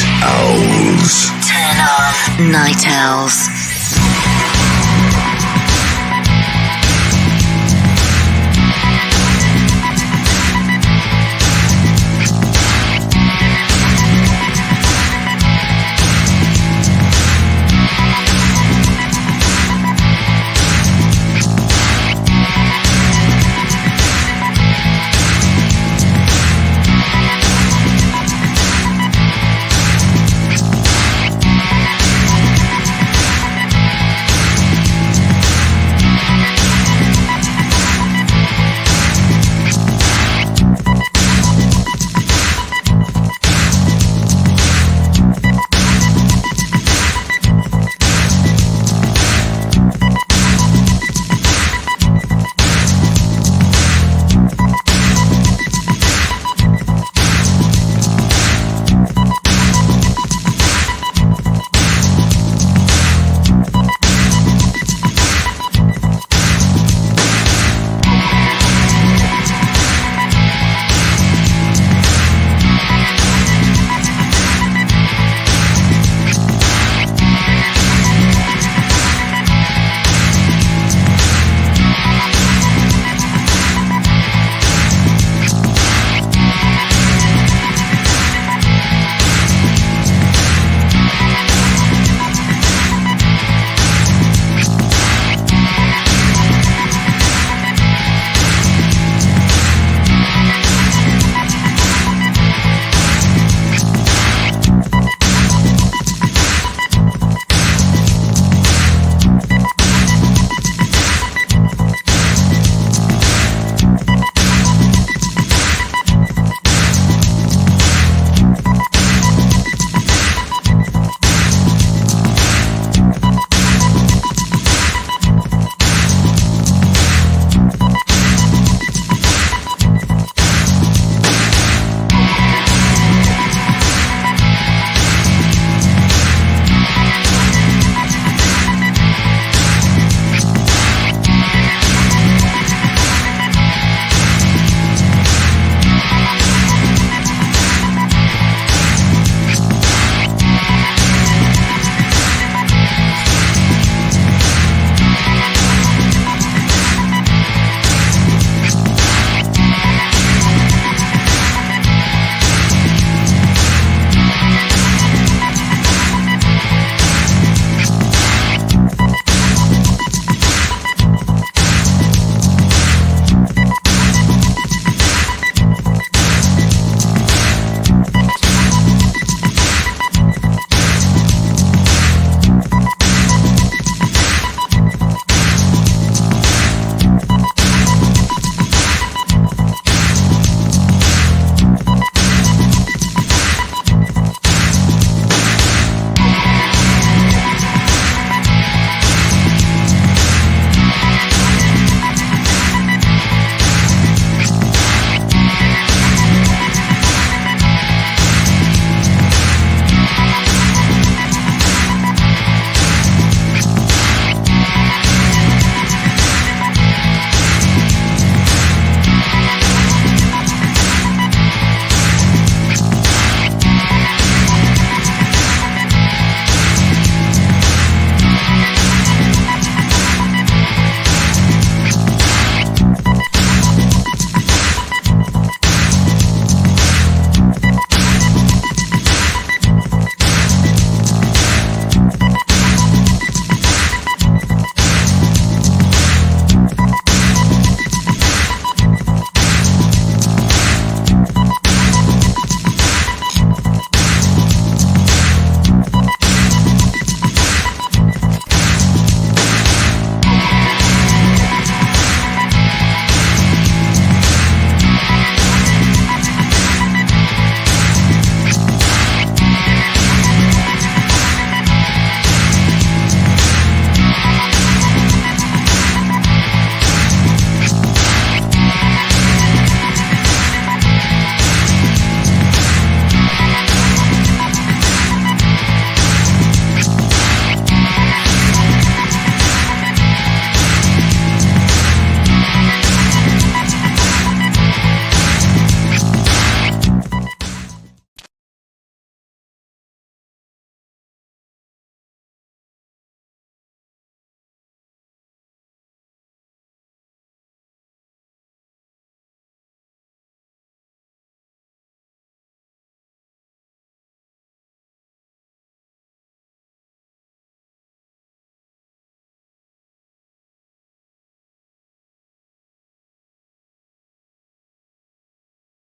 Owls. Turn on Night Owls.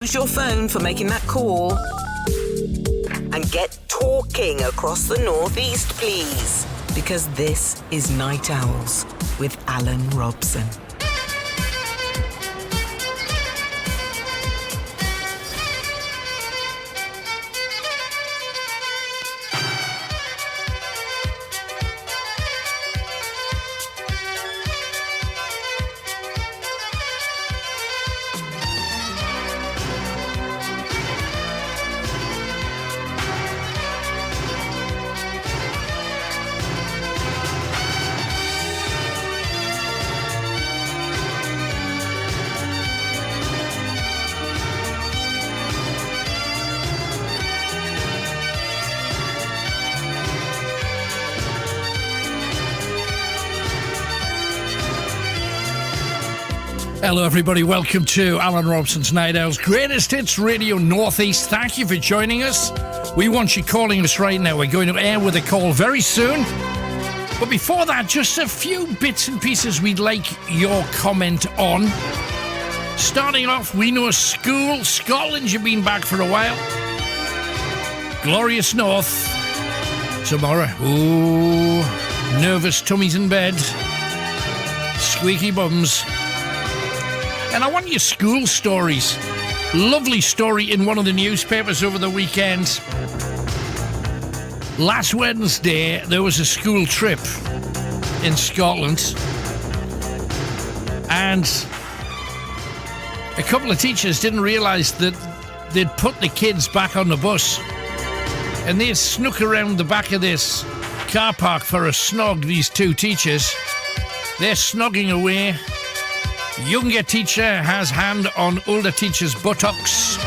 Use your phone for making that call. And get talking across the northeast, please. Because this is Night Owls with Alan Robson. Hello everybody, welcome to Alan Robson's Night Owls Greatest Hits Radio Northeast. Thank you for joining us. We want you calling us right now. We're going to air with a call very soon. But before that, just a few bits and pieces we'd like your comment on. Starting off, we know school. Scotland, you've been back for a while. Glorious North. Tomorrow. Ooh, nervous tummies in bed. Squeaky bums. And I want your school stories. Lovely story in one of the newspapers over the weekend. Last Wednesday, there was a school trip in Scotland. And a couple of teachers didn't realise that they'd put the kids back on the bus. And they snuck around the back of this car park for a snog, these two teachers. They're snogging away. Younger teacher has hand on older teacher's buttocks.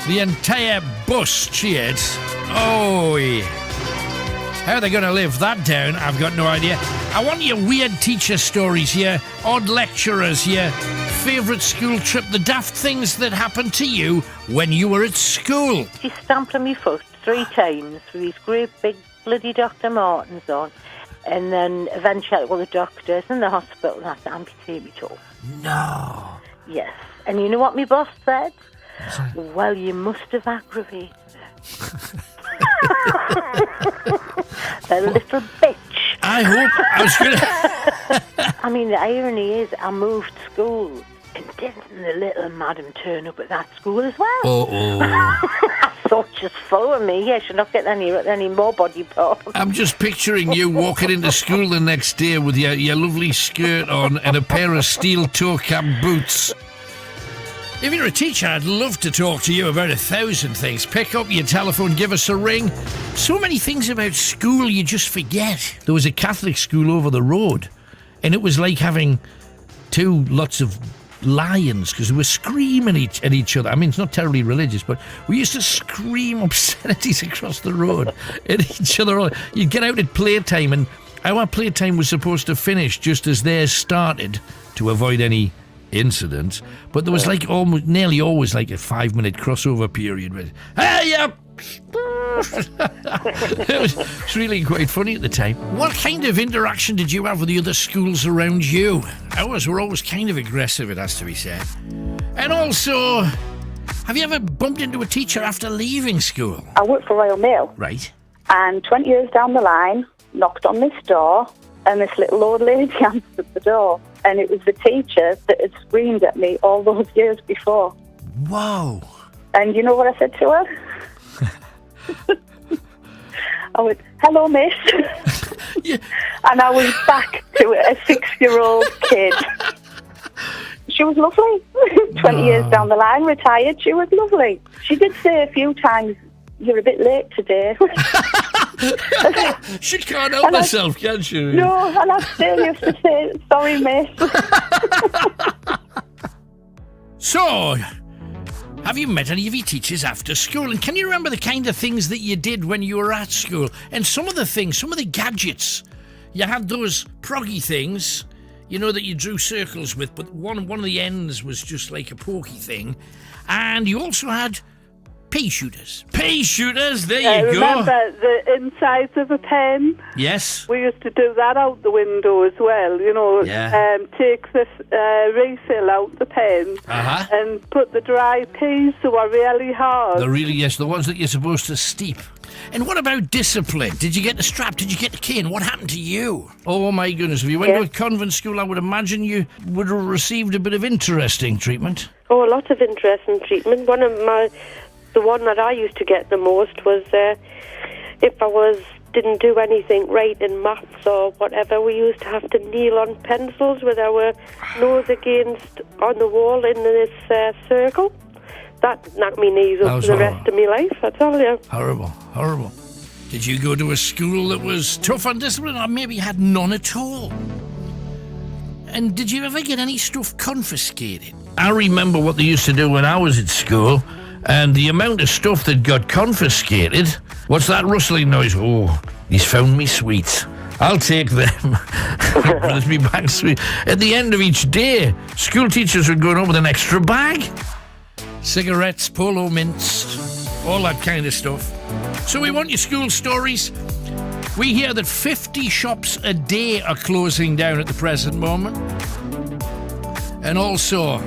The entire bus cheered. Oh, yeah. How are they going to live that down? I've got no idea. I want your weird teacher stories, your odd lecturers, your favourite school trip, the daft things that happened to you when you were at school. She stamped on my foot 3 times with these great big bloody Dr. Martens on. And then eventually, well, the doctors and the hospital had to amputate me toe. No. Yes. And you know what my boss said? Well, you must have aggravated her. A little bitch. I hope. I was going to... I mean, the irony is I moved school and didn't the little madam turn up at that school as well? Uh-oh. I thought, just follow me. I should not get any more body parts. I'm just picturing you walking into school the next day with your lovely skirt on and a pair of steel toe cap boots. If you're a teacher, I'd love to talk to you about 1,000 things. Pick up your telephone, give us a ring. So many things about school you just forget. There was a Catholic school over the road, and it was like having 2 lots of lions, because we were screaming at each other. I mean, it's not terribly religious, but we used to scream obscenities across the road at each other. You'd get out at playtime, and our playtime was supposed to finish just as theirs started to avoid any incidents. But there was like almost nearly always like a 5-minute crossover period with, hey up! It was really quite funny at the time. What kind of interaction did you have with the other schools around you? Ours were always kind of aggressive, it has to be said. And also, have you ever bumped into a teacher after leaving school? I worked for Royal Mail. Right. And 20 years down the line, knocked on this door, and this little old lady answered the door. And it was the teacher that had screamed at me all those years before. Wow. And you know what I said to her? I went, hello, miss. Yeah. And I was back to a 6-year-old kid. She was lovely. 20 years down the line, retired, she was lovely. She did say a few times, you're a bit late today. She can't help herself, can she? No, and I still used to say, sorry, miss. So, have you met any of your teachers after school? And can you remember the kind of things that you did when you were at school? And some of the gadgets. You had those proggy things, you know, that you drew circles with, but one of the ends was just like a pokey thing. And you also had Pea shooters. Pea shooters, there you go. Remember the insides of a pen? Yes. We used to do that out the window as well, you know. Yeah. Take the refill out the pen Uh-huh. and put the dry peas that were really hard. The ones that you're supposed to steep. And what about discipline? Did you get the strap? Did you get the cane? What happened to you? Oh, my goodness. If you went to a convent school, I would imagine you would have received a bit of interesting treatment. Oh, a lot of interesting treatment. The one that I used to get the most was if I didn't do anything right in maths or whatever, we used to have to kneel on pencils with our nose against on the wall in this circle. That knocked me knees up for the rest of my life, I tell you. Horrible. Did you go to a school that was tough on discipline, or maybe had none at all? And did you ever get any stuff confiscated? I remember what they used to do when I was at school, and the amount of stuff that got confiscated. What's that rustling noise? Oh, he's found me sweets. I'll take them. There's me back sweet. At the end of each day, school teachers would go home with an extra bag. Cigarettes, polo mints, all that kind of stuff. So we want your school stories. We hear that 50 shops a day are closing down at the present moment. And also,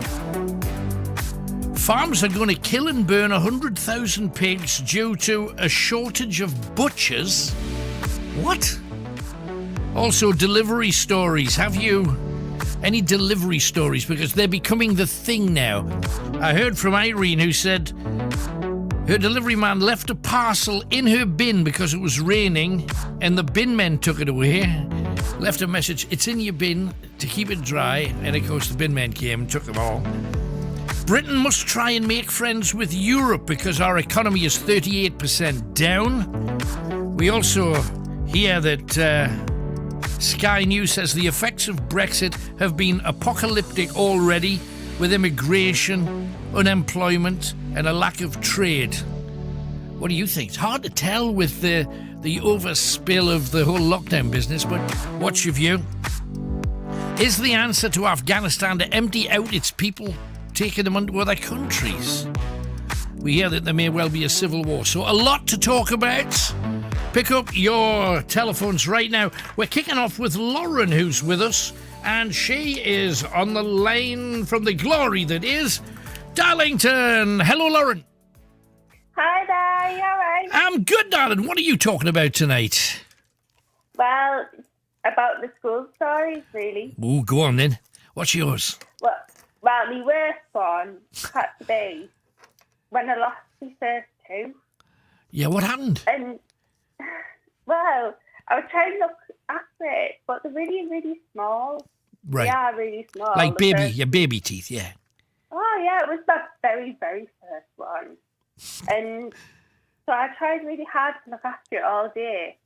farms are going to kill and burn 100,000 pigs due to a shortage of butchers. What? Also, delivery stories. Have you any delivery stories? Because they're becoming the thing now. I heard from Irene, who said her delivery man left a parcel in her bin because it was raining, and the bin men took it away. Left a message, it's in your bin to keep it dry, and of course the bin men came and took them all. Britain must try and make friends with Europe because our economy is 38% down. We also hear that Sky News says the effects of Brexit have been apocalyptic already, with immigration, unemployment, and a lack of trade. What do you think? It's hard to tell with the overspill of the whole lockdown business, but what's your view? Is the answer to Afghanistan to empty out its people, taking them into other countries? We hear that there may well be a civil war, so a lot to talk about. Pick up your telephones right now. We're kicking off with Lauren, who's with us, and she is on the line from the glory that is Darlington. Hello, Lauren. Hi there, you alright? I'm good, darling. What are you talking about tonight? Well, about the school stories, really. Oh, go on then. What's yours? Well, my worst one had to be when I lost my first tooth. Yeah, what happened? And, well, I was trying to look after it, but they're really, really small. Right. They are really small. Like your baby teeth, yeah. Oh, yeah, it was my very, very first one. And so I tried really hard to look after it all day.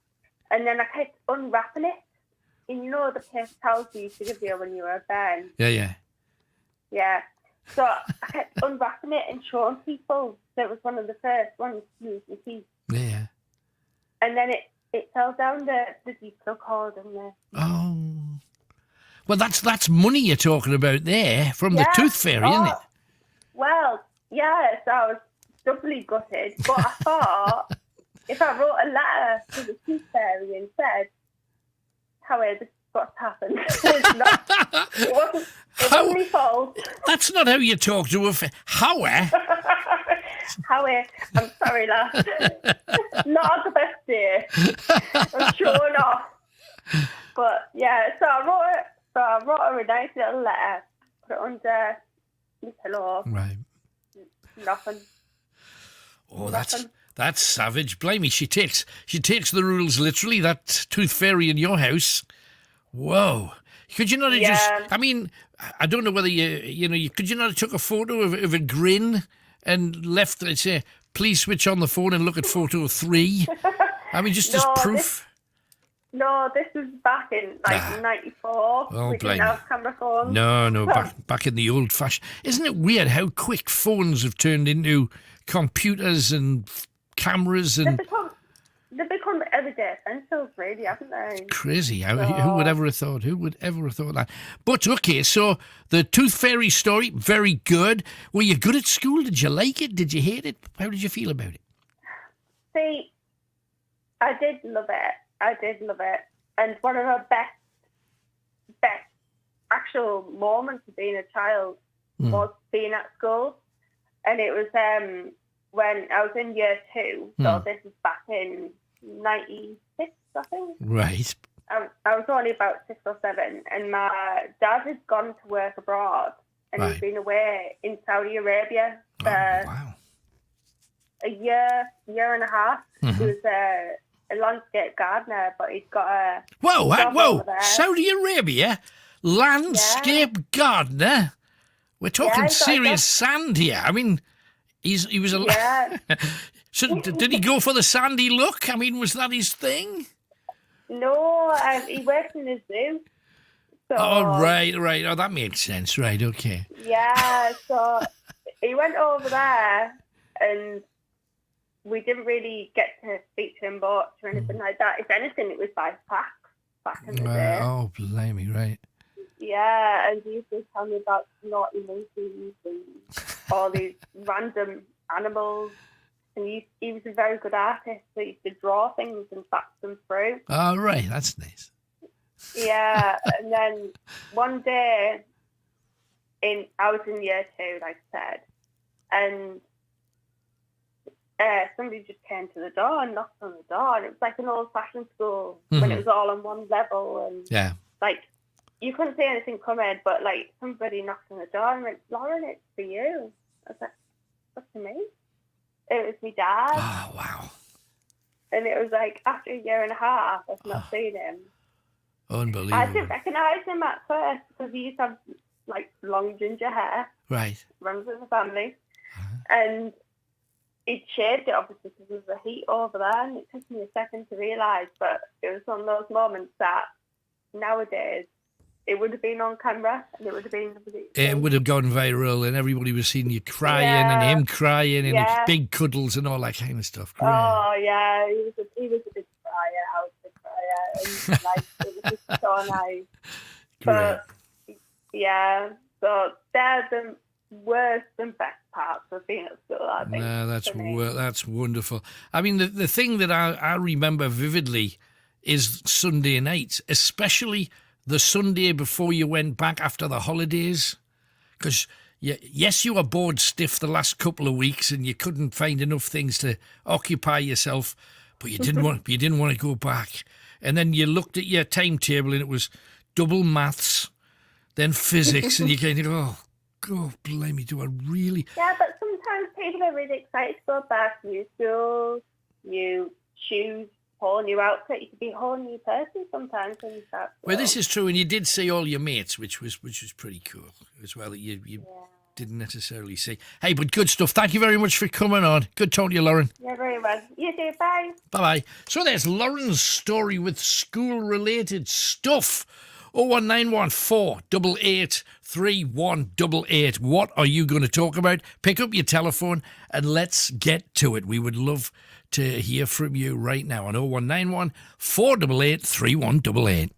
And then I kept unwrapping it. And you know the paper towels they used to give you when you were a baby? Yeah. Yeah. So I kept unwrapping it and showing people that it was one of the first ones to use my teeth. Yeah. And then it fell down the deep plug hole in there. Oh. Well, that's money you're talking about there from the tooth fairy, isn't it? Well, yeah, so I was doubly gutted. But I thought if I wrote a letter to the tooth fairy and said, however, this is what's happened. It wasn't my fault. That's not how you talk to a Howie. Howie, I'm sorry, lad. Not the best day. I'm showing off. But yeah, so I wrote her a nice little letter, put it under my pillow. Right. Nothing. Oh, that's savage. Blimey, she takes the rules literally. That tooth fairy in your house. Whoa. Could you not have just... I mean, I don't know whether could you not have took a photo of a grin and left it, say, please switch on the phone and look at photo 3? I mean, just as proof. This was back in 94. Oh, we didn't have camera phones. No, back in the old fashioned. Isn't it weird how quick phones have turned into computers and cameras and... they've become everyday essentials, really, haven't they? Crazy. Who would ever have thought? Who would ever have thought that? But, okay, so the Tooth Fairy story, very good. Were you good at school? Did you like it? Did you hate it? How did you feel about it? See, I did love it. And one of the best actual moments of being a child was being at school. And it was when I was in year 2, so this was back in 96, I think. Right. I was only about 6 or 7, and my dad had gone to work abroad, and he'd been away in Saudi Arabia for a year and a half. He was a landscape gardener, but he'd got a job over there. Saudi Arabia, landscape gardener. We're talking serious sand here. I mean, he was a. So did he go for the sandy look? I mean, was that his thing? No, he works in a zoo. So, right. Oh, that makes sense. Right, okay. Yeah, so he went over there, and we didn't really get to speak to him much or anything like that. If anything, it was by fax back in the day. Oh, blimey, right. Yeah, and he used to tell me about naughty monkeys and all these random animals. And he was a very good artist, so he used to draw things and fax them through. Oh, right, that's nice. Yeah, and then one day, I was in year 2, like I said, and somebody just came to the door and knocked on the door, and it was like an old-fashioned school when it was all on one level, and like you couldn't see anything coming, but like somebody knocked on the door and went, "Lauren, it's for you." I was like, "What's for me?" It was my dad. Oh, wow. And it was like after a year and a half of not seeing him. Unbelievable. I didn't recognise him at first because he used to have like long ginger hair. Right. Runs in the family. And he'd shaved it obviously because of the heat over there, and it took me a second to realise, but it was one of those moments that nowadays it would have been on camera and it would have been... It would have gone viral and everybody was seeing you crying and him crying and big cuddles and all that kind of stuff. Great. Oh, yeah, he was a big crier. I was a big crier. And like, it was just so nice. But, yeah, so they're the worst and best parts of being at school, I think. No, that's wonderful. I mean, the thing that I remember vividly is Sunday nights, especially the Sunday before you went back after the holidays. Because, yes, you were bored stiff the last couple of weeks and you couldn't find enough things to occupy yourself, but you didn't want to go back. And then you looked at your timetable and it was double maths, then physics, and you kind of go, oh, God, blimey, do I really... Yeah, but sometimes people are really excited to go back. New schools, new shoes, whole new outfit. You could be a whole new person sometimes when you start. Well, this is true, and you did see all your mates, which was pretty cool as well, that you didn't necessarily see. Hey, but good stuff. Thank you very much for coming on. Good talking to you, Lauren. Yeah, very well. You too, bye. Bye-bye. So there's Lauren's story with school-related stuff. 01914 88 3188. What are you going to talk about? Pick up your telephone and let's get to it. We would love to hear from you right now on 0191 488 3188.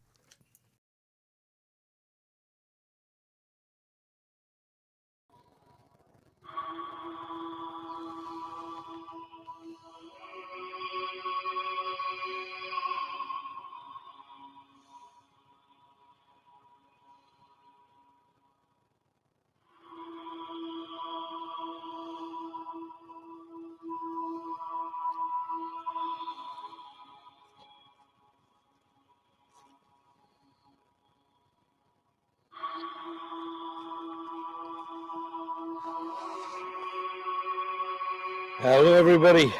Hello, everybody.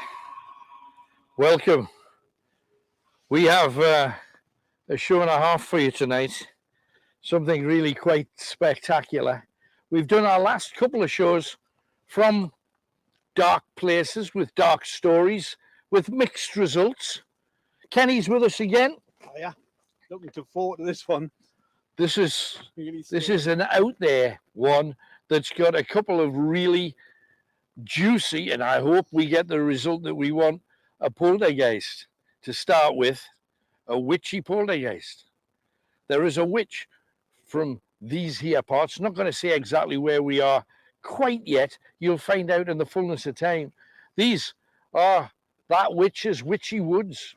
Welcome. We have a show and a half for you tonight. Something really quite spectacular. We've done our last couple of shows from dark places with dark stories with mixed results. Kenny's with us again. Oh, yeah. Looking forward to this one. This is an out there one that's got a couple of really juicy, and I hope we get the result that we want, a poltergeist. to start with, a witchy poltergeist. There is a witch from these here parts. Not going to say exactly where we are quite yet. You'll find out in the fullness of time. These are that witch's witchy woods.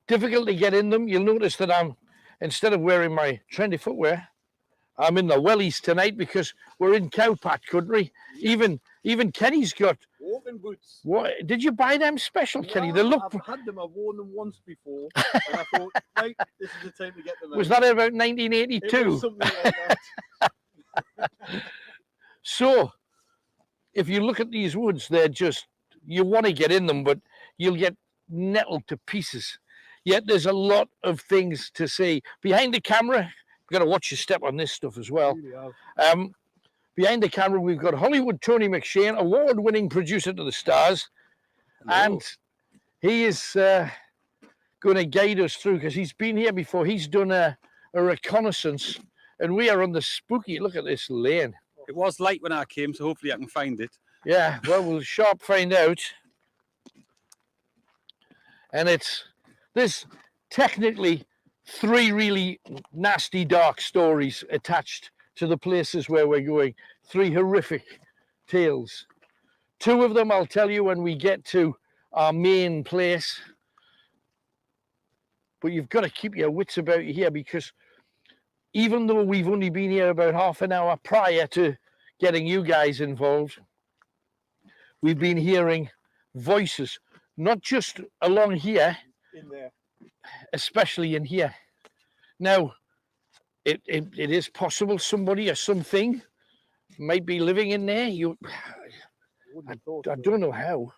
Difficult to get in them. You'll notice that I'm, instead of wearing my trendy footwear, I'm in the wellies tonight because we're in cowpat country. Even Kenny's got walking boots. What did you buy them special, Kenny? They look. I've had them. I've worn them once before, and I thought, right, this is the time to get them. Was that about 1982? It was something like that. So, if you look at these woods, they're just, you want to get in them, but you'll get nettled to pieces. Yet there's a lot of things to see behind the camera. You've got to watch your step on this stuff as well. Behind the camera, we've got Hollywood Tony McShane, award-winning producer to the stars. Hello. And he is going to guide us through because he's been here before. He's done a reconnaissance, and we are on the spooky, look at this lane. It was late when I came, so hopefully I can find it. Yeah, well, we'll sharp find out. And there's technically 3 really nasty, dark stories attached to the places where we're going. 3 horrific tales. 2 of them I'll tell you when we get to our main place. But you've got to keep your wits about you here because even though we've only been here about half an hour prior to getting you guys involved, we've been hearing voices, not just along here, in there, especially in here. Now, it is possible somebody or something might be living in there. I don't know how.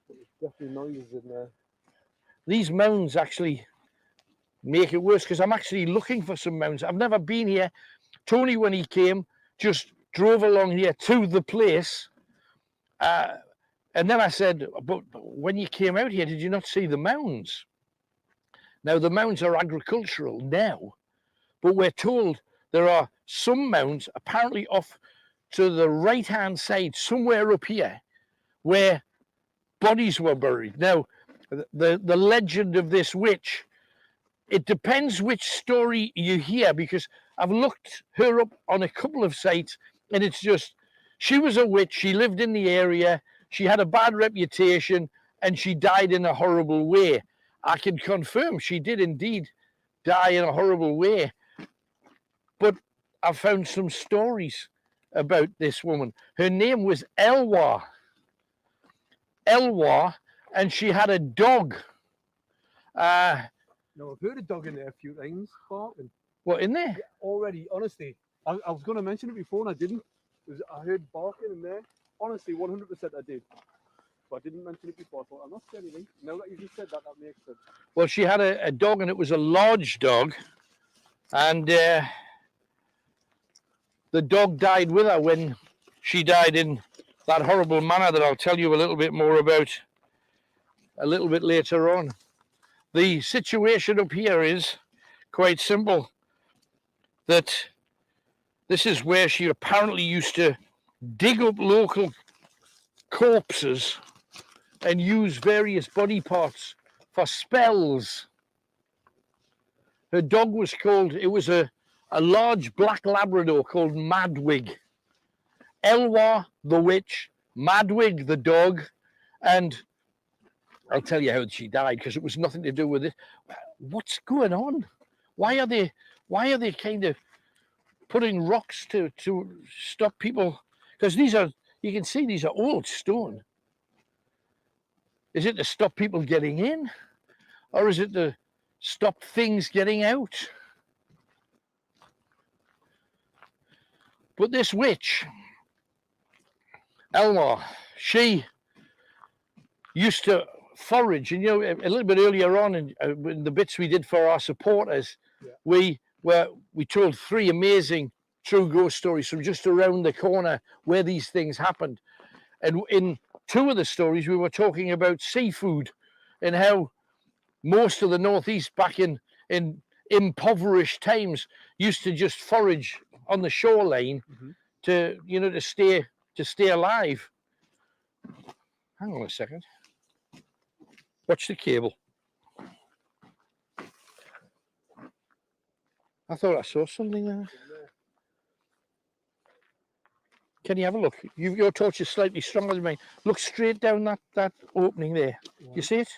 There's definitely noises in there. These mounds actually make it worse because I'm actually looking for some mounds. I've never been here. Tony, when he came, just drove along here to the place. And then I said, but when you came out here, did you not see the mounds? Now, the mounds are agricultural now, but we're told there are some mounds apparently off to the right-hand side, somewhere up here, where bodies were buried. Now, the legend of this witch, it depends which story you hear, because I've looked her up on a couple of sites, and it's just, she was a witch, she lived in the area, she had a bad reputation, and she died in a horrible way. I can confirm she did indeed die in a horrible way. But I found some stories about this woman. Her name was Elwa. Elwa, and she had a dog. No, I've heard a dog in there a few times barking. What, in there? Yeah, already, honestly. I was going to mention it before and I didn't. I heard barking in there. Honestly, 100% I did. But I didn't mention it before. I thought, I'm not saying anything. Now that you just said that, that makes sense. Well, she had a dog, and it was a large dog. And the dog died with her when she died in that horrible manner that I'll tell you a little bit more about a little bit later on. The situation up here is quite simple. That this is where she apparently used to dig up local corpses and use various body parts for spells. Her dog was called, it was a large black Labrador called Madwig. Elwa the witch, Madwig the dog, and I'll tell you how she died because it was nothing to do with it. What's going on? Why are they kind of putting rocks to stop people? Because these are, you can see these are old stone. Is it to stop people getting in? Or is it to stop things getting out? But this witch, Elma, she used to forage, and you know, a little bit earlier on in the bits we did for our supporters, we told 3 amazing true ghost stories from just around the corner where these things happened. And in 2 of the stories, we were talking about seafood and how most of the Northeast back in impoverished times used to just forage on the shoreline to stay alive. Hang on a second. Watch the cable. I thought I saw something there. Can you have a look? Your torch is slightly stronger than mine. Look straight down that opening there. You see it?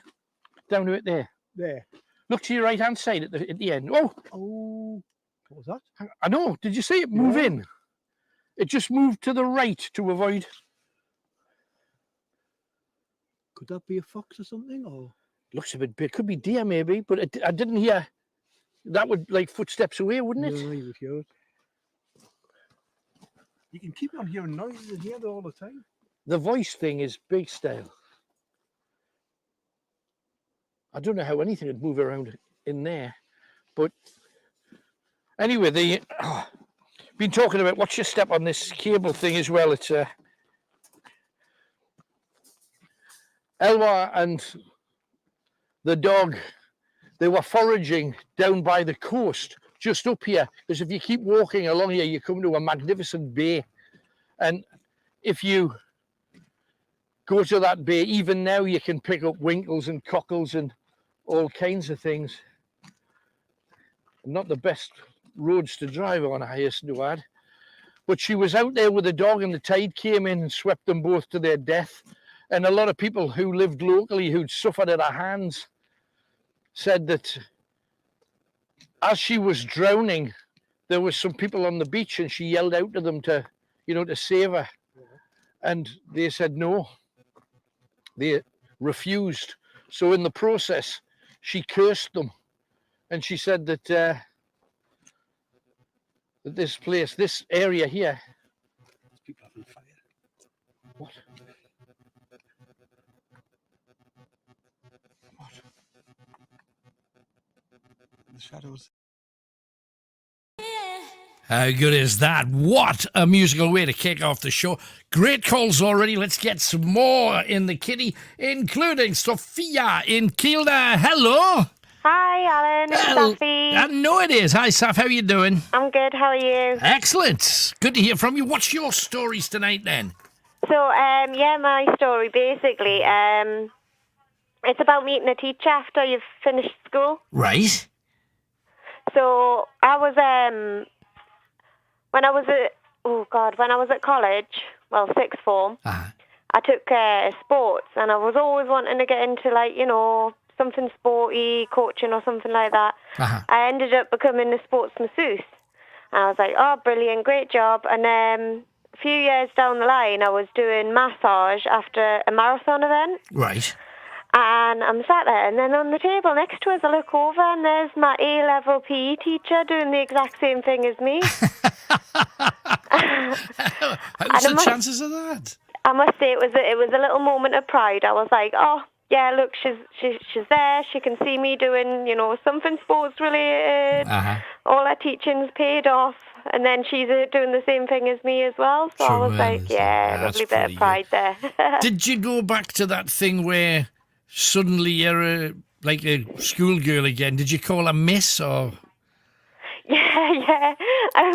Down to it there. There. Look to your right hand side at the end. Oh, what was that? I know. Did you see it move in? It just moved to the right to avoid. Could that be a fox or something? Or Looks a bit big. Could be deer maybe, but I didn't hear. That would like footsteps away, wouldn't it? No, you would hear it. You can keep on hearing noises in here all the time. The voice thing is big style. I don't know how anything would move around in there, but anyway, been talking about watch your step on this cable thing as well. It's Elwa and the dog. They were foraging down by the coast, just up here. Because if you keep walking along here, you come to a magnificent bay. And if you go to that bay, even now you can pick up winkles and cockles and all kinds of things. Not the best roads to drive on, I hasten to add. But she was out there with the dog and the tide came in and swept them both to their death. And a lot of people who lived locally who'd suffered at her hands said that as she was drowning, there was some people on the beach and she yelled out to them to save her. And they said no. They refused. So in the process, she cursed them. And she said that, that this area here. People having fire. What? The shadows. How good is that? What a musical way to kick off the show. Great calls already. Let's get some more in the kitty, including Sophia in Kielder. Hello. Hi, Alan. It's Safi. I know it is. Hi, Saf. How are you doing? I'm good. How are you? Excellent. Good to hear from you. What's your stories tonight, then? So, my story, basically, it's about meeting a teacher after you've finished school. Right. So, when I was at college, well, sixth form, I took sports, and I was always wanting to get into, something sporty, coaching or something like that. I ended up becoming a sports masseuse. And I was like, oh, brilliant, great job. And a few years down the line, I was doing massage after a marathon event. Right. And I'm sat there, and then on the table next to us, I look over, and there's my A-level PE teacher doing the exact same thing as me. How's the chances of that? I must say it was a little moment of pride. I was like, oh, yeah, look, she's there. She can see me doing, something sports related. All her teaching's paid off. And then she's doing the same thing as me as well. So I was like, yeah, lovely bit of pride there. Did you go back to that thing where suddenly you're like a schoolgirl again? Did you call her Miss or? Yeah. I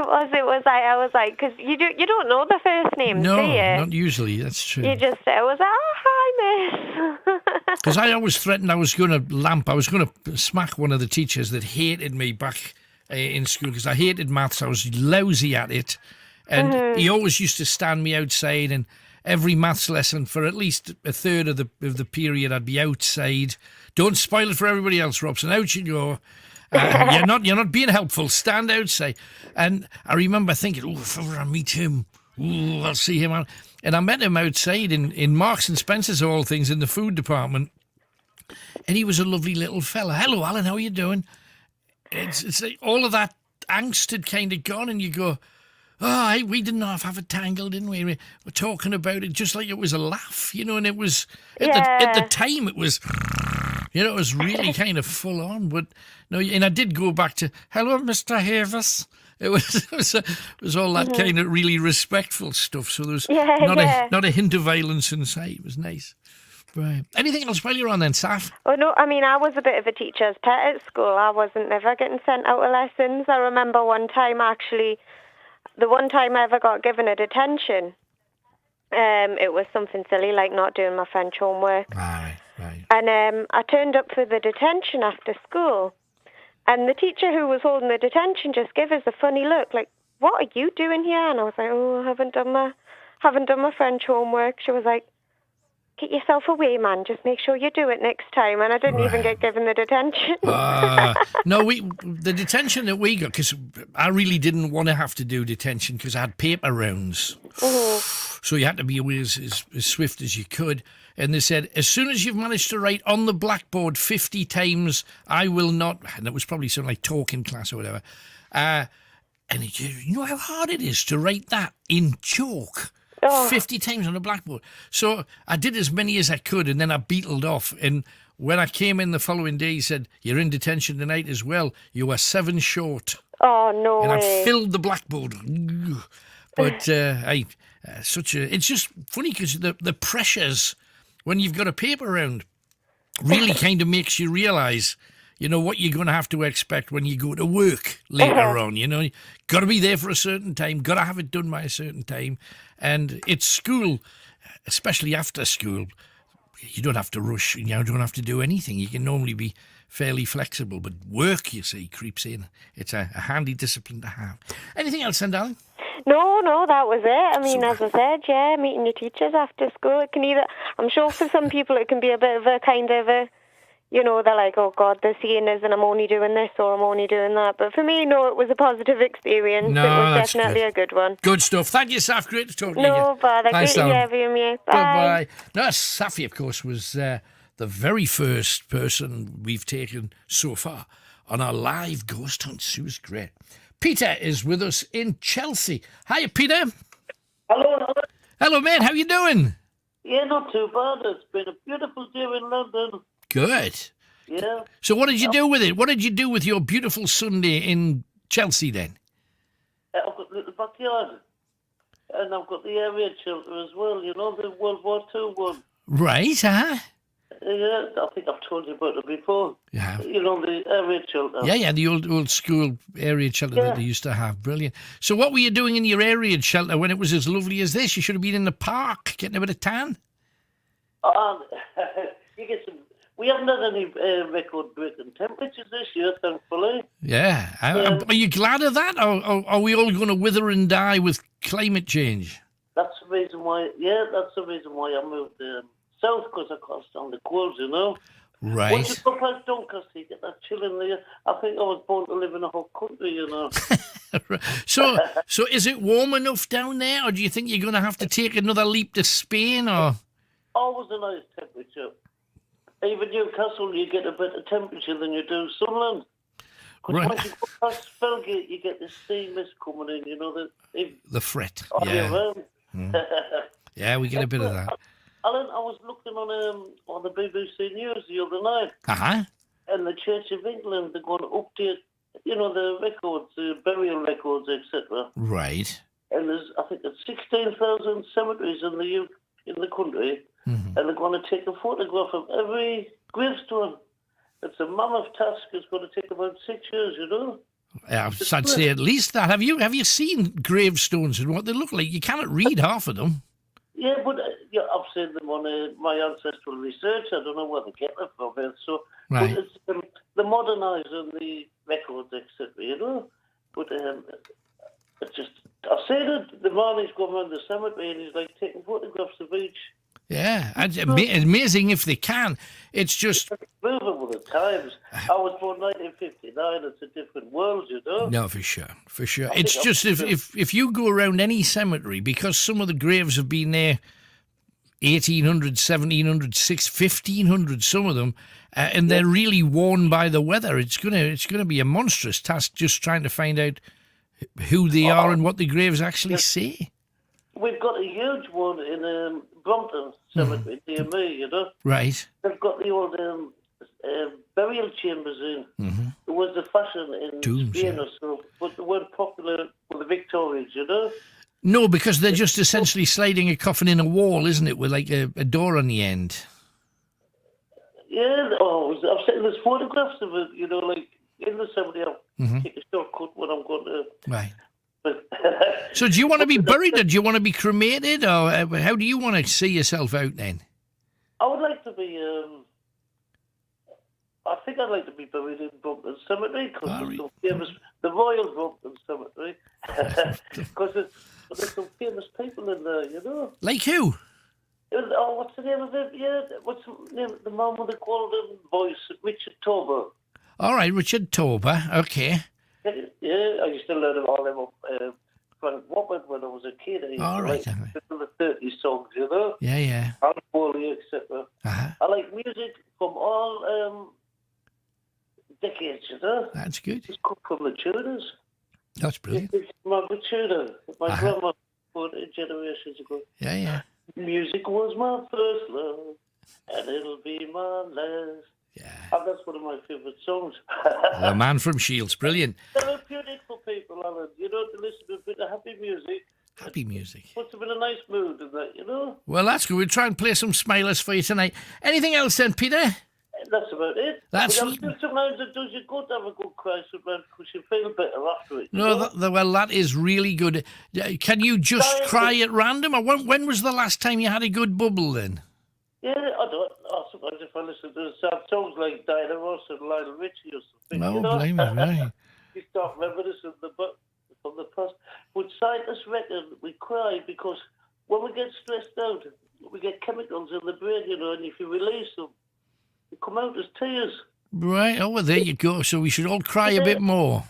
was like, because you don't know the first names, no, do you? Not usually. That's true. You just, I was like, oh, hi, Miss. Because I always threatened I was going to smack one of the teachers that hated me back in school because I hated maths. I was lousy at it. And he always used to stand me outside, and every maths lesson for at least a third of the period I'd be outside. Don't spoil it for everybody else, Robson. Out you go. You're not being helpful. Stand outside. And I remember thinking, oh, if ever I meet him, I'll see him out. And I met him outside in Marks and Spencer's, of all things, in the food department. And he was a lovely little fella. Hello, Alan, how are you doing? It's like all of that angst had kind of gone, and you go, oh, we didn't have a tangle, didn't we? We were talking about it just like it was a laugh, and it was, at the time, it was... it was really kind of full on, but no. And I did go back to hello, Mr. Havis. It was all that kind of really respectful stuff. So there was not a hint of violence in sight. It was nice. Right. Anything else while you're on then, Saf? Oh no, I mean I was a bit of a teacher's pet at school. I wasn't never getting sent out of lessons. I remember the one time I ever got given a detention. It was something silly like not doing my French homework. Right. And I turned up for the detention after school. And the teacher who was holding the detention just gave us a funny look, like, what are you doing here? And I was like, oh, I haven't done my French homework. She was like, get yourself away, man. Just make sure you do it next time. And I didn't even get given the detention. No, the detention that we got, because I really didn't want to have to do detention because I had paper rounds. So you had to be away as swift as you could. And they said, as soon as you've managed to write on the blackboard 50 times, I will not, and it was probably something like talking class or whatever. And you know how hard it is to write that in chalk? 50 times on the blackboard. So I did as many as I could, and then I beetled off. And when I came in the following day, he said, you're in detention tonight as well. You were 7 short. Oh, no and way. I filled the blackboard. But it's just funny because the pressures when you've got a paper round really kind of makes you realise, you know, what you're going to have to expect when you go to work later on. You know, got to be there for a certain time, got to have it done by a certain time. And it's school, especially after school, you don't have to rush, you don't have to do anything. You can normally be fairly flexible. But work, you see, creeps in. It's a handy discipline to have. Anything else, then, darling? No, that was it. I mean, as I said, yeah, meeting your teachers after school. It can either, I'm sure for some people it can be a bit of a kind of a, you know, they're like, oh God, they're seeing us and I'm only doing this or I'm only doing that. But for me, no, it was a positive experience. No, it was that's definitely a good one. Good stuff. Thank you, Saf. Great to talk to you. No bother. Thanks, Great to hear from you. Bye. Bye-bye. No, Safi, of course, was the very first person we've taken so far on our live ghost hunt. She was great. Peter is with us in Chelsea. Hiya, Peter. Hello. Hello, mate. How you doing? Yeah, not too bad. It's been a beautiful day in London. Good. Yeah. So what did you do with it? What did you do with your beautiful Sunday in Chelsea then? I've got a little backyard. And I've got the area shelter as well, you know, the World War II one. Right, huh? Yeah, I think I've told you about it before. Yeah. You know, the area shelter. Yeah, the old school area shelter that they used to have. Brilliant. So what were you doing in your area shelter when it was as lovely as this? You should have been in the park getting a bit of tan. You get some. We haven't had any record-breaking temperatures this year, thankfully. Yeah. Are you glad of that? Or are we all going to wither and die with climate change? That's the reason why. Yeah, that's the reason why I moved south, because I can't stand the cold, you know. Right. Once you go past Doncaster, you get that chill in there. I think I was born to live in a hot country, you know. So is it warm enough down there, or do you think you're going to have to take another leap to Spain, or? Always a nice temperature. Even Newcastle, you get a better temperature than you do Sunderland. Because once you go past Felgate, you get the sea mist coming in, you know. The fret, yeah. Yeah, we get a bit of that. Alan, I was looking on the BBC News the other night. Uh-huh. And the Church of England, they're going to update, you know, the records, the burial records, etc. Right. And I think there's 16,000 cemeteries in the country, and they're going to take a photograph of every gravestone. It's a mammoth task. It's going to take about 6 years, you know. I'd say at least that. Have you seen gravestones and what they look like? You cannot read half of them. Yeah, but I've seen them on my ancestral research. I don't know where they get them from. So, right. But it's, they're modernising the records, etc. You know, but it's just I've seen it. The man is going around the cemetery and he's like taking photographs of each. Yeah, amazing if they can. It's just moving with the times. I was born 1959. It's a different world, you know. No, for sure. It's just if you go around any cemetery, because some of the graves have been there 1800, 1700, 1500, some of them, and they're really worn by the weather. It's gonna be a monstrous task just trying to find out who they are and what the graves actually say. We've got a huge one in Brompton Cemetery near me, you know. Right. They've got the old burial chambers in. It was the fashion in Spain or so, but they weren't popular with the Victorians, you know. No, because they're just essentially sliding a coffin in a wall, isn't it, with like a door on the end? Yeah, I've seen there's photographs of it, you know, like in the cemetery. I'll take a shortcut when I'm going to... Right. So do you want to be buried or do you want to be cremated or how do you want to see yourself out then? I would like to be I think I'd like to be buried in Brompton Cemetery because there's some famous, the Royal Brompton Cemetery, because there's some famous people in there, you know. Like who? Oh, what's the name of it? Yeah, what's the name of the man with the golden voice? Richard Tober. All right, Richard Tober. Okay. Yeah, I used to learn all them Frank Wobben when I was a kid. All right. The 30 songs, you know. Yeah, yeah. Al Foley, etc. I like music from all decades, you know. That's good. It's come from the Tudors. That's brilliant. It's Margaret Tudor, my grandma, 40 generations ago. Yeah, yeah. Music was my first love, and it'll be my last. Yeah. And that's one of my favourite songs. The Man from Shields, brilliant. Therapeutic for people, Alan. You know, to listen to a bit of happy music. Happy music. Puts them in a nice mood and that, you know. Well, that's good. We'll try and play some smilers for you tonight. Anything else then, Peter? That's about it. That's but sometimes it does you good to have a good cry sometimes because you feel better after it. No, well, that is really good. Can you just cry at random? Or when was the last time you had a good bubble then? Yeah, I don't. Sometimes if I listen to sad songs like Diana Ross and Lionel Richie or something, No, you know? blame it, right. You start reminiscing from the past. But scientists reckon we cry because when we get stressed out, we get chemicals in the brain, you know, and if you release them, they come out as tears. Right, oh, well, there you go. So we should all cry a bit more.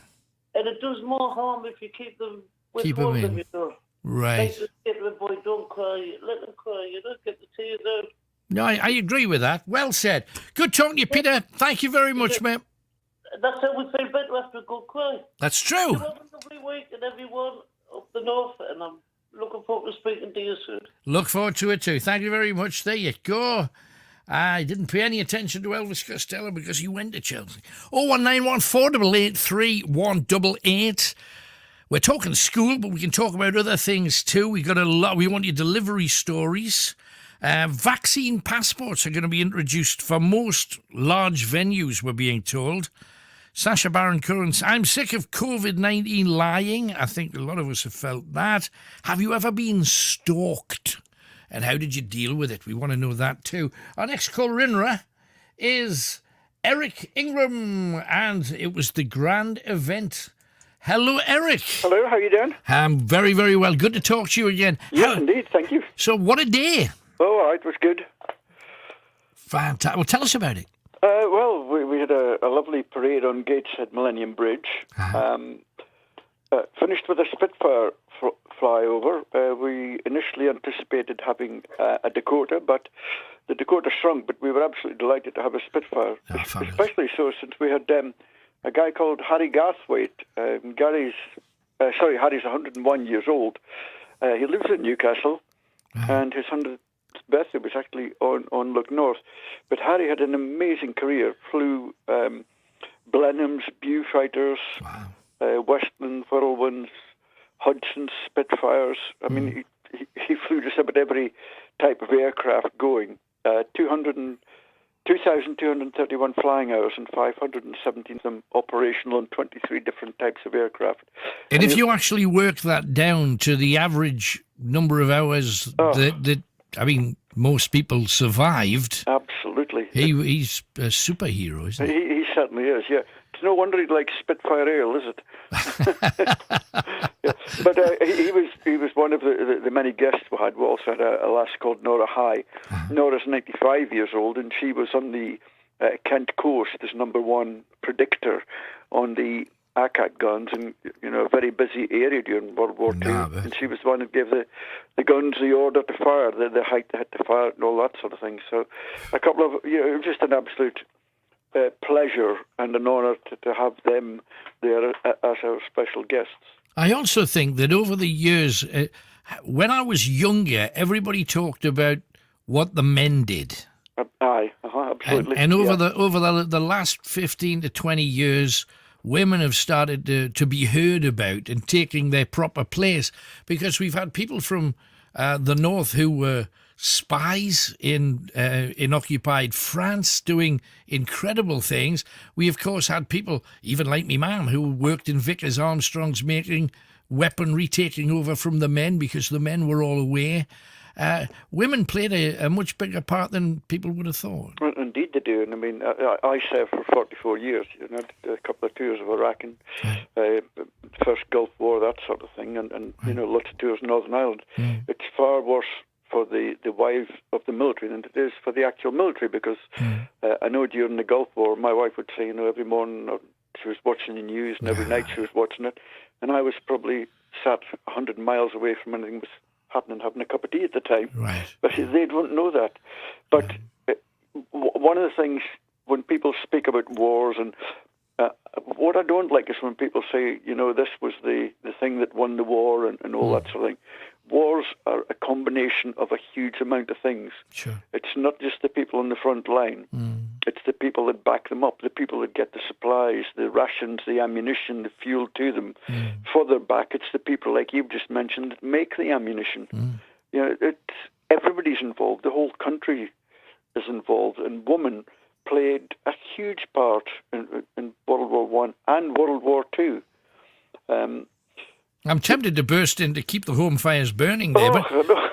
And it does more harm if you keep them Keep them in. you know. Right. Get the boy, don't cry, let them cry, you know, get the tears out. No, I agree with that. Well said. Good talking to you, Peter. Thank you very much, mate. That's how we feel better after a good cry. That's true. You have a lovely week and everyone up the north, and I'm looking forward to speaking to you soon. Look forward to it too. Thank you very much. There you go. I didn't pay any attention to Elvis Costello because he went to Chelsea. 01914883188. We're talking school, but we can talk about other things too. We got a lot. We want your delivery stories. Vaccine passports are going to be introduced for most large venues, we're being told. Sacha Baron Cohen, I'm sick of COVID-19 lying. I think a lot of us have felt that. Have you ever been stalked? And how did you deal with it? We want to know that too. Our next caller in is Eric Ingram, and it was the grand event. Hello, Eric. Hello, how are you doing? I'm very, very well. Good to talk to you again. Yes, indeed, thank you. So what a day. Oh, all right, it was good. Fantastic. Well, tell us about it. Well, we had a lovely parade on Gateshead Millennium Bridge. Finished with a Spitfire flyover. We initially anticipated having a Dakota, but the Dakota shrunk, but we were absolutely delighted to have a Spitfire. Especially so since we had a guy called Harry Garthwaite. Harry's 101 years old. He lives in Newcastle, and his 100th birthday was actually on Look North. But Harry had an amazing career. Flew Blenheims, Beaufighters, Westland Whirlwinds, Hudson Spitfires. I mean, he flew just about every type of aircraft going. 2,231 flying hours and 517 of them operational on 23 different types of aircraft. And if you actually work that down to the average number of hours that most people survived. Absolutely. He's a superhero, isn't he? He certainly is, yeah. It's no wonder he likes Spitfire Ale, is it? Yeah. But he was one of the many guests we had. We also had a lass called Nora High. Nora's 95 years old, and she was on the Kent coast as #1 predictor on the ACAT guns, and a very busy area during World War II. And she was the one who gave the guns the order to fire, the height they had to fire, and all that sort of thing. So a couple of it was just an absolute pleasure and an honour to have them there as our special guests. I also think that over the years, when I was younger, everybody talked about what the men did. Absolutely. And over the last 15 to 20 years, women have started to be heard about and taking their proper place, because we've had people from the north who were spies in occupied France doing incredible things. We, of course, had people, even like me mum, who worked in Vickers Armstrongs making weaponry, taking over from the men because the men were all away. women played a much bigger part than people would have thought. Well, indeed they do. And I mean, I served for 44 years, you know, a couple of tours of Iraq and first Gulf War, that sort of thing, and you know, lots of tours in Northern Ireland. It's far worse for the wives of the military than it is for the actual military, because I know during the Gulf War, my wife would say, you know, every morning she was watching the news, and every night she was watching it, and I was probably sat 100 miles away from anything was happening, having a cup of tea at the time. Right. But they don't know that. But one of the things when people speak about wars, and what I don't like is when people say, you know, this was the thing that won the war and all that sort of thing. Wars are a combination of a huge amount of things. Sure. It's not just the people on the front line. It's the people that back them up, the people that get the supplies, the rations, the ammunition, the fuel to them. Further back, it's the people like you've just mentioned that make the ammunition. You know, everybody's involved. The whole country is involved, and women played a huge part in World War One and World War Two. I'm tempted to burst in to keep the home fires burning there,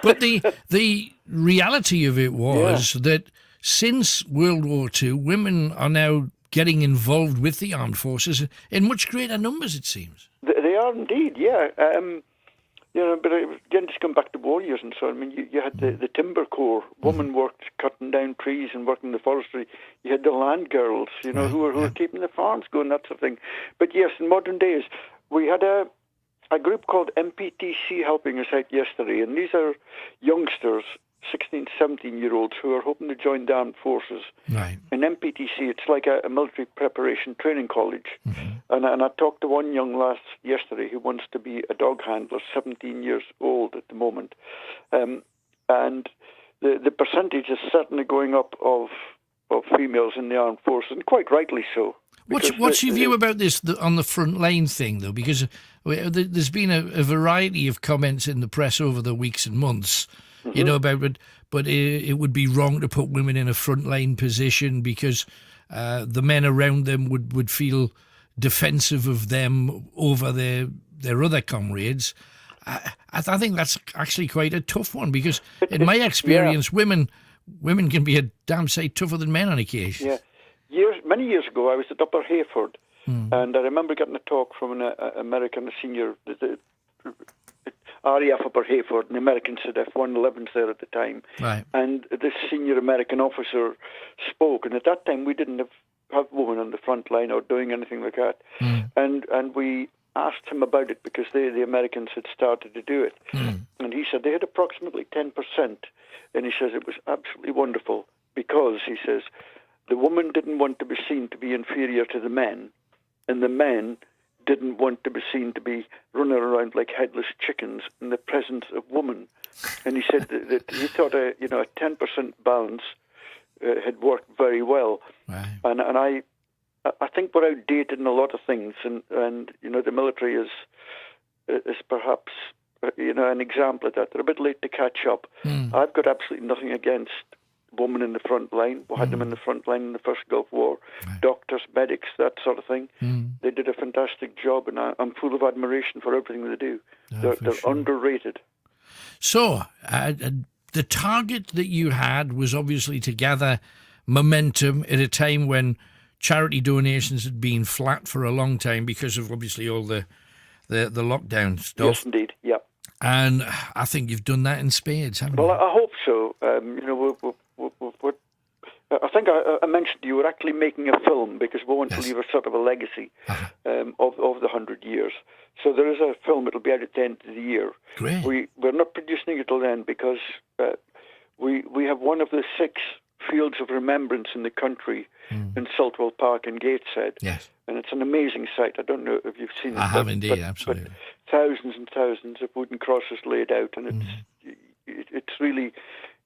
but the reality of it was that since World War II, women are now getting involved with the armed forces in much greater numbers, it seems. They are indeed, yeah. You know, but again, just come back to war years and so on. I mean, you had the timber corps. Women worked cutting down trees and working the forestry. You had the land girls, you know, who were keeping the farms going, that sort of thing. But yes, in modern days, we had a group called MPTC helping us out yesterday, and these are youngsters, 16, 17-year-olds who are hoping to join the armed forces. Right. In MPTC, it's like a military preparation training college. And I talked to one young lass yesterday who wants to be a dog handler, 17 years old at the moment. And the percentage is certainly going up of females in the armed forces, and quite rightly so. What's your view about this on the front line thing, though? Because there's been a variety of comments in the press over the weeks and months, you know, about but it would be wrong to put women in a front line position because the men around them would feel defensive of them over their other comrades. I think that's actually quite a tough one, because in my experience, women can be a damn sight tougher than men on occasion. Yeah. Many years ago, I was at Upper Hayford, and I remember getting a talk from an American, a senior, the RAF Upper Hayford, an American SEDEF 111s there at the time. Right. And this senior American officer spoke, and at that time we didn't have women on the front line or doing anything like that. And we asked him about it because the Americans had started to do it. And he said they had approximately 10%. And he says it was absolutely wonderful because, he says, the woman didn't want to be seen to be inferior to the men, and the men didn't want to be seen to be running around like headless chickens in the presence of women. And he said that he thought a 10% balance had worked very well. Right. And I think we're outdated in a lot of things, and you know, the military is perhaps an example of that. They're a bit late to catch up. I've got absolutely nothing against women in the front line. We had them in the front line in the first Gulf War. Right. Doctors, medics, that sort of thing. They did a fantastic job, and I'm full of admiration for everything they do. They're underrated. So, the target that you had was obviously to gather momentum at a time when charity donations had been flat for a long time because of obviously all the lockdown stuff. Yes, indeed, yeah. And I think you've done that in spades, haven't you? Well, I hope so. I think I mentioned you were actually making a film because we want to leave a sort of a legacy of the 100 years. So there is a film. It'll be out at the end of the year. Great. We're not producing it till then because we have one of the 6 fields of remembrance in the country in Saltwell Park in Gateshead. Yes. And it's an amazing site. I don't know if you've seen it. I have indeed, absolutely. But thousands and thousands of wooden crosses laid out, and it's really,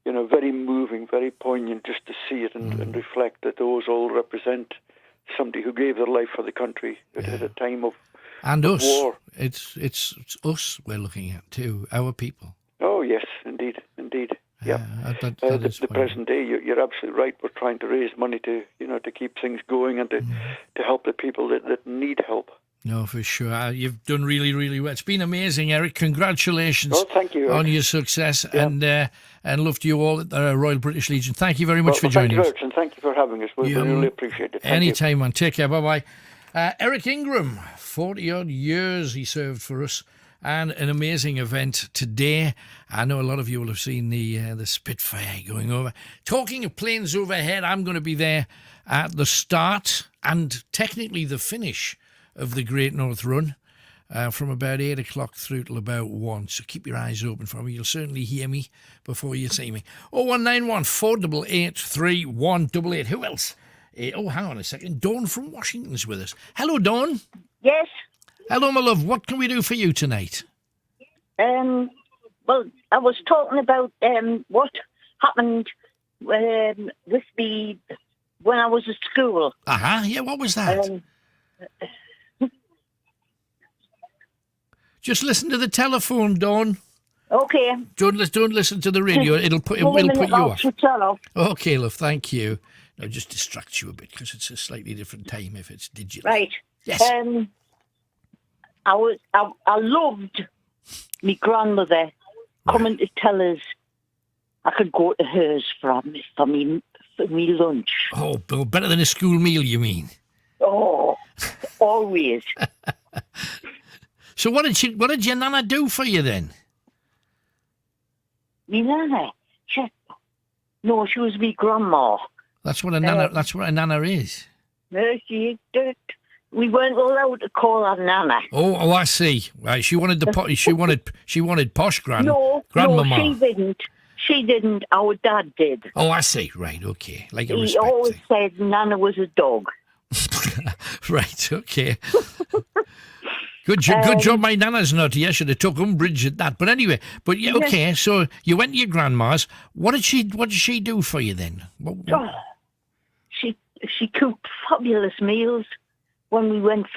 very moving, very poignant just to see it and reflect that those all represent somebody who gave their life for the country at a time of war. It's us we're looking at too, our people. Oh yes, indeed. Yeah, the present day, you're absolutely right. We're trying to raise money to keep things going and to help the people that need help. No, for sure. You've done really, really well. It's been amazing, Eric. Congratulations thank you, on your success, and love to you all at the Royal British Legion. Thank you very much for joining us. Thank you, and thank you for having us. We really appreciate it. Anytime, man. Take care. Bye-bye. Eric Ingram, 40-odd years he served for us, and an amazing event today. I know a lot of you will have seen the Spitfire going over. Talking of planes overhead, I'm going to be there at the start and technically the finish of the Great North Run from about 8 o'clock through till about 1. So keep your eyes open for me. You'll certainly hear me before you see me. 0191 488 3188. Who else? Hang on a second. Dawn from Washington's with us. Hello, Dawn. Yes. Hello, my love. What can we do for you tonight? Well, I was talking about what happened with me when I was at school. Yeah, what was that? Just listen to the telephone, Dawn. Okay. Don't listen to the radio. It'll put you off. Okay, love. Thank you. Now, just distract you a bit because it's a slightly different time if it's digital. Right. Yes. I loved my grandmother coming to tell us I could go to hers for me lunch. Oh, better than a school meal, you mean? Oh, always. So what did your nana do for you then? Me nana? She was me grandma. That's what a nana. That's what a nana is. She did. We weren't allowed to call her nana. Oh, I see. Right, she wanted she wanted posh grandmama. No, she didn't. Our dad did. Oh, I see. Right, okay. Like a he respect always thing. said nana was a dog. Right, okay. Good job my nana's not here. Should have took umbrage at that. But anyway, yeah, okay, so you went to your grandma's. What did she do for you then? She cooked fabulous meals when we went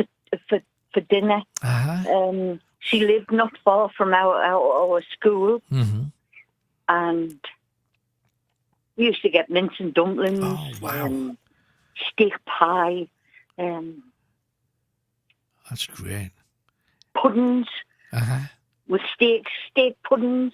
for dinner. She lived not far from our school. Mm-hmm. And we used to get mince and dumplings. Oh, wow. Steak pie. That's great. Puddings with steak puddings,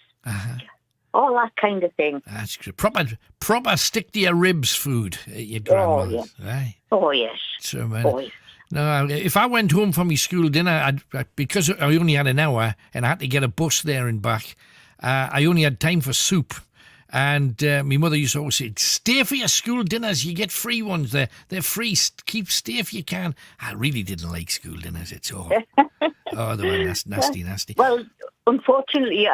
all that kind of thing. That's good. Proper stick to your ribs food at your grandmother's. Right? Oh yes. So, man, no, if I went home for my school dinner, because I only had an hour and I had to get a bus there and back, I only had time for soup. And my mother used to always say, stay for your school dinners. You get free ones. They're free. Stay if you can. I really didn't like school dinners at all. They were nasty. Well, unfortunately,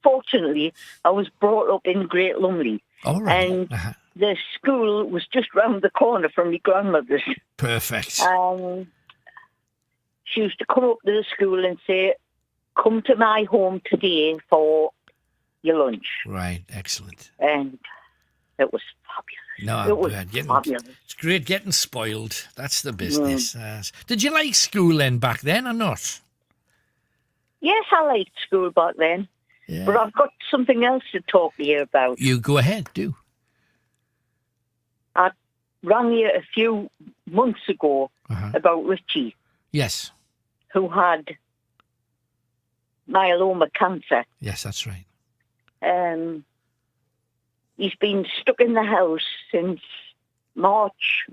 fortunately, I was brought up in Great Lumley. All right. And the school was just round the corner from my grandmother's. Perfect. She used to come up to the school and say, come to my home today for your lunch. Right, excellent. And it was fabulous. No, it was fabulous. It's great getting spoiled. That's the business. Did you like school then back then or not? Yes, I liked school back then. Yeah. But I've got something else to talk to you about. You go ahead, do. I rang you a few months ago about Richie. Yes. Who had myeloma cancer. Yes, that's right. He's been stuck in the house since March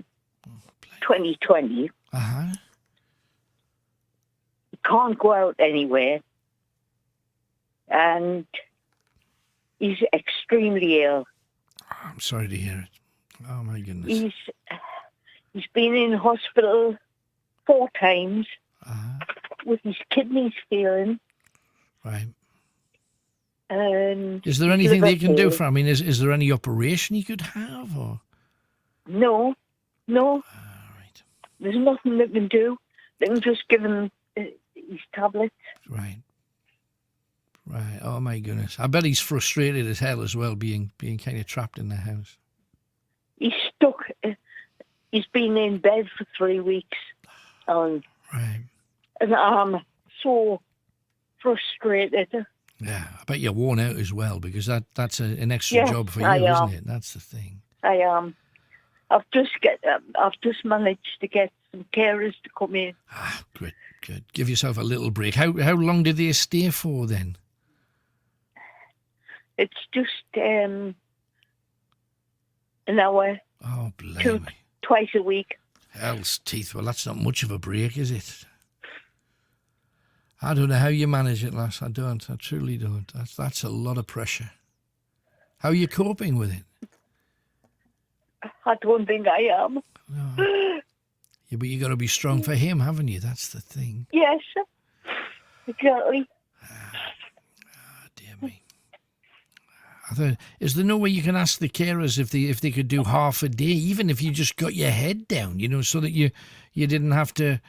2020. He can't go out anywhere. And he's extremely ill. I'm sorry to hear it. Oh, my goodness. He's been in hospital 4 times with his kidneys failing. Right. And is there anything they can do for him? I mean, is there any operation he could have? Or No. Right. There's nothing they can do. They can just give him his tablets. Right. Oh, my goodness. I bet he's frustrated as hell as well, being kind of trapped in the house. He's stuck. He's been in bed for 3 weeks. Right. And I'm so frustrated. Yeah, I bet you're worn out as well, because that's an extra job for you, isn't it? That's the thing. I am. I've just managed to get some carers to come in. Good. Give yourself a little break. How long did they stay for then? It's just an hour. Oh, blimey. Twice a week. Hell's teeth. Well, that's not much of a break, is it? I don't know how you manage it, lass. I don't. I truly don't. That's a lot of pressure. How are you coping with it? I don't think I am. No. Yeah, but you got to be strong for him, haven't you? That's the thing. Yes, exactly. Dear me. Is there no way you can ask the carers if they could do half a day, even if you just got your head down, so that you didn't have to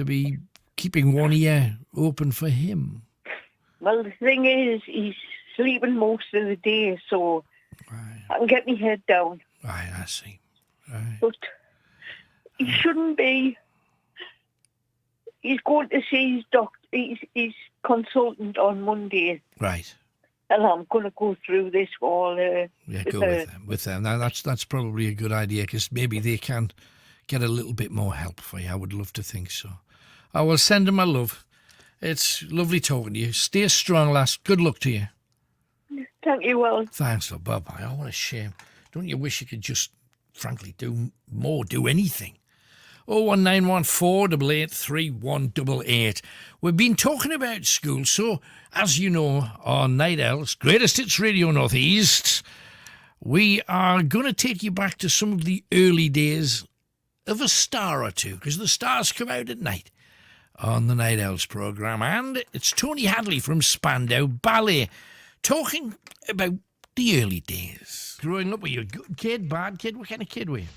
be keeping one ear open for him? Well, the thing is, he's sleeping most of the day, so I can get my head down. Right, I see. Right. But he shouldn't be. He's going to see his doctor, his consultant on Monday. Right. And I'm going to go through this all. Go with them. Now that's probably a good idea, because maybe they can get a little bit more help for you. I would love to think so. I will send them my love. It's lovely talking to you. Stay strong, lass. Good luck to you. Thank you, Will. Thanks, love. Bye-bye. Oh, what a shame. Don't you wish you could just, frankly, do anything? 01914 883 We've been talking about school, so as you know, on Night Owls, Greatest Hits Radio Northeast, we are going to take you back to some of the early days of a star or two, because the stars come out at night on the Night Owls programme, and it's Tony Hadley from Spandau Ballet talking about the early days. Growing up, were you a good kid, bad kid? What kind of kid were you?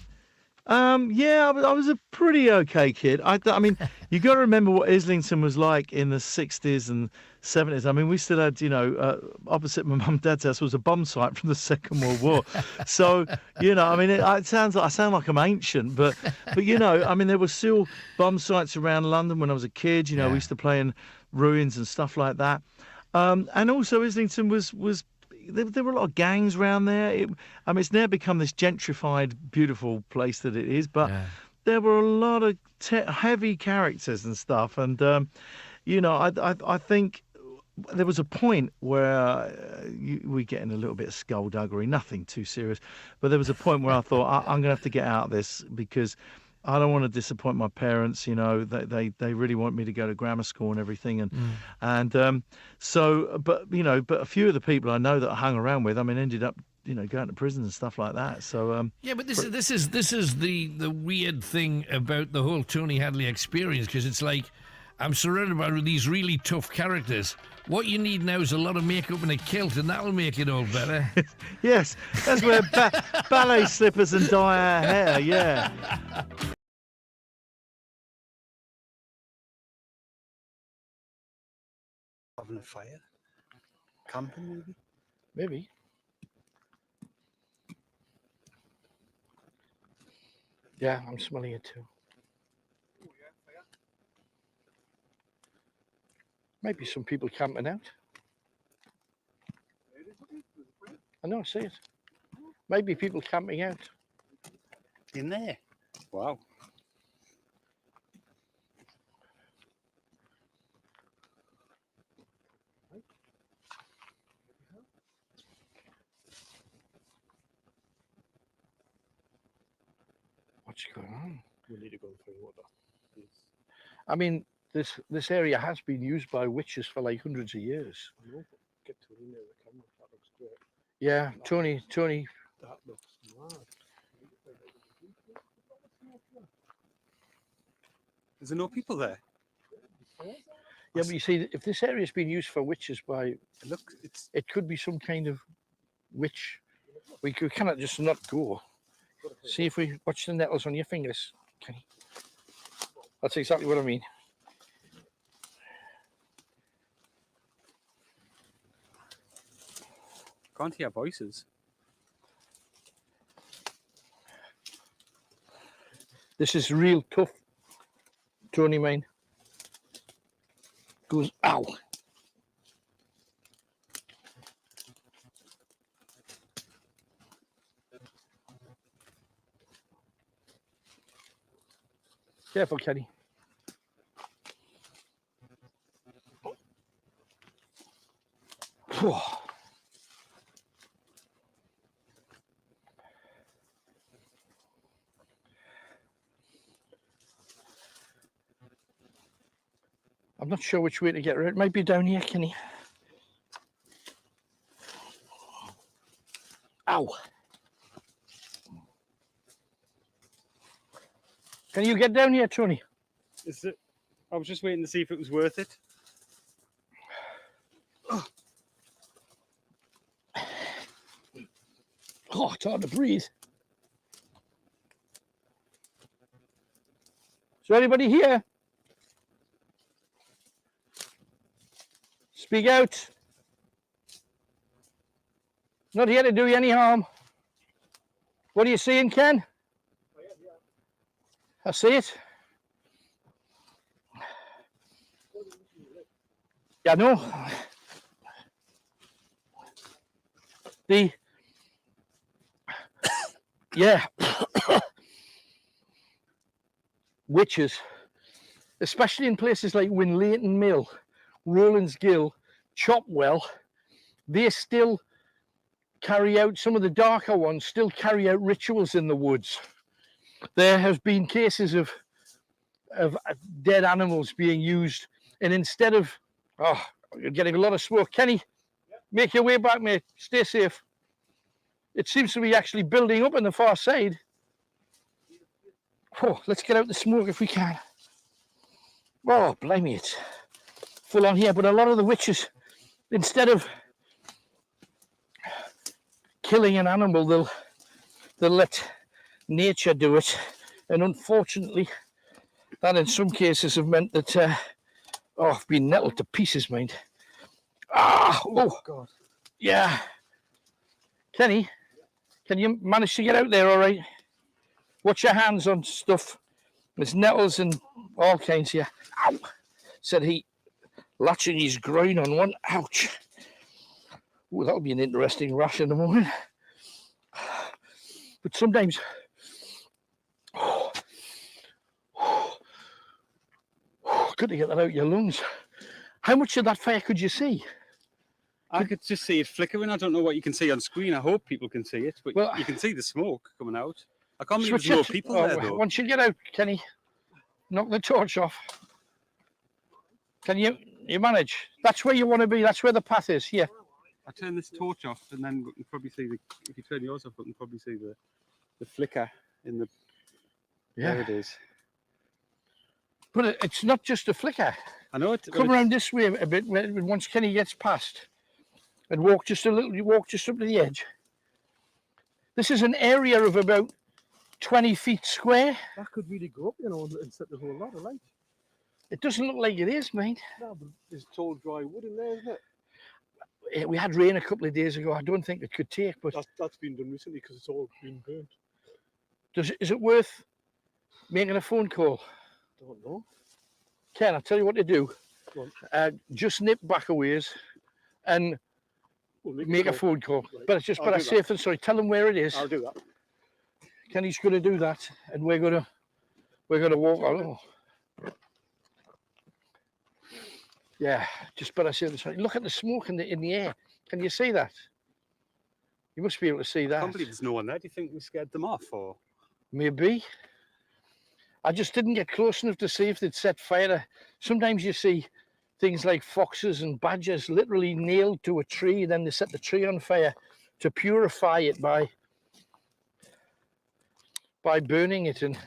Yeah, I was a pretty okay kid. I mean, you got to remember what Islington was like in the 60s and 70s. I mean, we still had, opposite my mum and dad's house was a bomb site from the Second World War. So, I mean, I sound like I'm ancient, but I mean, there were still bomb sites around London when I was a kid. We used to play in ruins and stuff like that. And also Islington was there were a lot of gangs around there. It's now become this gentrified, beautiful place that it is, but there were a lot of heavy characters and stuff. And, I think there was a point where we're getting a little bit of skullduggery, nothing too serious, but there was a point where I thought, I'm going to have to get out of this, because I don't want to disappoint my parents. They really want me to go to grammar school and everything, but a few of the people I know that I hung around with, ended up going to prison and stuff like that. So but this is the weird thing about the whole Tony Hadley experience, because it's like I'm surrounded by these really tough characters. What you need now is a lot of makeup and a kilt, and that'll make it all better. Yes, that's where ballet slippers and dye our hair. Yeah. Having a fire? Camping, maybe? Maybe. Yeah, I'm smelling it too. Maybe some people camping out. I know, I see it. Maybe people camping out. In there? Wow. What's going on? We need to go through water. I mean, this area has been used by witches for like hundreds of years. I know, but get Tony near the camera. That looks great. Yeah, Tony. That looks mad. Is there no people there? Yeah, but you see, if this area has been used for witches by, it could be some kind of witch. We cannot just not go. See if we watch the nettles on your fingers. Okay. That's exactly what I mean. Can't hear voices. This is real tough, Tony, mine. Goes, ow. Careful, Kenny. Whew. I'm not sure which way to get rid. It might be down here, Kenny. Ow. Can you get down here, Tony? Is it? I was just waiting to see if it was worth it. Oh, it's hard to breathe. Is there anybody here? Speak out. Not here to do you any harm. What are you seeing, Ken? I see it. Yeah, no. Yeah. Witches, especially in places like Winleighton Mill, Rowlands Gill, Chopwell, they still carry out, some of the darker ones still carry out rituals in the woods. There have been cases of dead animals being used, and instead of, oh, you're getting a lot of smoke. Kenny, make your way back, mate. Stay safe. It seems to be actually building up on the far side. Oh, let's get out the smoke if we can. Oh, blimey, it's full on here. But a lot of the witches, instead of killing an animal, they'll let nature do it. And unfortunately, that in some cases have meant that, I've been nettled to pieces, mate. Oh, God. Yeah. Kenny, can you manage to get out there all right? Watch your hands on stuff. There's nettles and all kinds here. Ow, said he, latching his groin on one. Ouch. Oh, that'll be an interesting rash in the morning. But sometimes, good to get that out your lungs. How much of that fire could you see? I could just see it flickering. I don't know what you can see on screen. I hope people can see it, but you can see the smoke coming out. I can't believe there's no people there, though. Once you get out, Kenny, knock the torch off. Can you manage? That's where you want to be. That's where the path is. Here. I turn this torch off, and then we can probably see if you turn yours off, we can probably see the flicker in the. Yeah. There it is. But it's not just a flicker. I know it. Come around this way a bit once Kenny gets past, and walk just a little. You walk just up to the edge. This is an area of about 20 feet square. That could really go up, and set the whole lot of light. It doesn't look like it is, mate. No, but there's tall, dry wood in there, isn't it? We had rain a couple of days ago. I don't think it could take, but that's been done recently because it's all been burnt. Is it worth making a phone call? Don't know. Ken, I'll tell you what to do. Just nip back a ways and make a phone call. Right. But it's just better safe than sorry. Tell them where it is. I'll do that. Kenny's going to do that, and we're going to walk on. Oh. Yeah, just better safe than sorry. Look at the smoke in the air. Can you see that? You must be able to see that. I can't believe there's no one there. Do you think we scared them off, or maybe? I just didn't get close enough to see if they'd set fire. Sometimes you see things like foxes and badgers literally nailed to a tree, then they set the tree on fire to purify it by burning it, and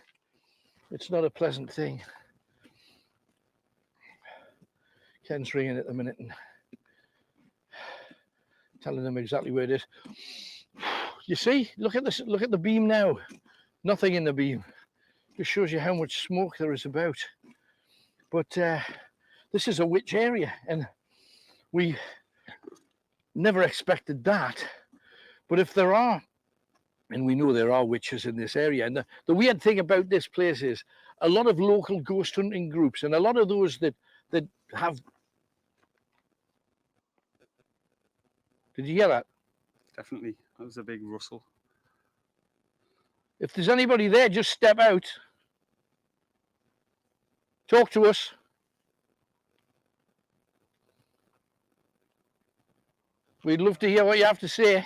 it's not a pleasant thing. Ken's ringing at the minute and telling them exactly where it is. You see, look at this. Look at the beam now. Nothing in the beam. Just shows you how much smoke there is about. But this is a witch area, and we never expected that. But if there are, and we know there are witches in this area, and the weird thing about this place is a lot of local ghost hunting groups, and a lot of those that have. Did you hear that? Definitely. That was a big rustle. If there's anybody there, just step out. Talk to us. We'd love to hear what you have to say.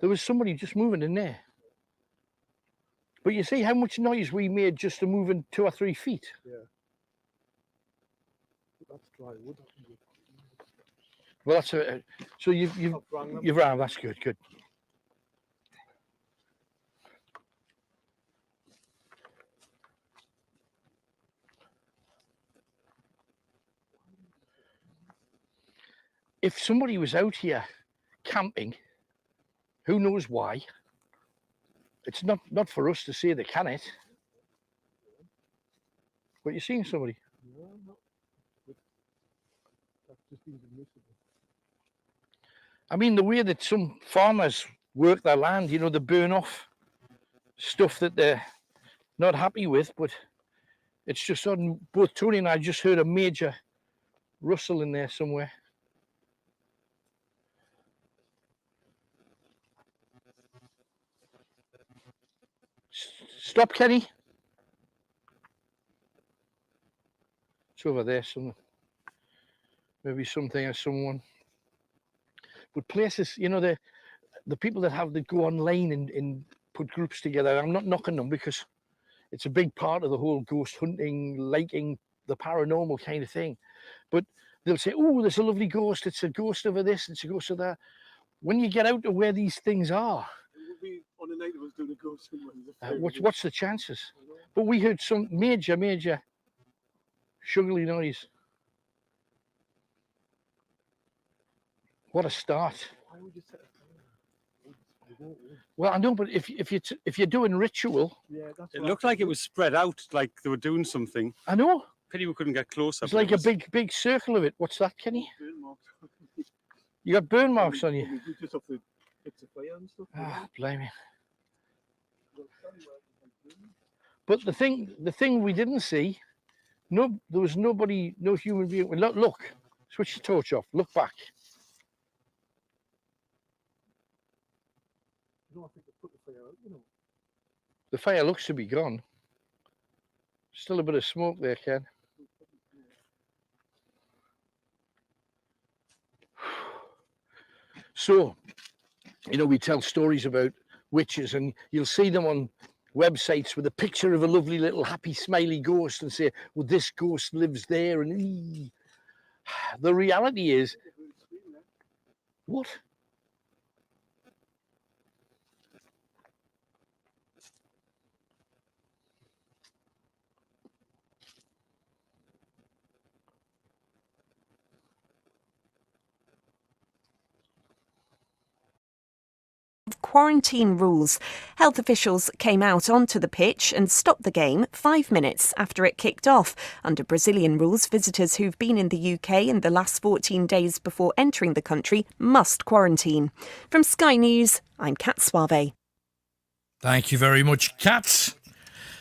There was somebody just moving in there. But you see how much noise we made just to moving 2 or 3 feet? Yeah. That's dry wood. Well, that's a, so you've rang. That's good. If somebody was out here camping, who knows why? It's not for us to say they can it. But you're seeing somebody. I mean, the way that some farmers work their land, they burn off stuff that they're not happy with, but it's just on both Tony and I just heard a major rustle in there somewhere. Stop, Kenny. It's over there somewhere. Maybe something or someone. But places, the people that go online and put groups together, I'm not knocking them because it's a big part of the whole ghost hunting, liking the paranormal kind of thing. But they'll say, oh, there's a lovely ghost. It's a ghost over this. It's a ghost of that. When you get out to where these things are, on the night of us doing a ghost hunt. What's the chances? But we heard some major sugary noise. What a start! Well, I know, but if you're doing ritual, it looked like it was spread out, like they were doing something. I know. Pity we couldn't get closer. It's like a big circle of it. What's that, Kenny? Burn marks. You got burn marks on you. Just off the bits of fire and stuff. Ah, blimey. But the thing we didn't see, there was nobody, no human being. Look, switch the torch off. Look back. I think they put the fire out, The fire looks to be gone. Still a bit of smoke there, Ken. So, we tell stories about witches, and you'll see them on websites with a picture of a lovely little happy smiley ghost and say, well, this ghost lives there, and the reality is, what? Quarantine rules. Health officials came out onto the pitch and stopped the game 5 minutes after it kicked off. Under Brazilian rules, visitors who've been in the UK in the last 14 days before entering the country must quarantine. From Sky News, I'm Kat Suave. Thank you very much, Kat.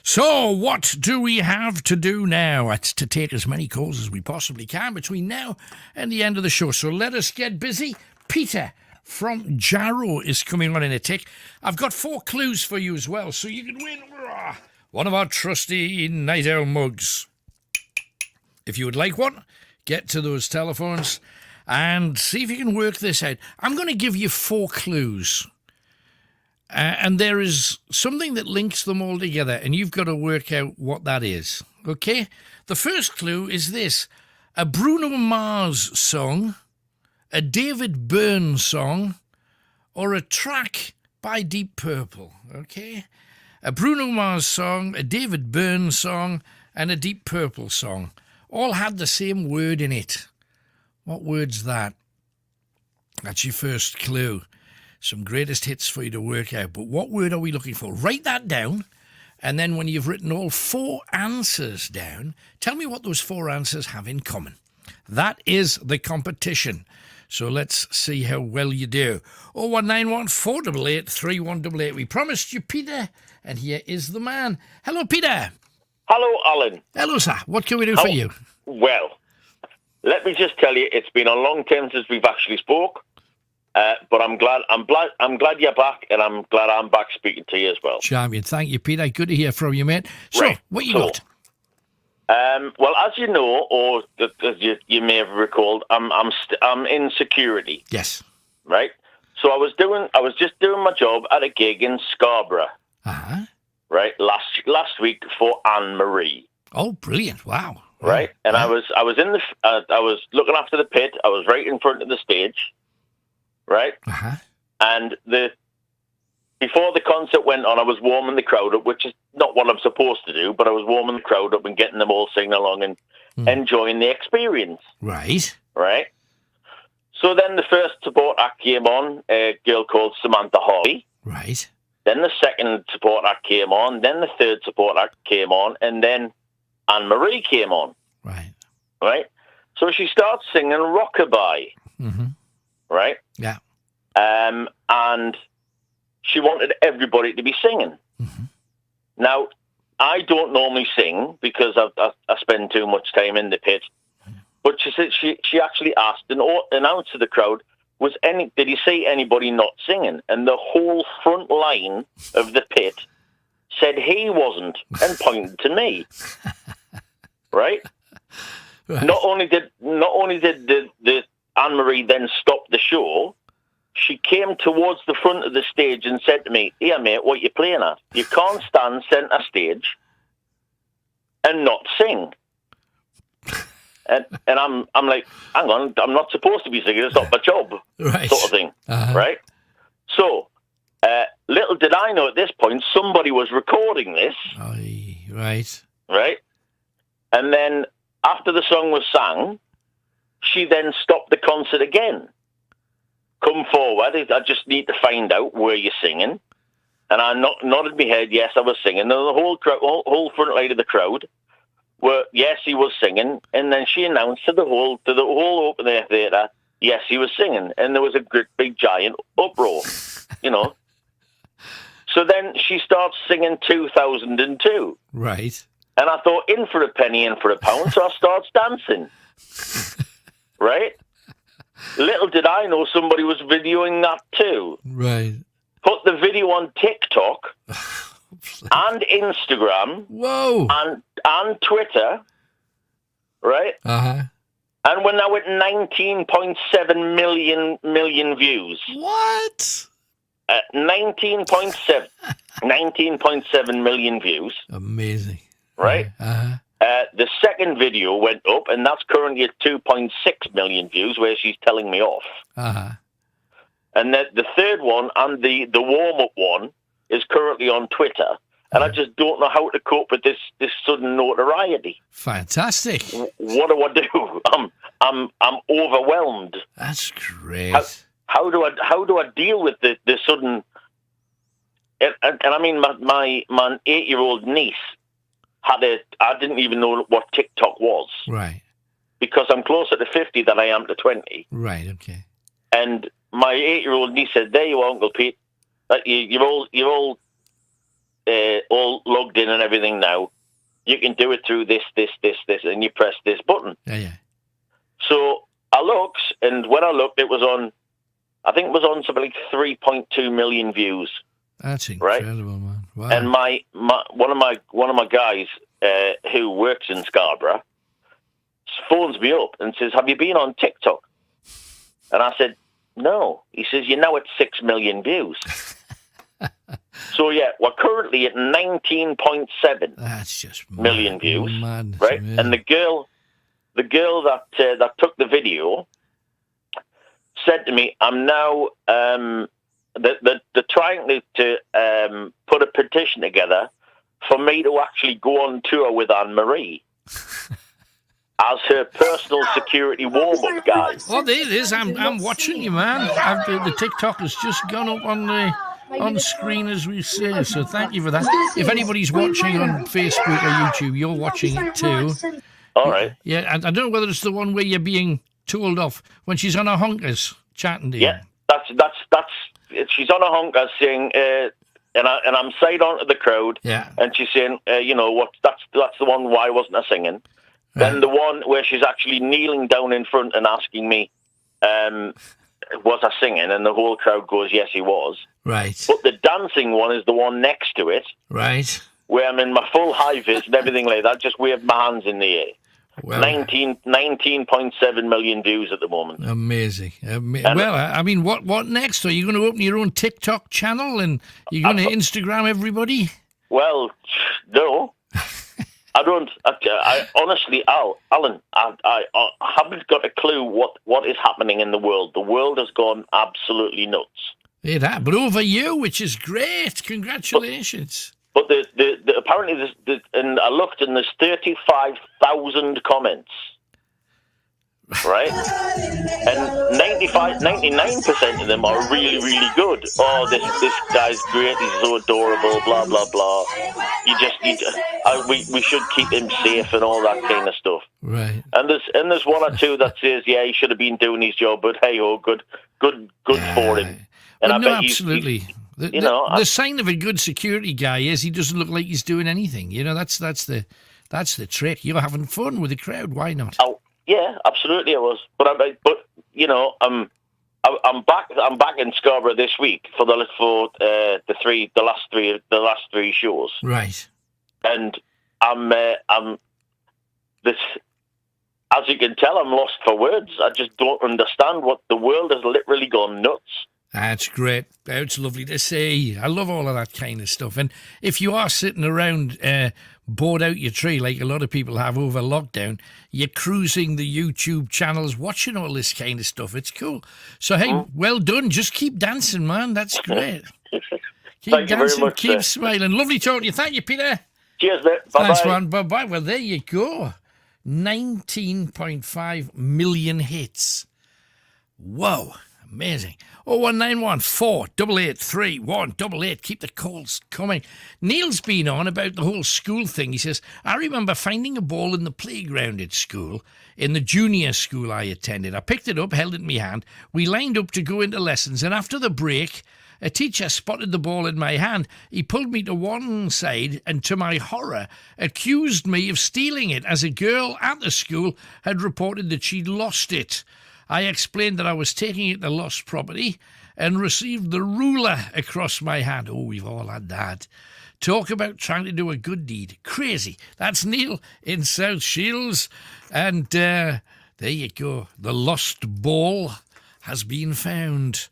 So, what do we have to do now? It's to take as many calls as we possibly can between now and the end of the show. So let us get busy. Peter from Jarrow is coming on in a tick. I've got 4 clues for you as well, so you can win one of our trusty Night Owl mugs. If you would like one, get to those telephones and see if you can work this out. I'm going to give you 4 clues. And there is something that links them all together, and you've got to work out what that is. Okay? The first clue is this. A Bruno Mars song, a David Byrne song, or a track by Deep Purple, okay? A Bruno Mars song, a David Byrne song, and a Deep Purple song. All had the same word in it. What word's that? That's your first clue. Some greatest hits for you to work out. But what word are we looking for? Write that down, and then when you've written all 4 answers down, tell me what those 4 answers have in common. That is the competition. So let's see how well you do. 01914 488 3188. We promised you Peter, and here is the man. Hello, Peter. Hello, Alan. Hello, sir. What can we do for you? Well, let me just tell you, it's been a long time since we've actually spoke. But I'm glad you're back, and I'm glad I'm back speaking to you as well. Champion, thank you, Peter. Good to hear from you, mate. So, Right, what you so, got? Well, as you know, or as you may have recalled, I'm in security. Yes. Right. So I was just doing my job at a gig in Scarborough. Uh-huh. Right. Last week for Anne Marie. Oh, brilliant! Wow. Right. And I was looking after the pit. I was right in front of the stage. Right. Uh-huh. And before the concert went on, I was warming the crowd up, which is not what I'm supposed to do, but I was warming the crowd up and getting them all singing along and enjoying the experience. Right. Right. So then the first support act came on, a girl called Samantha Harley. Right. Then the second support act came on. Then the third support act came on. And then Anne Marie came on. Right. Right. So she starts singing Rockabye. Mm-hmm. Right. Yeah. And she wanted everybody to be singing. Mm-hmm. Now, I don't normally sing because I spend too much time in the pit. But she said she actually asked and announced to the crowd, did you see anybody not singing? And the whole front line of the pit said he wasn't and pointed to me. Right? Not only did the Anne Marie then stop the show, she came towards the front of the stage and said to me, "Here, mate, what you playing at? You can't stand centre stage and not sing." And I'm like, hang on, I'm not supposed to be singing. It's not my job, right. Sort of thing, Uh-huh. right? So, little did I know at this point, somebody was recording this. Right. Right? And then, after the song was sang, she then stopped the concert again. Come forward, I just need to find out where you're singing. And I nodded my head, yes, I was singing. And the whole front line of the crowd were, yes, he was singing. And then she announced to the whole open air theatre, yes, he was singing. And there was a great big giant uproar, you know. So then she starts singing 2002. Right. And I thought, in for a penny, in for a pound, so I starts dancing. Right? Little did I know somebody was videoing that too. Right. Put the video on TikTok and Instagram. Whoa. And Twitter. Right? Uh-huh. And we're now at 19.7 million views. What? 19.7 million views. Amazing. Right? Uh-huh. The second video went up, and that's currently at 2.6 million views, where she's telling me off. Uh-huh. And the third one and the warm-up one is currently on Twitter. And I just don't know how to cope with this sudden notoriety. Fantastic. What do I do? I'm overwhelmed. That's great. How do I deal with the sudden? And I mean, my 8-year-old niece I didn't even know what TikTok was. Right. Because I'm closer to 50 than I am to 20. Right. Okay. And my 8-year-old niece said, "There you are, Uncle Pete. You're all logged in and everything now. You can do it through this, and you press this button." Yeah. So I looked, and when I looked, it was on. I think it was on something like 3.2 million views. That's incredible, man. Wow. And one of my guys who works in Scarborough phones me up and says, "Have you been on TikTok?" And I said, "No." He says, "You're now at 6 million views." So yeah, we're currently at 19.7 million views, right? Amazing. And the girl that took the video said to me, "I'm now they're trying to put a petition together for me to actually go on tour with Anne Marie as her personal security warm-up guy." Oh, there it is. I'm watching you, man. The TikTok has just gone up on screen as we say. So thank you for that. If anybody's watching on Facebook or YouTube, you're watching it too. All right. Yeah, and I don't know whether it's the one where you're being told off when she's on her honkers chatting to you. Yeah, that's. She's on a honker saying, and I'm side on to the crowd. Yeah. And she's saying, you know what? That's the one. Why wasn't I singing? Right. Then the one where she's actually kneeling down in front and asking me, was I singing? And the whole crowd goes, yes, he was. Right. But the dancing one is the one next to it. Right. Where I'm in my full high vis and everything like that, just waved my hands in the air. Well, 19.7 million views at the moment. Amazing. Well, I mean, what next? Are you going to open your own TikTok channel and you're going to Instagram everybody? Well, no. I don't. I honestly, Alan, I haven't got a clue what is happening in the world. The world has gone absolutely nuts. But over you, which is great. Congratulations. But the apparently, and I looked, and there's 35,000 comments, right? And 99% of them are really, really good. Oh, this guy's great. He's so adorable. Blah blah blah. We should keep him safe and all that kind of stuff. Right. And there's one or two that says, yeah, he should have been doing his job, but hey, good for him. And Well, I no, bet absolutely. The sign of a good security guy is he doesn't look like he's doing anything. You know, that's the trick. You're having fun with the crowd. Why not? Oh, yeah, absolutely, I was. But you know, I'm back in Scarborough this week for the last three shows. Right. And I'm this. As you can tell, I'm lost for words. I just don't understand what the world has literally gone nuts. That's great. It's lovely to see. I love all of that kind of stuff. And if you are sitting around bored out your tree like a lot of people have over lockdown, you're cruising the YouTube channels, watching all this kind of stuff. It's cool. So, hey, well done. Just keep dancing, man. That's great. Keep Thank you very dancing, much, keep sir. smiling. Lovely talking to you. Thank you, Peter. Cheers, mate. Bye-bye. Thanks, man. Bye-bye. Well, there you go. 19.5 million hits. Whoa. Amazing. 01914 883 188. Keep the calls coming. Neil's been on about the whole school thing. He says, I remember finding a ball in the playground at school, in the junior school I attended. I picked it up, held it in my hand. We lined up to go into lessons, and after the break, a teacher spotted the ball in my hand. He pulled me to one side and, to my horror, accused me of stealing it, as a girl at the school had reported that she'd lost it. I explained that I was taking it to lost property and received the ruler across my hand. Oh, we've all had that. Talk about trying to do a good deed. Crazy. That's Neil in South Shields. And there you go. The lost ball has been found.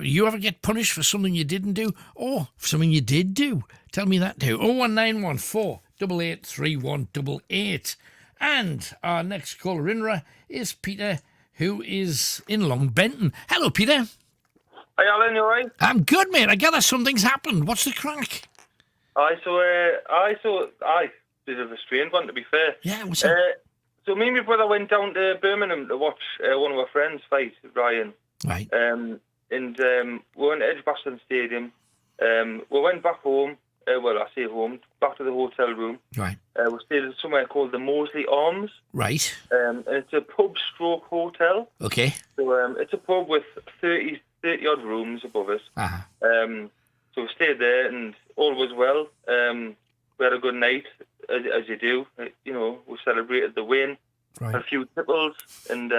You ever get punished for something you didn't do? Or something you did do? Tell me that too. 01914 883 188. And our next caller in is Peter, who is in Long Benton. Hello, Peter. Hi, Alan, you alright? I'm good, mate. I gather something's happened. What's the crack? Bit of a strange one, to be fair. Yeah, what's up? So me and my brother went down to Birmingham to watch one of our friends fight, Ryan. Right. And we went to Edgbaston Stadium. We went back home. I say home, back to the hotel room. Right. We stayed at somewhere called the Moseley Arms. Right. And it's a pub-stroke hotel. Okay. So it's a pub with 30-odd rooms above us. Uh-huh. So we stayed there and all was well. We had a good night, as you do. You know, we celebrated the win. Right. Had a few tipples. And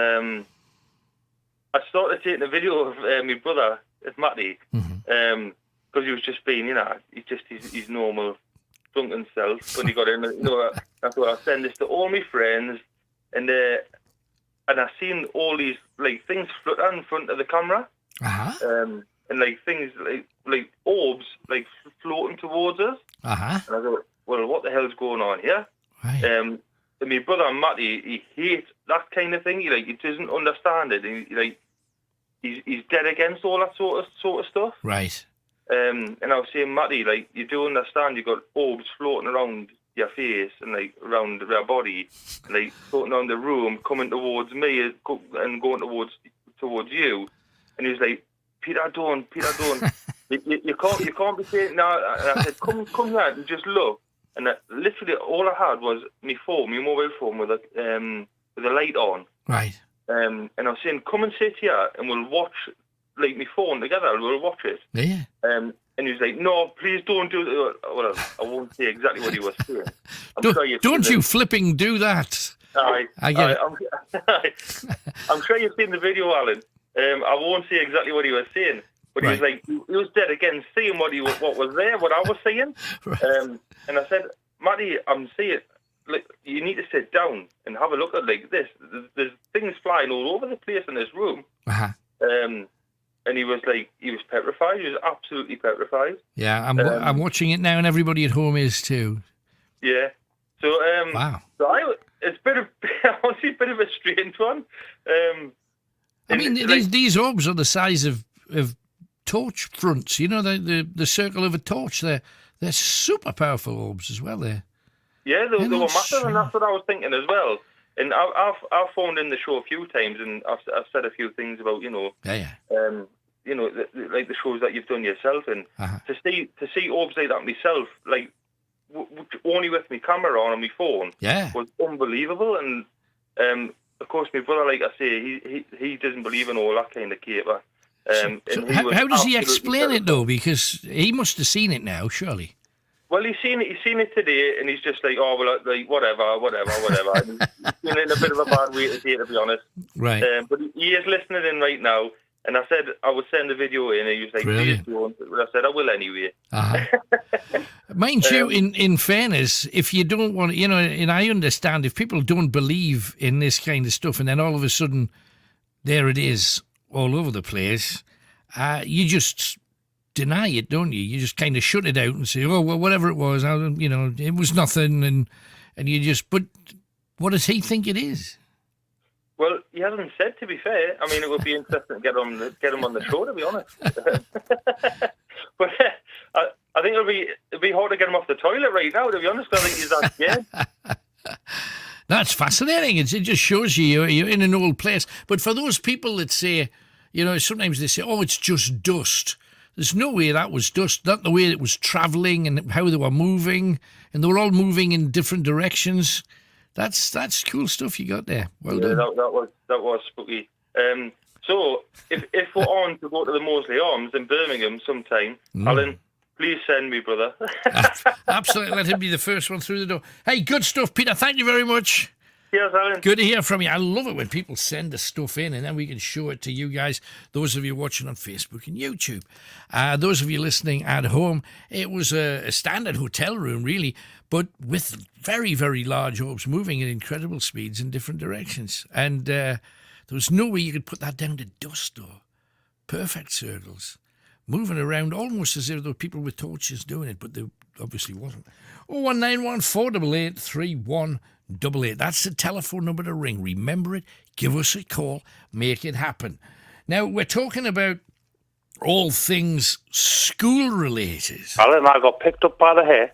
I started taking a video of my brother, Matty. Mm-hmm. Because he was just being, you know, his normal drunken self. When he got in, you know, I thought I'd send this to all my friends, and I seen all these like things flutter in front of the camera, and like things like orbs like floating towards us. And I thought, well, what the hell's going on here? Right. And my brother Matty, he hates that kind of thing. He doesn't understand it. He's dead against all that sort of stuff. Right. And I was saying, Matty, like, you do understand you've got orbs floating around your face and, like, around your body, and, like, floating around the room, coming towards me and going towards you. And he was like, Peter, don't. you can't be saying, no. And I said, come here and just look. And literally all I had was my mobile phone with a light on. Right. And I was saying, come and sit here and we'll watch, like, my phone together, we'll watch it. Yeah. And he was like, no, please don't do it. Well, I won't say exactly what he was saying. Don't you flipping do that. I get it. I'm sure you've seen the video, Alan. I won't say exactly what he was saying, but he was like, he was dead again, seeing what was there, what I was seeing. And I said, Matty, I'm seeing, like, you need to sit down and have a look at like this. There's things flying all over the place in this room. And he was petrified. He was absolutely petrified. Yeah, I'm watching it now, and everybody at home is too. Yeah. So wow. So it's honestly a bit of a strange one. I mean, these orbs are the size of torch fronts. You know, the circle of a torch. They're super powerful orbs as well. Yeah, they were massive, and that's what I was thinking as well. And I've phoned in the show a few times, and I've said a few things about like the shows that you've done yourself, and to see orbs like that myself, like only with my camera on my phone, was unbelievable. And of course, my brother, like I say, he doesn't believe in all that kind of caper. How does he explain it though? Because he must have seen it now, surely. Well, he's seen it today, and he's just like, oh, well, like, whatever. And he's been in a bit of a bad way today, to be honest. Right. But he is listening in right now, and I said I would send the video in, and he was like, please don't. But I said, I will anyway. Mind you, in fairness, if you don't want, and I understand, if people don't believe in this kind of stuff, and then all of a sudden, there it is, all over the place, you just deny it, don't you? You just kind of shut it out and say, oh, well, whatever it was, it was nothing, and you just, but what does he think it is? Well, he hasn't said, to be fair. I mean, it would be interesting to get him on the show, to be honest. But I think it'll be hard to get him off the toilet right now, to be honest. I think he's that scared. That's fascinating. It just shows you're in an old place. But for those people that say, sometimes they say, oh, it's just dust. There's no way that was dust, not the way it was travelling and how they were moving, and they were all moving in different directions. That's cool stuff you got there. Well done. That was spooky. So if we're on to go to the Moseley Arms in Birmingham sometime, Alan, please send me, brother. Absolutely, let him be the first one through the door. Hey, good stuff, Peter. Thank you very much. Yes, Alan. Good to hear from you. I love it when people send the stuff in and then we can show it to you guys, those of you watching on Facebook and YouTube. Those of you listening at home, it was a standard hotel room, really, but with very, very large orbs moving at incredible speeds in different directions. And there was no way you could put that down to dust or perfect circles, moving around almost as if there were people with torches doing it, but they obviously wasn't. 01914 488 3188. That's the telephone number to ring. Remember it. Give us a call. Make it happen. Now, we're talking about all things school-related. Alan, I got picked up by the hair,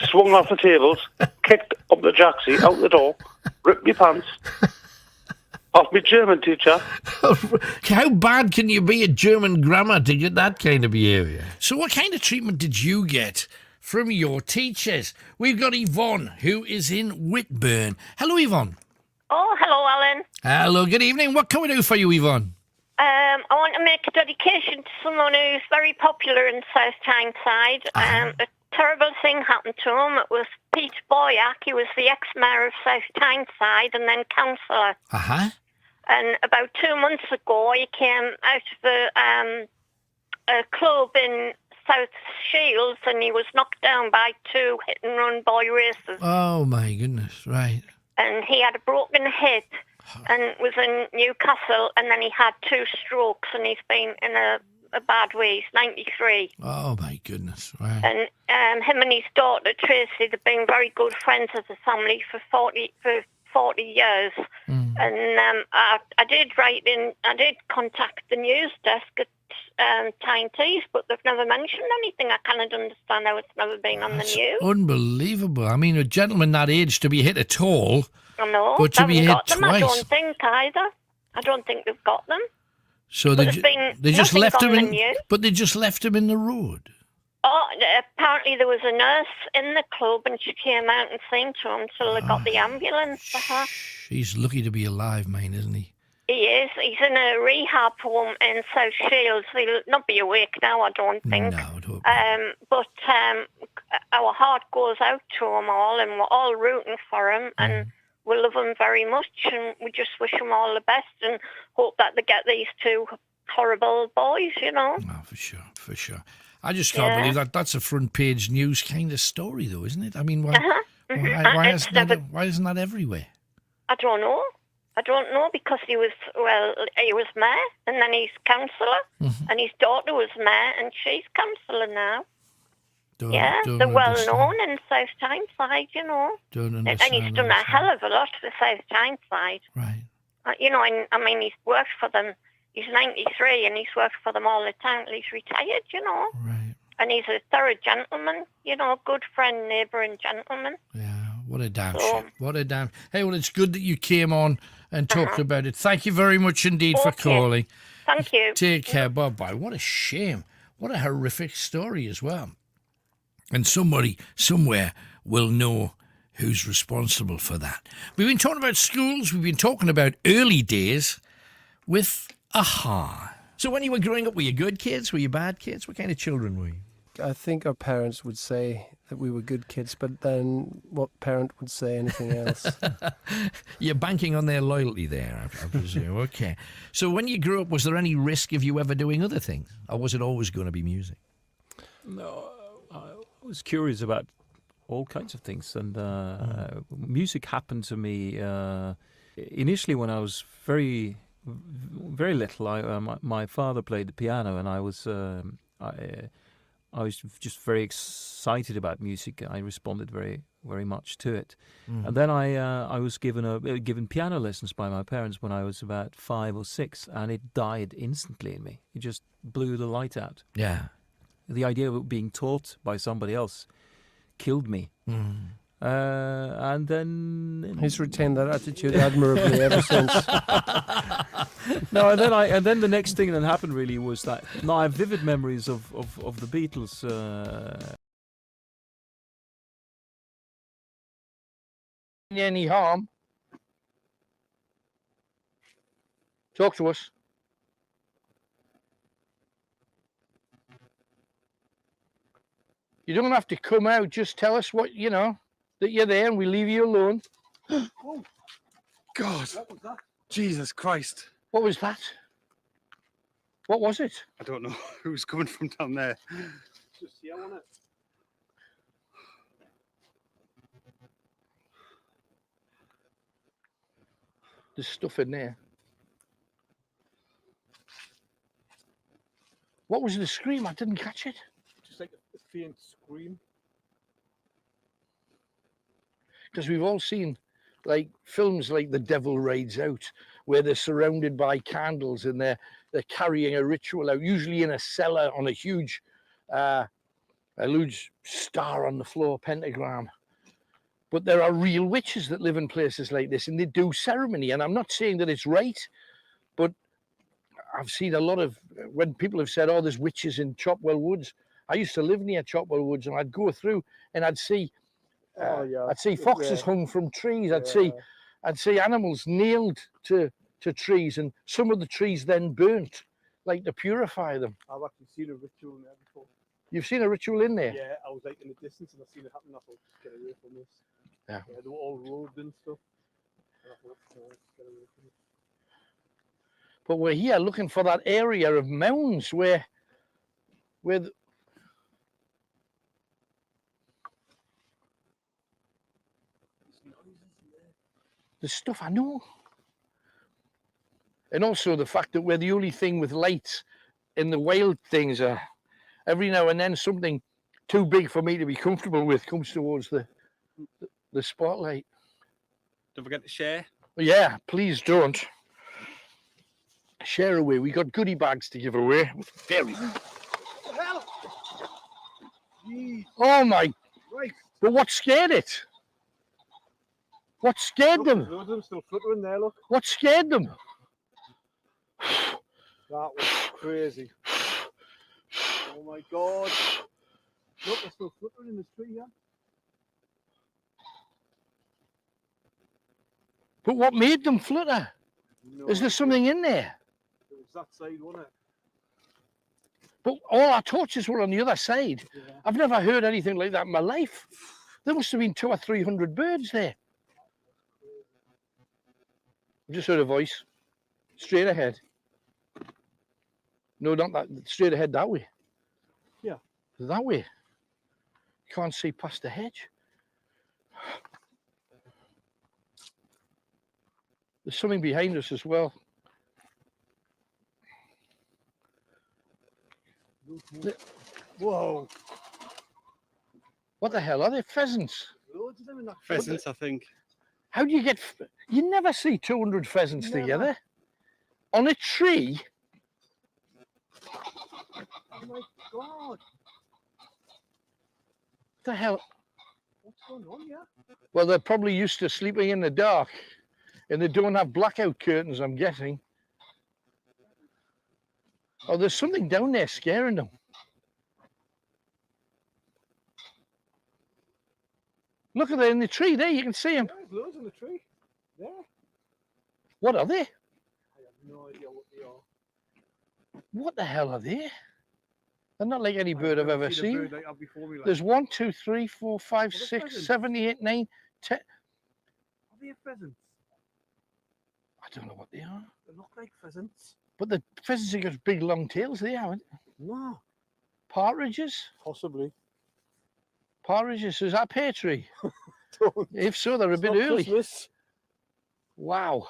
swung off the tables, kicked up the jacksie, out the door, ripped my pants, off my German teacher. How bad can you be at German grammar to get that kind of behaviour? So what kind of treatment did you get from your teachers? We've got Yvonne, who is in Whitburn. Hello, Yvonne. Oh, hello, Alan. Hello, good evening. What can we do for you, Yvonne? I want to make a dedication to someone who's very popular in South Tyneside. A terrible thing happened to him. It was Pete Boyack. He was the ex-mayor of South Tyneside and then councillor. And about 2 months ago, he came out of a club in South Shields and he was knocked down by 2 hit-and-run boy racers. Oh, my goodness, right. And he had a broken hip and was in Newcastle, and then he had 2 strokes and he's been in a bad way. He's 93. Oh, my goodness, right. And him and his daughter, Tracy, they've been very good friends as a family for 40 years. And I did contact the news desk at Tyne Tees, but they've never mentioned anything. I cannot understand how it's never been on the news. Unbelievable. I mean, a gentleman that age to be hit at all, I know, but to be hit got them, twice. I don't think either. I don't think they've got them. So But they just left him in. news. But they just left him in the road. Oh, apparently there was a nurse in the club and she came out and seen to him until they got the ambulance for her. He's lucky to be alive, man, isn't he? He is. He's in a rehab home in South Shields. He'll not be awake now, I don't think. No, I don't. But our heart goes out to him all, and we're all rooting for him. And we love them very much, and we just wish them all the best and hope that they get these two horrible boys, you know. Oh, for sure. I just can't believe that. That's a front page news kind of story, though, isn't it? I mean, why isn't that everywhere? I don't know. Because he was mayor, and then he's councillor, and his daughter was mayor, and she's councillor now. They're well known in South Tyneside, you know. And he's done a hell of a lot for South Tyneside. Right. You know, I mean, he's worked for them. He's 93, and he's worked for them all the time till he's retired, you know. Right. And he's a thorough gentleman, you know, good friend, neighbour, and gentleman. Yeah, what a damn shame. What a damn... Hey, well, it's good that you came on and talked about it. Thank you very much indeed for calling. Thank you. Take care. Bye-bye. What a shame. What a horrific story as well. And somebody somewhere will know who's responsible for that. We've been talking about schools. We've been talking about early days with Aha. So when you were growing up, were you good kids? Were you bad kids? What kind of children were you? I think our parents would say that we were good kids, but then what parent would say anything else? You're banking on their loyalty there, I presume. Okay. So when you grew up, was there any risk of you ever doing other things? Or was it always going to be music? No, I was curious about all kinds of things. And music happened to me initially when I was very little. My father played the piano, and I was just very excited about music. I responded very, very much to it. And then I was given piano lessons by my parents when I was about 5 or 6, and it died instantly in me. It just blew the light out. Yeah. The idea of being taught by somebody else killed me. And then he's retained that attitude admirably ever since. No, and then the next thing that happened really was that I have vivid memories of the Beatles. Any harm? Talk to us. You don't have to come out. Just tell us what you know. That you're there and we leave you alone. Oh, God. What was that? Jesus Christ. What was that? What was it? I don't know. It was coming from down there. Just here, wasn't it? There's stuff in there. What was the scream? I didn't catch it. Just like a faint scream. Because we've all seen like films like The Devil Rides Out, where they're surrounded by candles and they're carrying a ritual out, usually in a cellar on a huge star on the floor, pentagram. But there are real witches that live in places like this, and they do ceremony. And I'm not saying that it's right, but I've seen a lot of, when people have said, oh, there's witches in Chopwell Woods. I used to live near Chopwell Woods, and I'd go through and I'd see I'd see foxes hung from trees. I'd see animals nailed to trees, and some of the trees then burnt, like to purify them. I've actually seen a ritual in there before. You've seen a ritual in there? Yeah, I was like in the distance and I seen it happen. I thought, just get away from this. Yeah. They were all robed and stuff. And I thought, no, just get away from it. But we're here looking for that area of mounds where the stuff I know. And also the fact that we're the only thing with lights in the wild things. Every now and then something too big for me to be comfortable with comes towards the spotlight. Don't forget to share. Yeah, please don't. Share away. We got goodie bags to give away. Very. Oh my! Right. But what scared it? What scared them? Loads of them still fluttering there. Look. What scared them? That was crazy. Oh my God! Look, they're still fluttering in the tree. Yeah. But what made them flutter? No Is there something in there? It was that side, wasn't it? But all our torches were on the other side. Yeah. I've never heard anything like that in my life. There must have been 200 or 300 birds there. Just heard a voice. Straight ahead. No, not that. Straight ahead that way. Yeah. That way. Can't see past the hedge. There's something behind us as well. Whoa. What the hell are they? Pheasants? Loads of them in that Pheasants, I think. How do you get... You never see 200 pheasants together. On a tree? Oh my God. What the hell? What's going on here? Well, they're probably used to sleeping in the dark. And they don't have blackout curtains, I'm guessing. Oh, there's something down there scaring them. Look at them in the tree there, you can see them. There's loads in the tree. There. What are they? I have no idea what they are. What the hell are they? They're not like any bird I've ever seen. A bird like that before me, like. There's 1, 2, 3, 4, 5, What are 6, pheasants? 7, 8, 9, 10. Are they pheasants? I don't know what they are. They look like pheasants. But the pheasants have got big long tails, they haven't. No. Partridges? Possibly. Partridges, is that pear tree? If so, they're a bit not early. Christmas. Wow.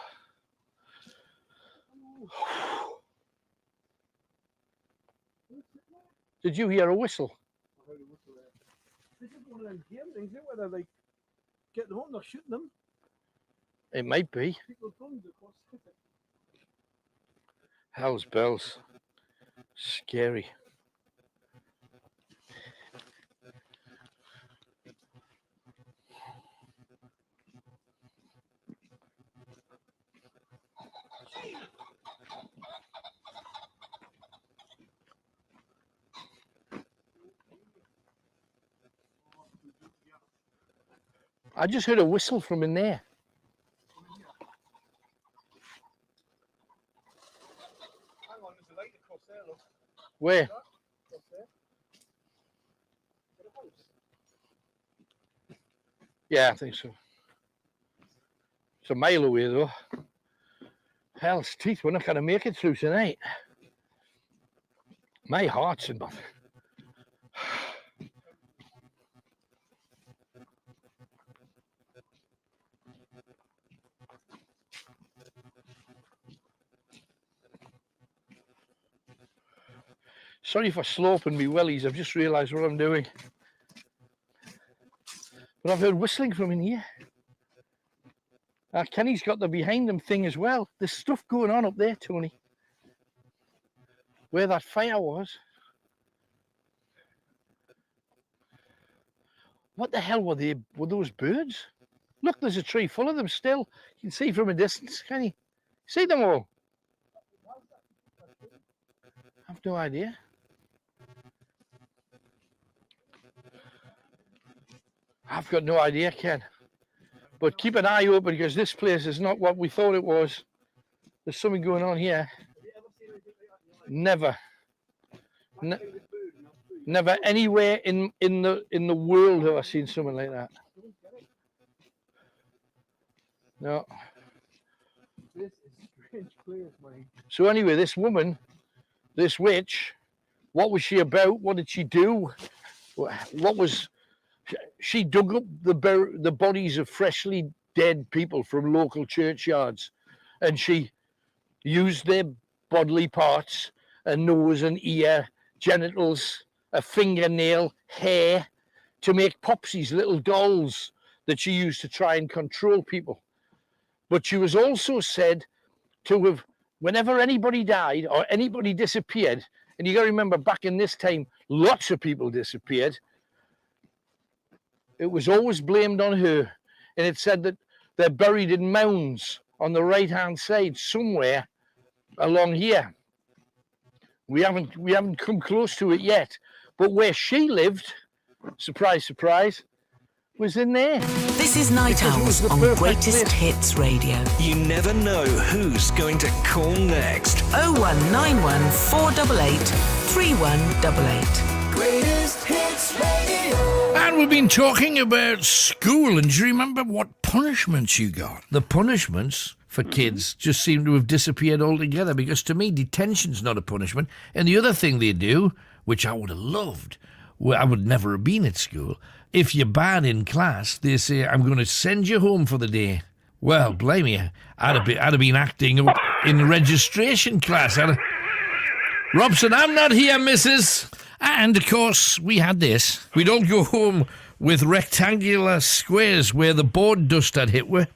Did you hear a whistle? I heard a whistle there. This is one of them game things, isn't it, where they like get them up and they're shooting them. It might be. People guns across the city. Hell's bells. Scary. I just heard a whistle from in there. Hang on, there's a light across there, look. Where? Across there. Got a house. Yeah, I think so. It's a mile away though. Hell's teeth, we're not going to make it through tonight. My heart's in bother. Sorry for sloping me wellies, I've just realised what I'm doing. But I've heard whistling from in here. Kenny's got the behind him thing as well. There's stuff going on up there, Tony. Where that fire was. What the hell were they? Were those birds? Look, there's a tree full of them still. You can see from a distance, can you? See them all? I've no idea. I've got no idea, Ken. But keep an eye open because this place is not what we thought it was. There's something going on here. Never. Never anywhere in the world have I seen something like that. No. This is a strange place, man. So anyway, this woman, this witch, what was she about? What did she do? What was... She dug up the bodies of freshly dead people from local churchyards, and she used their bodily parts, a nose, an ear, genitals, a fingernail, hair, to make popsies, little dolls that she used to try and control people. But she was also said to have, whenever anybody died or anybody disappeared, and you got to remember back in this time, lots of people disappeared, it was always blamed on her. And it said that they're buried in mounds on the right-hand side, somewhere along here. We haven't come close to it yet. But where she lived, surprise, surprise, was in there. This is Night Owls on Greatest Hits Radio. You never know who's going to call next. 0191 488 3188. Greatest Hits Radio. And we've been talking about school, and do you remember what punishments you got? The punishments for kids just seem to have disappeared altogether, because to me, detention's not a punishment. And the other thing they do, which I would have loved, I would never have been at school, if you're bad in class, they say, I'm going to send you home for the day. Well, blame you, I'd have been acting up in registration class. Robson, I'm not here, missus. And, of course, we had this. We'd all go home with rectangular squares where the board dust had hit with.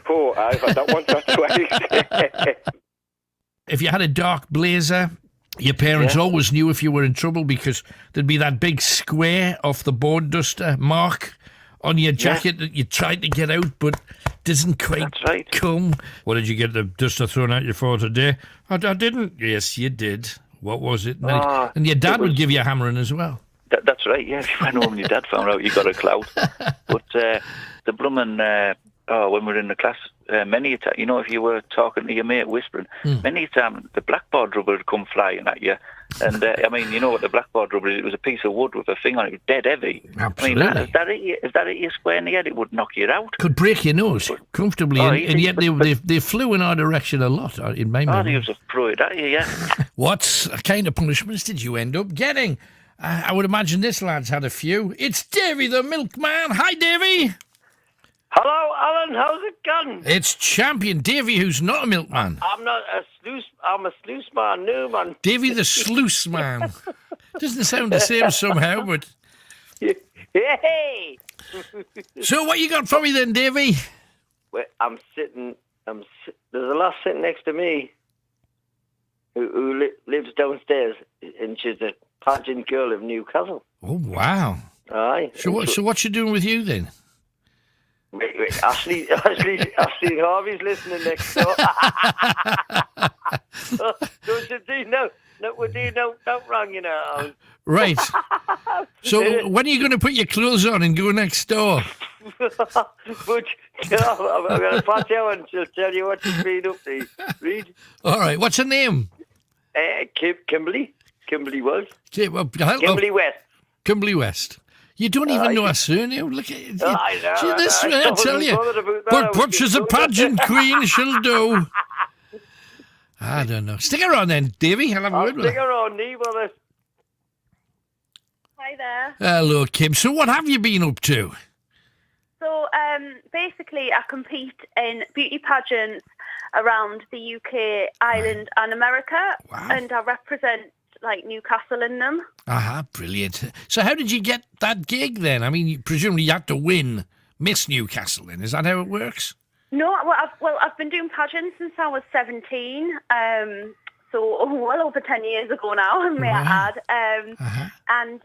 Oh, I've had that once or twice. If you had a dark blazer, your parents always knew if you were in trouble, because there'd be that big square off the board duster mark on your jacket that you tried to get out but doesn't quite come. What did you get the duster thrown at you for today? I didn't. Yes, you did. What was it? And your dad would give you a hammering as well. That's right, yeah. If you went home and your dad found out you got a clout. But the bloomin', when we were in the class, many a time, you know, if you were talking to your mate whispering, many a time the blackboard rubber would come flying at you. And, I mean, you know what the blackboard rubber is? It was a piece of wood with a thing on it. It was dead heavy. Absolutely. I mean, if that hit you square in the head, it would knock you out. Could break your nose comfortably, and yet they flew in our direction a lot. In my memory. They was a throw it at you, yeah. What kind of punishments did you end up getting? I would imagine this lad's had a few. It's Davy the milkman. Hi, Davy. Hello, Alan. How's it going? It's Champion Davy, who's not a milkman. I'm not a sluice. I'm a sluice man, new man. Davy the sluice man. Doesn't sound the same somehow, but. Hey. So what you got for me then, Davy? Well, there's a lass sitting next to me who lives downstairs, and she's a pageant girl of Newcastle. Oh wow! Aye. So what's she doing with you then? Wait, Ashley Harvey's listening next door. Don't you see? No, don't wrong, you know. Right. So when are you going to put your clothes on and go next door? But I'm going to pat you and she'll tell you what she's been up to. Read. All right. What's her name? Kimberly. Kimberly was. Kimberly West. Kimberly West. You don't even know her surname. Look at it. I know. I tell you. But what she's a pageant queen, she'll do. I don't know. Stick around then, Davy. I'll have a word with her. Stick around, Neve, with us. Hi there. Hello, Kim. So what have you been up to? So basically, I compete in beauty pageants around the UK, Ireland, and America, and I represent like Newcastle in them. Aha, brilliant. So how did you get that gig then? I mean, presumably you had to win Miss Newcastle then. Is that how it works? No, I've been doing pageants since I was 17. So well over 10 years ago now, may I add. And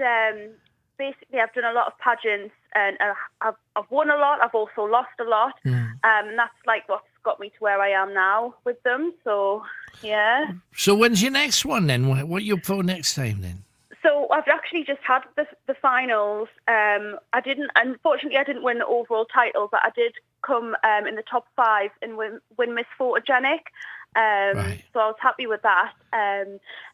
basically, I've done a lot of pageants, and I've won a lot. I've also lost a lot, and that's like what's got me to where I am now with them. So yeah. So when's your next one then? What are you up for next time then? So I've actually just had the finals. Unfortunately, I didn't win the overall title, but I did come in the top 5 and win Miss Photogenic. So I was happy with that.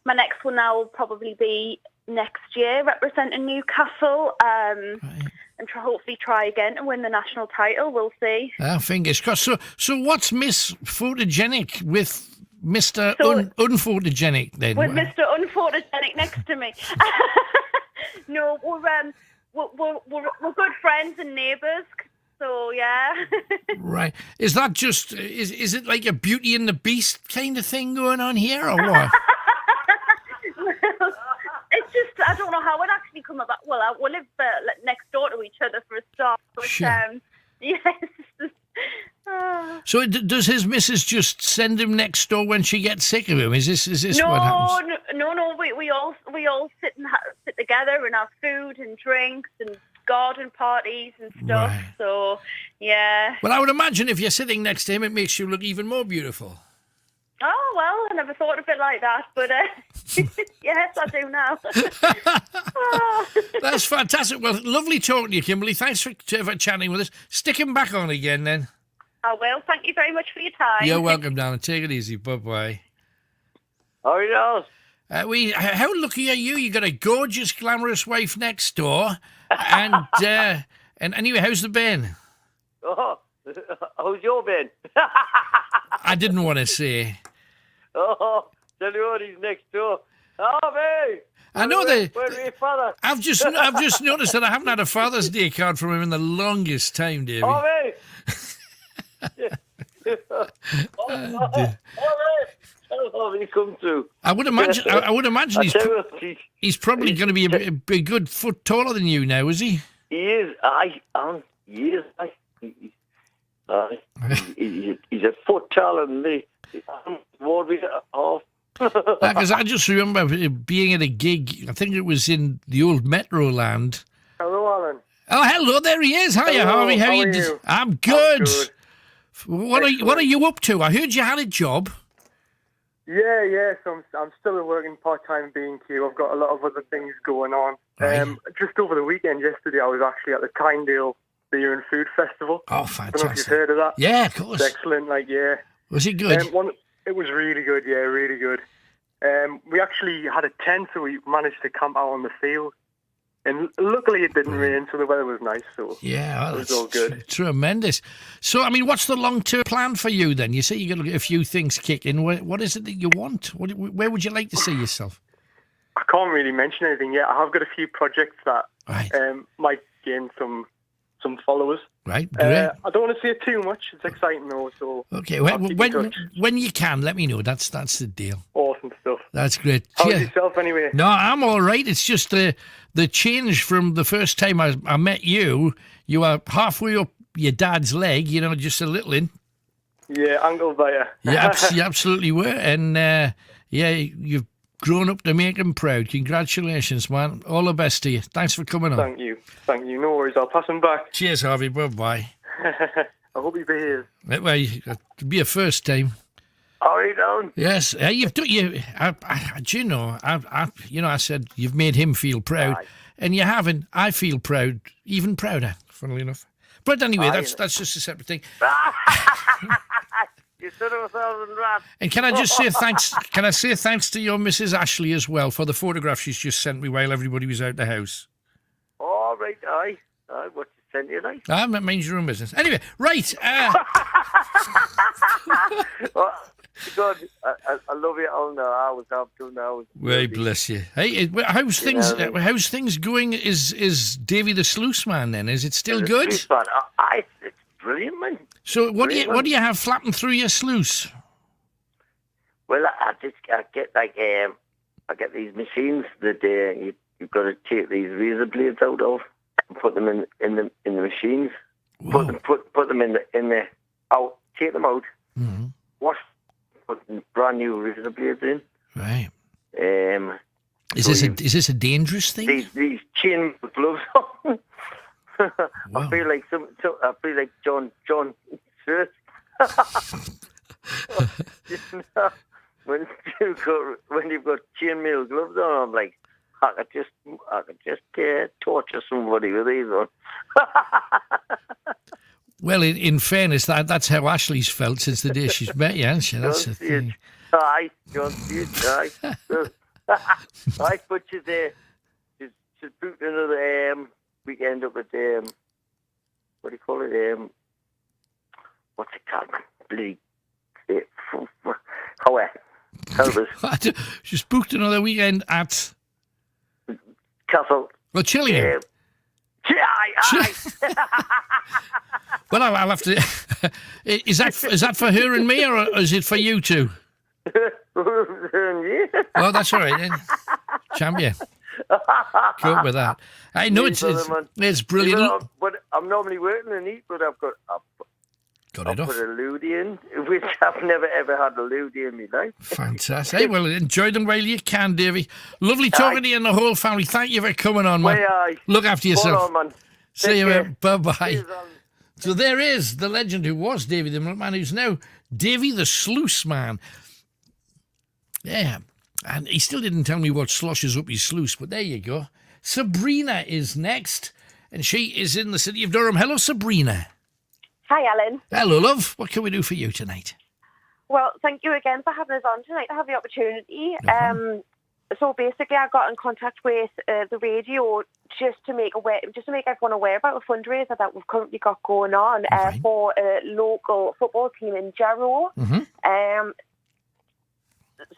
My next one now will probably be next year, representing Newcastle, and hopefully try again and win the national title. We'll see. Fingers crossed. So what's Miss Photogenic with Mr. Unphotogenic then? With Mr. Unphotogenic next to me. No, we're good friends and neighbours. So yeah. Right. Is that just is it like a Beauty and the Beast kind of thing going on here, or what? It's just I don't know how it actually come about. Well, we live next door to each other for a start. But, sure. Yes. So does his missus just send him next door when she gets sick of him? Is this what happens? No. We all sit together and have food and drinks and garden parties and stuff. Right. So yeah. Well, I would imagine if you're sitting next to him, it makes you look even more beautiful. Oh well, I never thought of it like that, but yes, I do now. That's fantastic. Well, lovely talking to you, Kimberly. Thanks for chatting with us. Stick him back on again then. I will. Thank you very much for your time. You're welcome, darling. Take it easy. Bye-bye. How are you? How lucky are you? You got a gorgeous, glamorous wife next door, and anyway, how's the Ben? Oh, how's your Ben? I didn't want to say. Oh, tell you what, he's next door. Harvey! I know that. Where's your father? I've just noticed that I haven't had a Father's Day card from him in the longest time, Davey. Harvey! Harvey, come through. I would imagine he's probably going to be a good foot taller than you now, is he? He is. He is. He's a foot taller than me. Because I just remember being at a gig, I think it was in the old Metroland. Hello, Alan. Oh, hello, there he is. Hiya, Harvey. How are you? I'm good. What are you up to? I heard you had a job. Yeah. So I'm still working part-time B&Q. I've got a lot of other things going on. Right. Just over the weekend, yesterday, I was actually at the Tyndale Beer and Food Festival. Oh, I don't know if you've fantastic. heard of that. Yeah, of course. It's excellent, yeah. Was it good? It was really good, yeah, really good. We actually had a tent, so we managed to camp out on the field. And luckily it didn't rain, so the weather was nice. So yeah, it was all good. Tremendous. So, I mean, what's the long-term plan for you then? You say you're going to get a few things kicking. What is it that you want? Where would you like to see yourself? I can't really mention anything yet. I have got a few projects that might gain some followers. Right, great. I don't want to say too much. It's exciting though. So Okay, when you can, let me know. That's the deal. Awesome stuff. That's great. How's Yeah. yourself anyway? No, I'm all right. It's just the change from the first time I met you. You were halfway up your dad's leg, just a little in. Yeah, ankle biter. You absolutely were. And, you've grown up to make him proud. Congratulations, man. All the best to you. Thanks for coming on. Thank you. No worries. I'll pass him back. Cheers, Harvey. Bye-bye. I hope he behaves. Well, it'll be a first time. How are you doing? Yes, you've done. Do you know? I said you've made him feel proud, and you haven't. I feel proud, even prouder. Funnily enough, but anyway, that's just a separate thing. You son of 1,000 rats. And can I just say thanks? Can I say thanks to your Mrs. Ashley as well for the photograph she's just sent me while everybody was out the house. All right, aye. What you sent you, like? That means your own business. Anyway, right. God, I love you all now. I was up to now. Well, bless you. Hey, how's things? How's things going? Is Davy the sluice man then? Is it still good? It's brilliant, man. So what do you have flapping through your sluice? Well, I get these machines that you've got to take these razor blades out of and put them in the machines. Put them in the out. Take them out. Mm-hmm. Wash. Put brand new razor blades in. Right. Is So this a dangerous thing? These chain gloves on. I feel like John Stewart. When you've got chainmail gloves on, I'm like, I could just torture somebody with these on. Well, in fairness, that's how Ashley's felt since the day she's met you, hasn't she? That's the thing. Aye, John Stewart. Aye. I put you there. She's booked another weekend up at what do you call it? What's it called, man? Bloody Helvers. She's booked another weekend at Castle. Well, Chillingham. Aye. Well, I'll have to. Is that for her and me, or is it for you two? Oh, that's all right then. Champion. Go up with that. I know it's brilliant. But I'm normally working in East, but I've put a ludi in, which I've never ever had a ludi in my life. Fantastic. Hey, well, enjoy them while you can, Davy. Lovely talking to you and the whole family. Thank you for coming on, man. Look after yourself. Hold on, man. See you, man. Bye-bye. So there is the legend who was Davy the Milkman, who's now Davy the Sluice Man. Yeah. And he still didn't tell me what sloshes up his sluice, but there you go. Sabrina is next, and she is in the city of Durham. Hello, Sabrina. Hi, Alan. Hello, love. What can we do for you tonight? Well, thank you again for having us on tonight to have the opportunity. So basically, I got in contact with the radio just to make everyone aware about a fundraiser that we've currently got going on for a local football team in Jarrow.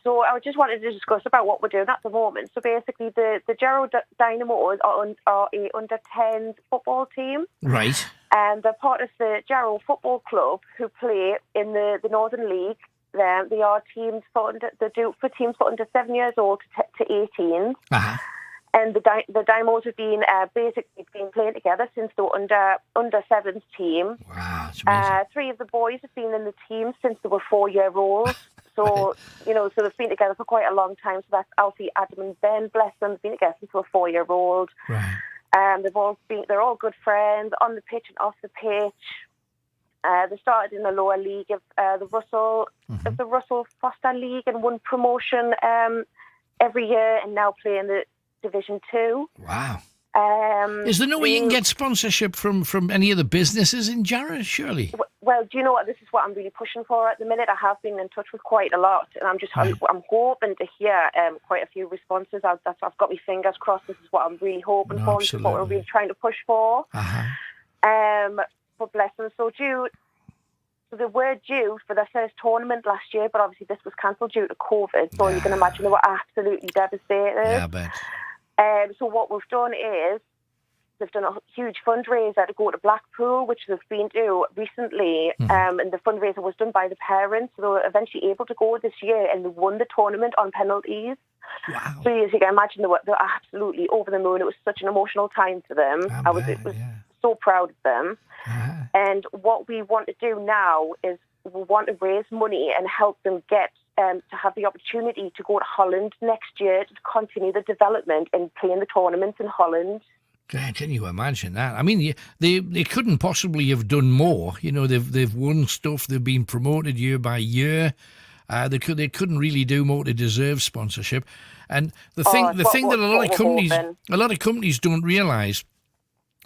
So I just wanted to discuss about what we're doing at the moment. So basically, the Jarrow Dynamos are a under-10s football team. Right. And they're part of the Jarrow Football Club, who play in the Northern League. They are teams for teams for under 7 years old to 18. Uh-huh. And the Dynamos have been basically been playing together since they were under 7s team. Wow, that's amazing. 3 of the boys have been in the team since they were 4-year-olds. So, so they've been together for quite a long time. So that's Alfie, Adam and Ben, bless them, they've been together since they were 4-year-old. Right. They're all good friends on the pitch and off the pitch. They started in the lower league of the Russell Foster League and won promotion every year, and now play in the Division 2. Wow. Is there no way you can get sponsorship from any of the businesses in Jarrow, surely? Well, do you know what? This is what I'm really pushing for at the minute. I have been in touch with quite a lot, and I'm hoping to hear quite a few responses. I've got my fingers crossed. This is what I'm really hoping for. This is what we're really trying to push for. Uh-huh. But bless them. So they were due for their first tournament last year, but obviously this was cancelled due to COVID. So you can imagine they were absolutely devastated. Yeah, I bet. So what we've done is they've done a huge fundraiser to go to Blackpool, which they've been to recently, and the fundraiser was done by the parents. So they were eventually able to go this year, and they won the tournament on penalties. Wow. So as you can imagine, they were absolutely over the moon. It was such an emotional time for them. I was so proud of them. And what we want to do now is we want to raise money and help them get to have the opportunity to go to Holland next year to continue the development and play in the tournaments in Holland. Can you imagine that? I mean, they couldn't possibly have done more. You know, they've won stuff. They've been promoted year by year. They couldn't really do more to deserve sponsorship. And the thing that a lot of companies don't realise,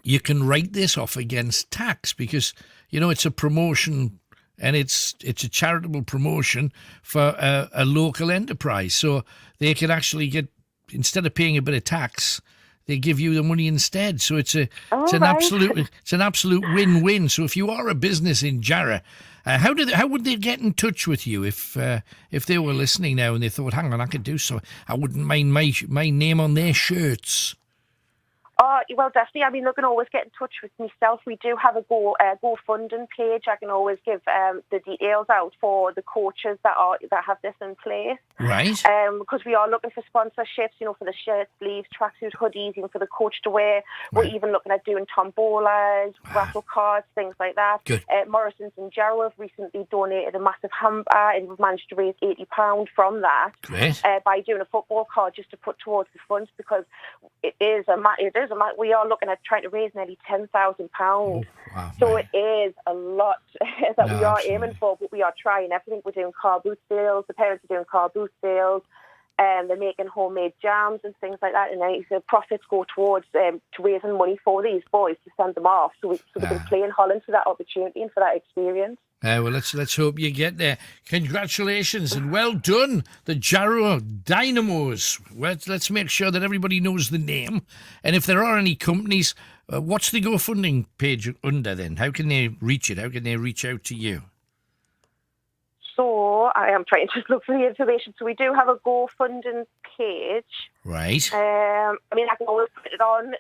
you can write this off against tax because it's a promotion. And it's a charitable promotion for a local enterprise. So they could actually get, instead of paying a bit of tax, they give you the money instead. So it's an absolute win-win. So if you are a business in Jarrow, how would they get in touch with you if they were listening now and they thought, hang on, I could do so. I wouldn't mind my name on their shirts. Well, definitely. I mean, they can always get in touch with myself. We do have a GoFundMe page. I can always give the details out for the coaches that have this in place. Right. Because we are looking for sponsorships, for the shirts, sleeves, tracksuit, hoodies, even for the coach to wear. Right. We're even looking at doing tombolas, raffle cards, things like that. Good. Morrison's and Jarrow have recently donated a massive hamper, and we've managed to raise £80 from that. Great. By doing a football card just to put towards the funds, because we are looking at trying to raise nearly £10,000. Wow, so it is a lot that we are aiming for, but we are trying everything. We're doing car boot sales. The parents are doing car boot sales. They're making homemade jams and things like that. And then the profits go towards to raising money for these boys to send them off so they can play in Holland for that opportunity and for that experience. Well, let's hope you get there. Congratulations and well done, the Jarrow Dynamos. Let's make sure that everybody knows the name. And if there are any companies, what's the GoFundMe page under then? How can they reach it? How can they reach out to you? So I am trying to look for the information. So we do have a GoFundMe page. Right. I mean, I can always put it on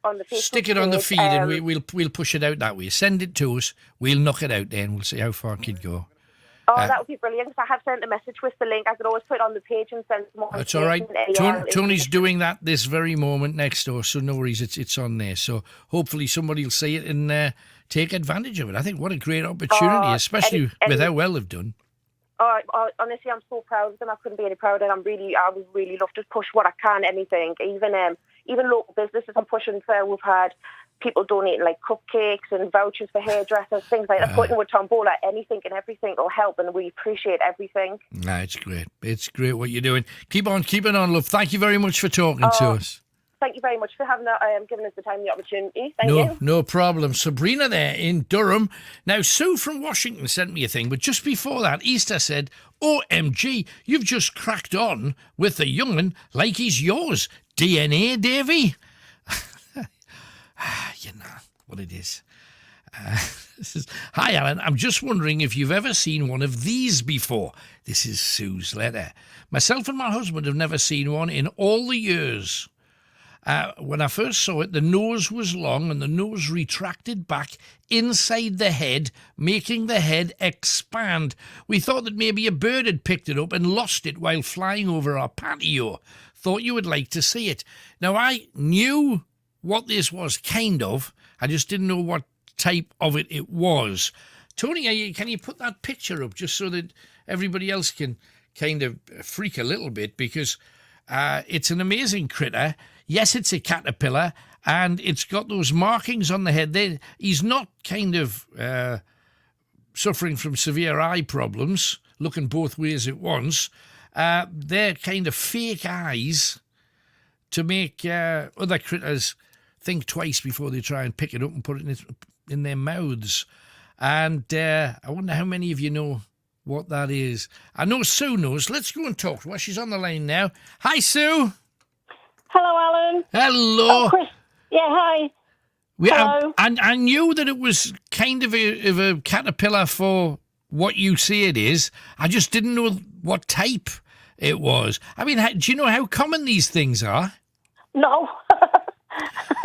on the Facebook. Stick it on the feed and we'll push it out that way. Send it to us. We'll knock it out then. We'll see how far it can go. That would be brilliant, because I have sent a message with the link. I could always put it on the page and send some more. That's all right. Tony's doing that this very moment next door, so no worries, it's on there. So hopefully somebody will see it and take advantage of it. I think what a great opportunity, especially with how well they've done. Honestly, I'm so proud of them. I couldn't be any prouder. I would really love to push what I can, anything. Even local businesses I'm pushing for. We've had people donating like cupcakes and vouchers for hairdressers, things like that. Putting with tombola, anything and everything will help, and we appreciate everything. It's great. It's great what you're doing. Keep on keeping on, love. Thank you very much for talking to us. Thank you very much for having giving us the time and the opportunity. Thank you. No problem. Sabrina there in Durham. Now, Sue from Washington sent me a thing, but just before that, Easter said, OMG, you've just cracked on with the young'un like he's yours. DNA, Davy? You know what it is. This is, hi, Alan. I'm just wondering if you've ever seen one of these before. This is Sue's letter. Myself and my husband have never seen one in all the years. When I first saw it, the nose was long and the nose retracted back inside the head, making the head expand. We thought that maybe a bird had picked it up and lost it while flying over our patio. Thought you would like to see it. Now, I knew what this was, kind of. I just didn't know what type of it was. Tony, can you put that picture up just so that everybody else can kind of freak a little bit, because it's an amazing critter. Yes, it's a caterpillar, and it's got those markings on the head. He's not kind of suffering from severe eye problems, looking both ways at once. They're kind of fake eyes to make other critters think twice before they try and pick it up and put it in their mouths. And I wonder how many of you know what that is. I know Sue knows. Let's go and talk to her. She's on the line now. Hi, Sue. Hello, Alan. Hello. Oh, Chris. Yeah, hi. Hello. I knew that it was kind of a caterpillar for what you say it is. I just didn't know what type it was. I mean, do you know how common these things are? No.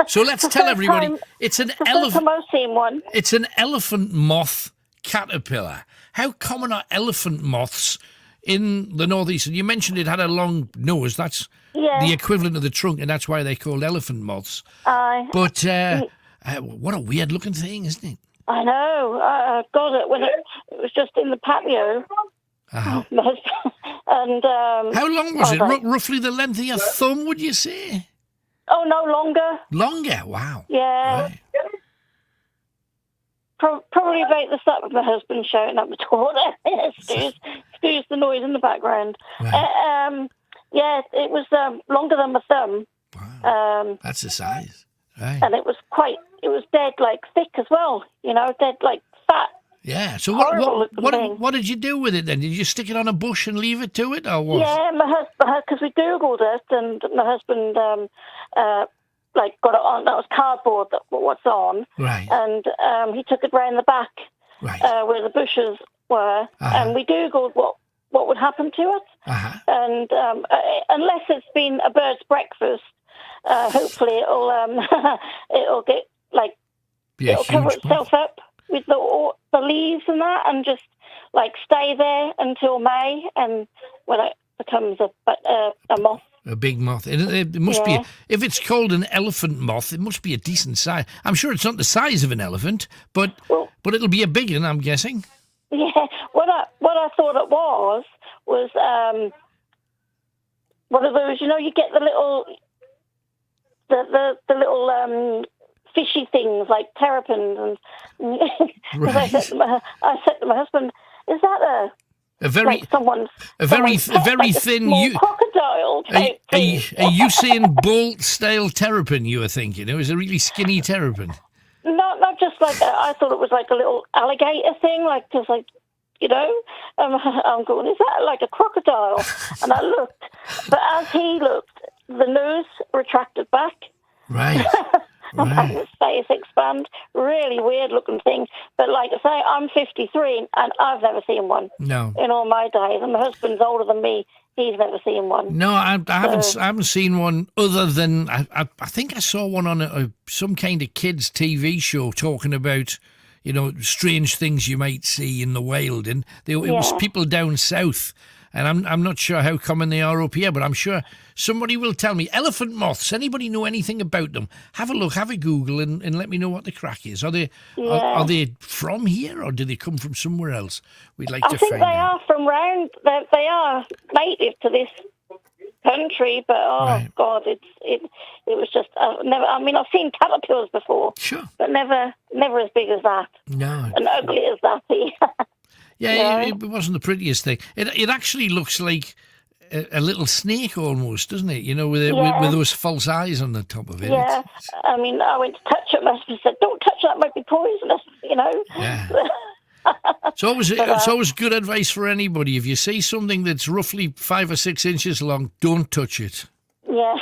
So let's tell everybody. It's an elephant. I've seen one. It's an elephant moth caterpillar. How common are elephant moths in the northeast? And you mentioned it had a long nose. That's the equivalent of the trunk, and that's why they're called elephant moths. But what a weird looking thing, isn't it? I know. I got it when it was just in the patio. And how long was it? Roughly the length of your thumb, would you say? Oh, no, longer. Longer? Wow. Yeah. Right. Probably about the start of my husband shouting at the door. Excuse the noise in the background. Right. Yeah, it was longer than my thumb. Wow. That's the size. Right. And it was dead, like, thick as well. You know, dead, like, fat. Yeah. So what did you do with it then? Did you stick it on a bush and leave it to it, or what? Yeah, my husband, because we Googled it, and my husband got it on. That was cardboard. What's on? Right. And he took it round the back, where the bushes were, and we Googled what would happen to it. And unless it's been a bird's breakfast, hopefully it'll get it'll cover itself up with the leaves and that, and just stay there until May, and when it becomes a moth. A big moth. It must be. If it's called an elephant moth, it must be a decent size. I'm sure it's not the size of an elephant, but it'll be a big one, I'm guessing. Yeah. What I thought it was one of those. You know, you get the little fishy things like terrapins, and I said to my husband, "Is that a very thin crocodile?" A Usain Bolt style terrapin, you were thinking? It was a really skinny terrapin. Not just like that. I thought it was like a little alligator thing, you know. I'm going, is that like a crocodile? And I looked, but as he looked, the nose retracted back. Right. And his face expand. Really weird looking thing. But like I say, I'm 53 and I've never seen one. No. In all my days. And my husband's older than me. He's never seen one. No, I haven't seen one other than I think I saw one on some kind of kids' TV show talking about, you know, strange things you might see in the wild, and it was people down south. And I'm not sure how common they are up here, but I'm sure somebody will tell me. Elephant moths, anybody know anything about them? Have a look, have a Google, and let me know what the crack is. Are they from here, or do they come from somewhere else? We'd like to find out. I think they are from round. They are native to this country, but God, it was just never. I mean, I've seen caterpillars before, sure, but never as big as that. No, and ugly as that. Yeah, it wasn't the prettiest thing. It actually looks like a little snake almost, doesn't it? You know, with those false eyes on the top of it. Yeah, I mean, I went to touch it, my husband said, "Don't touch that; it might be poisonous." You know. Yeah. It's always good advice for anybody. If you see something that's roughly 5 or 6 inches long, don't touch it. Yeah.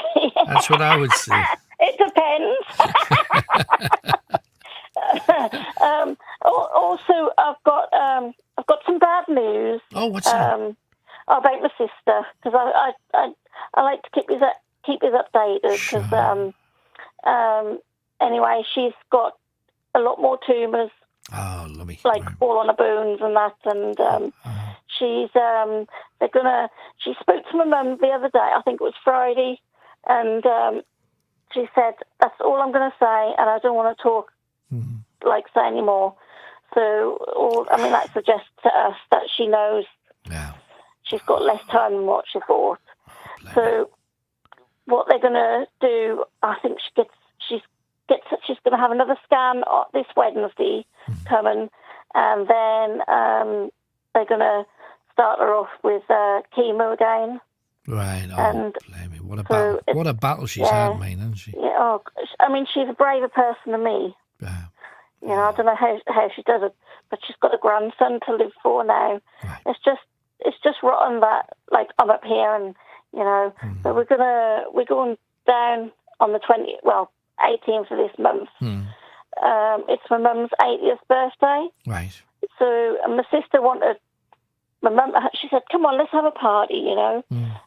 That's what I would say. It depends. Also, I've got some bad news. Oh, what's that? About my sister, because I like to keep us updated. Because anyway, she's got a lot more tumours. Oh, lummy. Like all on her bones and that, and she spoke to my mum the other day. I think it was Friday, and she said, "That's all I'm going to say, and I don't want to talk say anymore." So, that suggests to us that she knows she's got less time than what she thought. So, what they're going to do, I think she's going to have another scan this Wednesday coming, and then they're going to start her off with chemo again. Right. Oh, and blame me. What a battle! What a battle she's had, mate, hasn't she? Yeah. She's a braver person than me. Yeah. I don't know how she does it, but she's got a grandson to live for now. Right. It's just rotten that I'm up here, and so we're going down on the 18th of this month. It's my mum's 80th birthday. Right. So my sister wanted my mum. She said, "Come on, let's have a party," And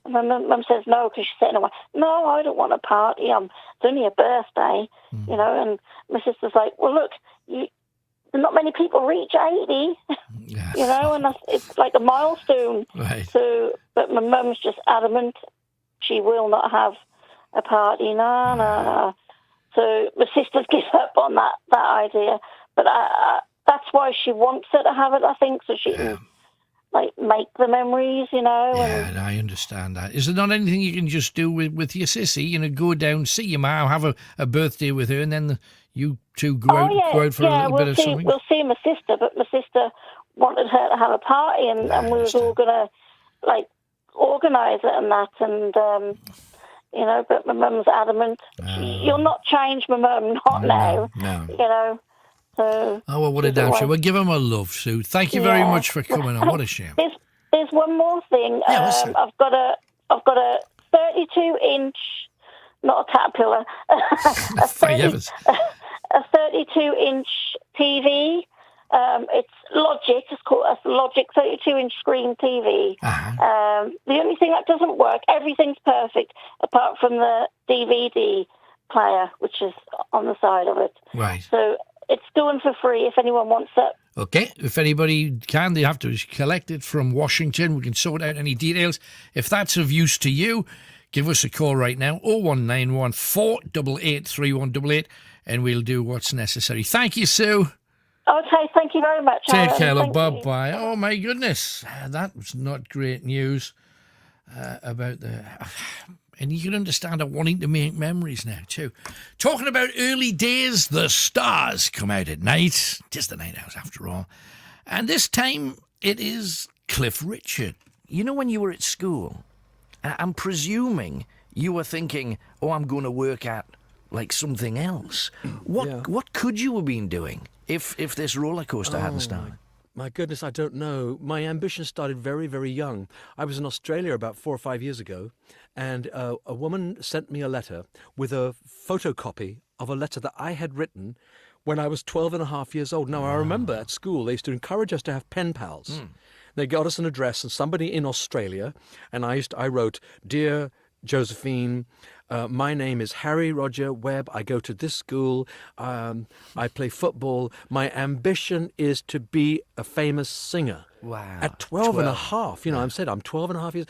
my mum says no, because she's sitting away. No, I don't want a party. It's only a birthday, And my sister's like, "Well, look, not many people reach 80, and it's like a milestone." Right. So, but my mum's just adamant she will not have a party. No. So my sister's given up on that idea, but that's why she wants her to have it, I think, so she can make the memories, Yeah, and I understand that. Is there not anything you can just do with your sissy? Go down, see your ma, have a birthday with her, and then you two go out for a little bit of something? We'll see my sister, but my sister wanted her to have a party, and we was all going to organise it and that, and but my mum's adamant. You'll not change my mum, not now. No. So. Oh, well, what a damn shame. Well, give him a love, Sue. Thank you very much for coming on. What a shame. There's one more thing. I've got a 32-inch, not a Caterpillar, a 32-inch TV. It's Logic. It's called a Logic 32-inch screen TV. The only thing that doesn't work, everything's perfect apart from the DVD player, which is on the side of it. Right. So it's going for free if anyone wants it. Okay, if anybody can, they have to collect it from Washington. We can sort out any details. If that's of use to you, give us a call right now, 0191 488 3188, and we'll do what's necessary. Thank you, Sue. Okay, thank you very much. Take care, love. Bye-bye. Oh, my goodness. That was not great news about the... And you can understand her wanting to make memories now, too. Talking about early days, the stars come out at night. Just the night out, after all. And this time, it is Cliff Richard. You know, when you were at school, I'm presuming you were thinking, oh, I'm going to work at, something else. What could you have been doing if this roller coaster hadn't started? My goodness, I don't know. My ambition started very, very young. I was in Australia about 4 or 5 years ago, and a woman sent me a letter with a photocopy of a letter that I had written when I was 12 and a half years old. Now, I remember at school, they used to encourage us to have pen pals. They got us an address, and somebody in Australia, and I wrote, "Dear Josephine, my name is Harry Roger Webb. I go to this school. I play football. My ambition is to be a famous singer." Wow. At 12 and a half, I'm 12 and a half years.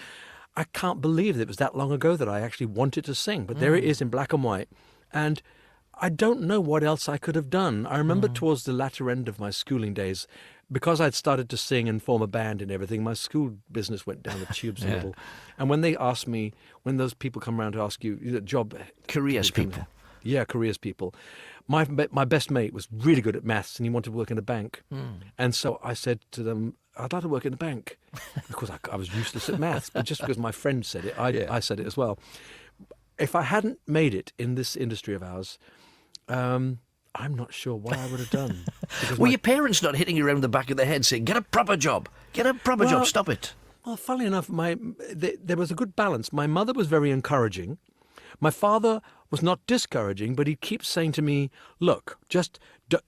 I can't believe that it was that long ago that I actually wanted to sing. But there it is in black and white. And I don't know what else I could have done. I remember towards the latter end of my schooling days, because I'd started to sing and form a band and everything, my school business went down the tubes a little. And when they asked me, when those people come around to ask you, job... Careers people. Yeah, careers people. My best mate was really good at maths, and he wanted to work in a bank. And so I said to them, I'd like to work in a bank. Of course, I was useless at maths, but just because my friend said it, I said it as well. If I hadn't made it in this industry of ours... I'm not sure what I would have done. Were your parents not hitting you around the back of the head saying, get a proper job, job, stop it? Well, funnily enough, there was a good balance. My mother was very encouraging. My father was not discouraging, but he'd keep saying to me, look, just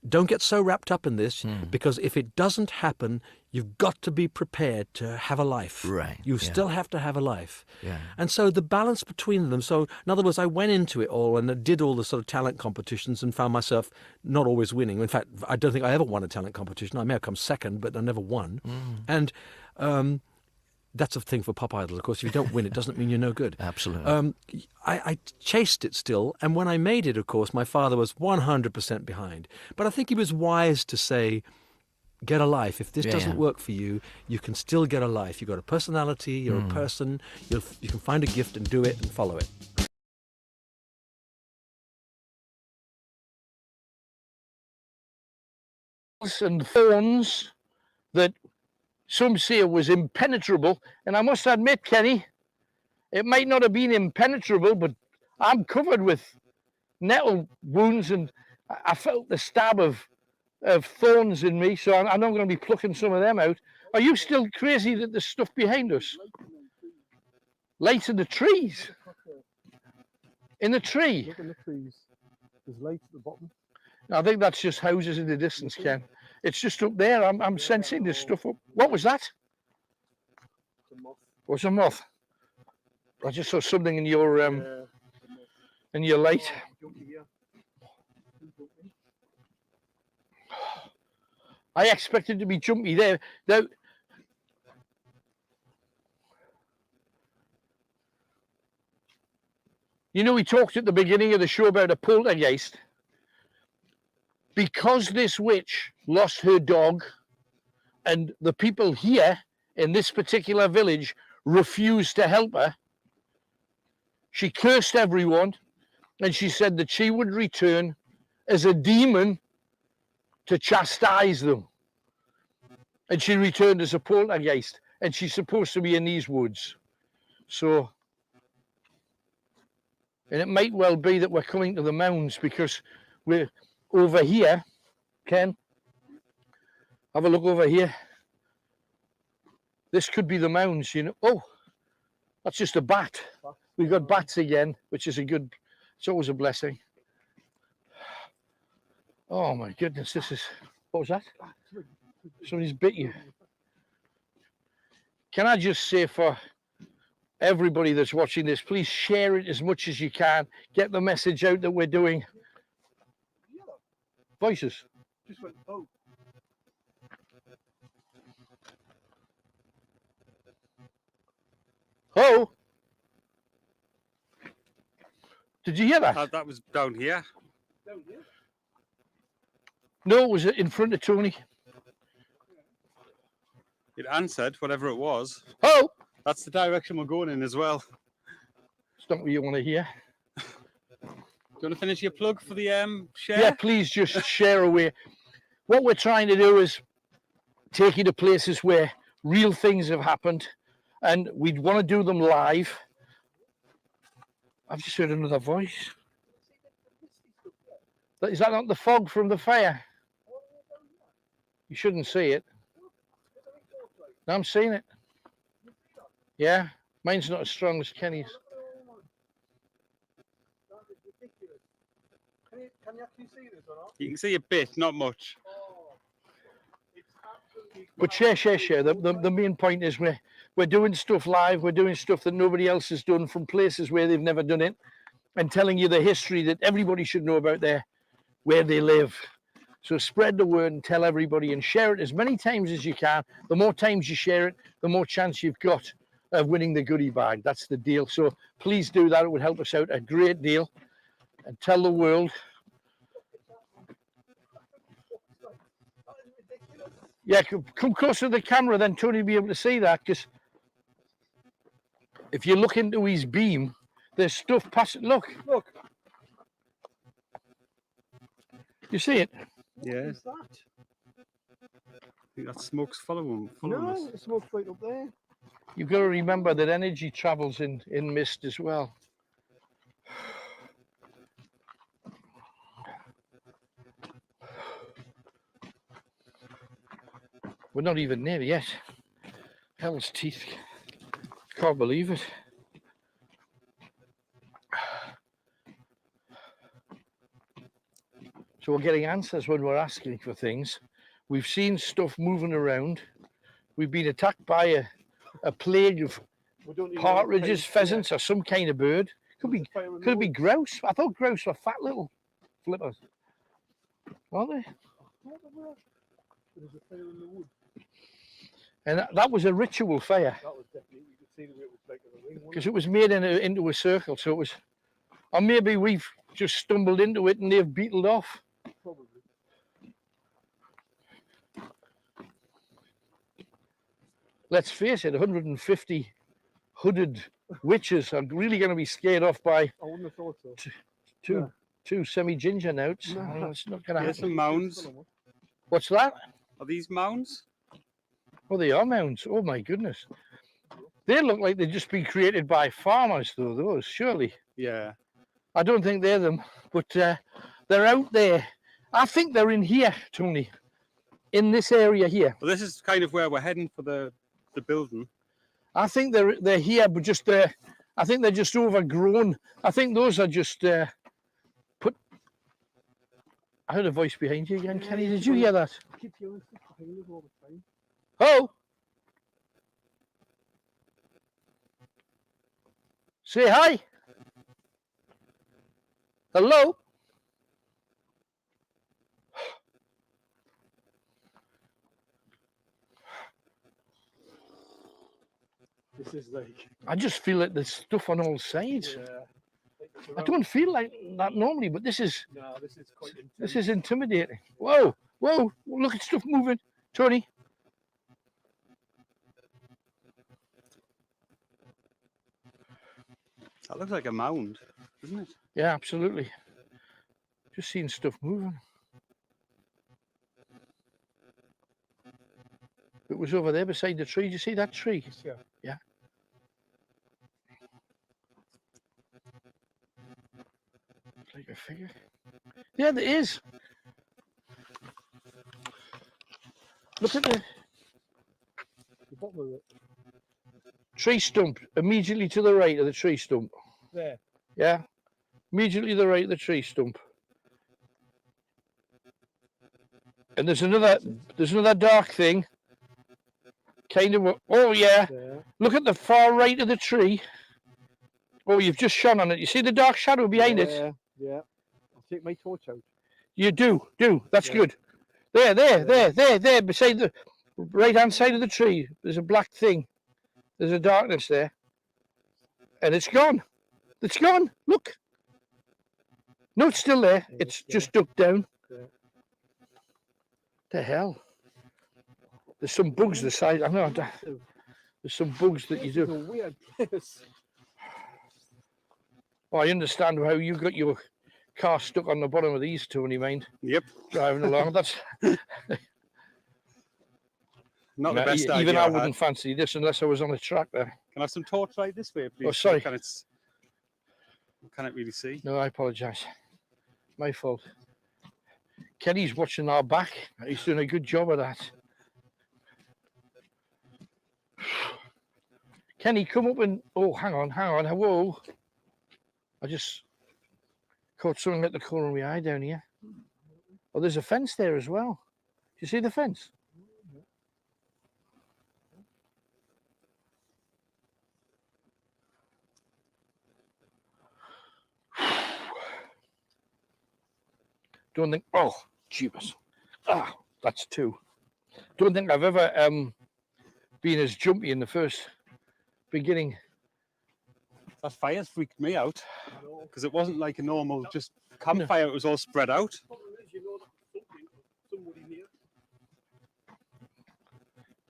don't get so wrapped up in this, because if it doesn't happen, you've got to be prepared to have a life. Right. You still have to have a life. Yeah. And so the balance between them, so in other words, I went into it all and did all the sort of talent competitions and found myself not always winning. In fact, I don't think I ever won a talent competition. I may have come second, but I never won. And that's a thing for pop idols, of course. If you don't win, it doesn't mean you're no good. Absolutely. I chased it still, and when I made it, of course, my father was 100% behind. But I think he was wise to say, get a life. If this doesn't work for you, you can still get a life. You've got a personality, you're a person, you can find a gift and do it and follow it. And thorns that some say was impenetrable, and I must admit, Kenny, it might not have been impenetrable, but I'm covered with nettle wounds, and I felt the stab of thorns in me, so I'm going to be plucking some of them out. Are you still crazy that there's stuff behind us? Lights in the trees? In the tree? Look in the trees. There's lights at the bottom. I think that's just houses in the distance, Ken. It's just up there. I'm sensing this stuff up. What was that? Was a moth? I just saw something in your light. I expected to be jumpy there. Now, you know, we talked at the beginning of the show about a poltergeist. Because this witch lost her dog, and the people here in this particular village refused to help her, she cursed everyone, and she said that she would return as a demon to chastise them. And she returned as a poltergeist, and she's supposed to be in these woods. So, and it might well be that we're coming to the mounds, because we're over here. Ken, have a look over here. This could be the mounds, you know. Oh, that's just a bat. We've got bats again, which is it's always a blessing. Oh my goodness, what was that? Somebody's bit you. Can I just say, for everybody that's watching this, please share it as much as you can. Get the message out that we're doing voices. Just went, oh. Oh. Did you hear that? That was down here. No, it was in front of Tony. It answered, whatever it was. Oh! That's the direction we're going in as well. It's not what you want to hear. Do you want to finish your plug for the share? Yeah, please just share away. What we're trying to do is take you to places where real things have happened, and we'd want to do them live. I've just heard another voice. Is that not the fog from the fire? You shouldn't see it. No, I'm seeing it. Yeah, mine's not as strong as Kenny's. Can you actually see this or not? You can see a bit, not much. But share. The main point is we're doing stuff live. We're doing stuff that nobody else has done from places where they've never done it, and telling you the history that everybody should know about where they live. So spread the word and tell everybody, and share it as many times as you can. The more times you share it, the more chance you've got of winning the goodie bag. That's the deal. So please do that. It would help us out a great deal. And tell the world. Yeah, come closer to the camera, then Tony will be able to see that, because if you look into his beam, there's stuff passing. Look. You see it? Yeah. What's that? I think that smoke's following us. No, the smoke's right up there. You've got to remember that energy travels in mist as well. We're not even there yet. Hell's teeth. Can't believe it. So we're getting answers when we're asking for things. We've seen stuff moving around. We've been attacked by a plague of partridges, pheasants, or some kind of bird. Could be grouse. I thought grouse were fat little flippers. Aren't they? There's a fire in the wood. And that was a ritual fire. That was definitely, you could see the way it was like a ring. Because it was made into a circle, so it was. Or maybe we've just stumbled into it and they've beetled off. Probably. Let's face it, 150 hooded witches are really going to be scared off by I wouldn't have thought so. two semi-ginger notes. No. Oh, it's not going to There's happen. some mounds. What's that? Are these mounds? Oh, they are mounds. Oh, my goodness. They look like they've just been created by farmers, though, those, surely. Yeah. I don't think they're them, but they're out there. I think they're in here, Tony, in this area here. Well, this is kind of where we're heading for the building. I think they're here, but just I think they're just overgrown. I think those are just put. I heard a voice behind you again, Kenny. Did you hear that? I keep hearing stuff behind us all the time. Oh, say hi. Hello. This is like. I just feel like there's stuff on all sides. Yeah. I don't feel like that normally, but this is No, this is quite intense. this is intimidating. Whoa, whoa! Look at stuff moving, Tony. That looks like a mound, doesn't it? Yeah, absolutely. Just seeing stuff moving. It was over there beside the tree. Did you see that tree? Yeah. Yeah. It's like a figure. Yeah, there is. Look at the bottom of it. tree stump immediately to the right of the tree stump. There. Yeah. Immediately to the right of the tree stump. And there's another dark thing. Kind of, oh yeah. There. Look at the far right of the tree. Oh, you've just shone on it. You see the dark shadow behind it? Yeah. I'll take my torch out. You do. That's good. There, beside the right-hand side of the tree. There's a black thing. There's a darkness there. And it's gone. It's gone. Look. No, it's still there. It's just ducked down. Yeah. The hell? There's some bugs the side. I know. There's some bugs that you It's a do. weird place. Oh, I understand how you got your car stuck on the bottom of these, Tony, mind? Yep. Driving along. That's Not the best idea. Even I I had. wouldn't fancy this unless I was on a track there. Can I have some torch light this way, please? Oh, sorry. I can't really see. No, I apologise. My fault. Kenny's watching our back. He's doing a good job of that. Kenny, come up and... Oh, hang on. Whoa. I just caught something at the corner of my eye down here. Oh, there's a fence there as well. Do you see the fence? Don't think... Oh, jeepers. Ah, that's two. Don't think I've ever been as jumpy in the first beginning. That fire's freaked me out because it wasn't like a normal just campfire. It was all spread out.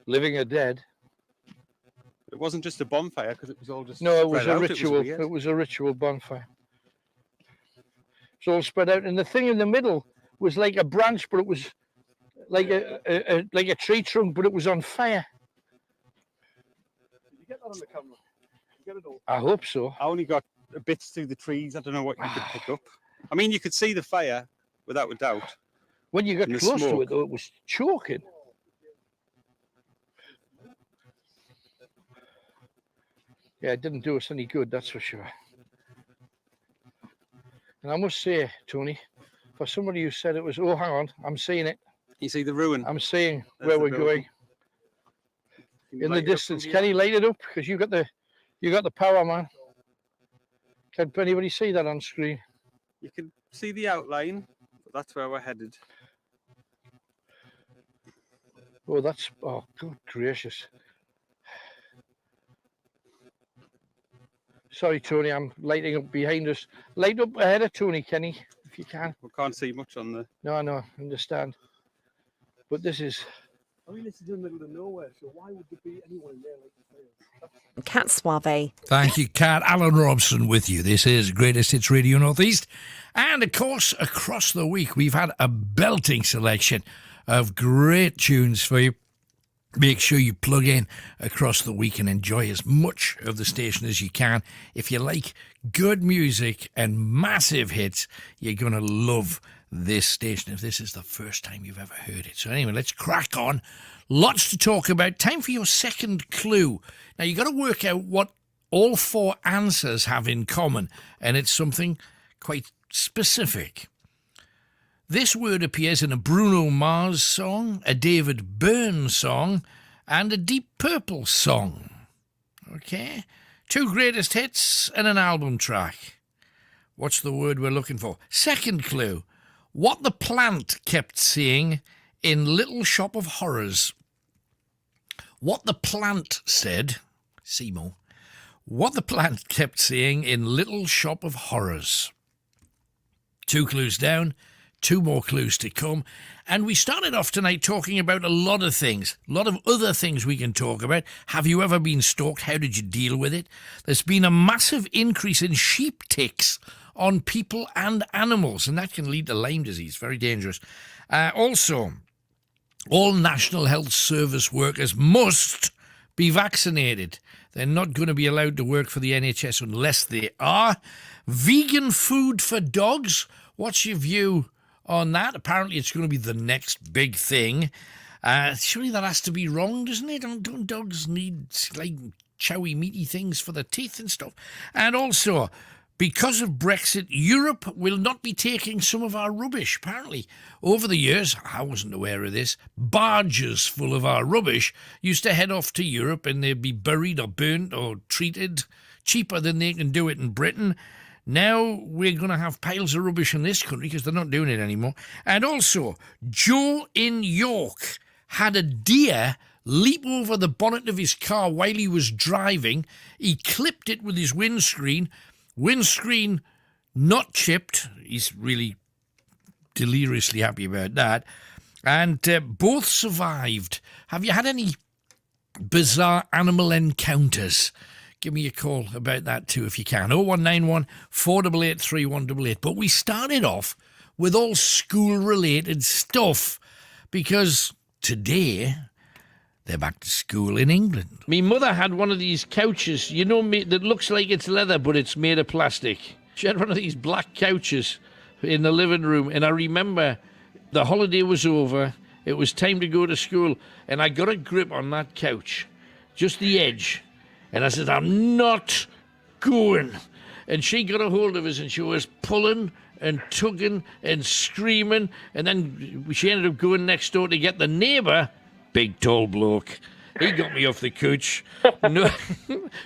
Living or dead. It wasn't just a bonfire because it was all just No, it was spread a out. ritual. It It was a ritual bonfire. It's all spread out, and the thing in the middle was like a branch, but it was like a tree trunk, but it was on fire. Did you get that on the camera? Did you get it all? I hope so. I only got bits through the trees. I don't know what you could pick up. I mean, you could see the fire without a doubt. When you got And the close to smoke. it, though, it was choking. Yeah, it didn't do us any good, that's for sure. And I must say, Tony, For somebody who said it was, oh, hang on, I'm seeing it. You see the ruin? I'm seeing There's where the we're building. going. In the distance. Can you light it up? Because you got the power, man. Can anybody see that on screen? You can see the outline, but that's where we're headed. Oh, good gracious. Sorry, Tony, I'm lighting up behind us. Light up ahead of Tony, Kenny, if you can. We can't see much on the... No, I know, I understand. But this is... I mean, this is in the middle of nowhere, so why would there be anyone there like the Cat Suave. Thank you, Cat. Alan Robson with you. This is Greatest Hits Radio Northeast. And, of course, across the week, we've had a belting selection of great tunes for you. Make sure you plug in across the week and enjoy as much of the station as you can. If you like good music and massive hits, you're going to love this station if this is the first time you've ever heard it. So anyway, let's crack on. Lots to talk about. Time for your second clue. Now, you've got to work out what all four answers have in common, and it's something quite specific. This word appears in a Bruno Mars song, a David Byrne song, and a Deep Purple song. Okay? 2 greatest hits and an album track. What's the word we're looking for? Second clue. What the plant kept saying in Little Shop of Horrors. What the plant said, Seymour, what the plant kept saying in Little Shop of Horrors. 2 clues down. 2 more clues to come. And we started off tonight talking about a lot of things, a lot of other things we can talk about. Have you ever been stalked? How did you deal with it? There's been a massive increase in sheep ticks on people and animals, and that can lead to Lyme disease. Very dangerous. Also, all National Health Service workers must be vaccinated. They're not going to be allowed to work for the NHS unless they are. Vegan food for dogs. What's your view on that? Apparently it's going to be the next big thing. Surely that has to be wrong, doesn't it? Don't dogs need like chowy, meaty things for their teeth and stuff? And also, because of Brexit, Europe will not be taking some of our rubbish. Apparently, over the years, I wasn't aware of this, barges full of our rubbish used to head off to Europe and they'd be buried or burnt or treated cheaper than they can do it in Britain. Now we're going to have piles of rubbish in this country because they're not doing it anymore. And also, Joe in York had a deer leap over the bonnet of his car while he was driving. He clipped it with his windscreen. Windscreen not chipped. He's really deliriously happy about that. And both survived. Have you had any bizarre animal encounters? Give me a call about that too if you can. 0191 488 3188. But we started off with all school-related stuff because today they're back to school in England. My mother had one of these couches, you know, that looks like it's leather, but it's made of plastic. She had one of these black couches in the living room, and I remember the holiday was over, it was time to go to school, and I got a grip on that couch, just the edge. And I said, I'm not going. And she got a hold of us and she was pulling and tugging and screaming. And then she ended up going next door to get the neighbour, big tall bloke. He got me off the couch. No,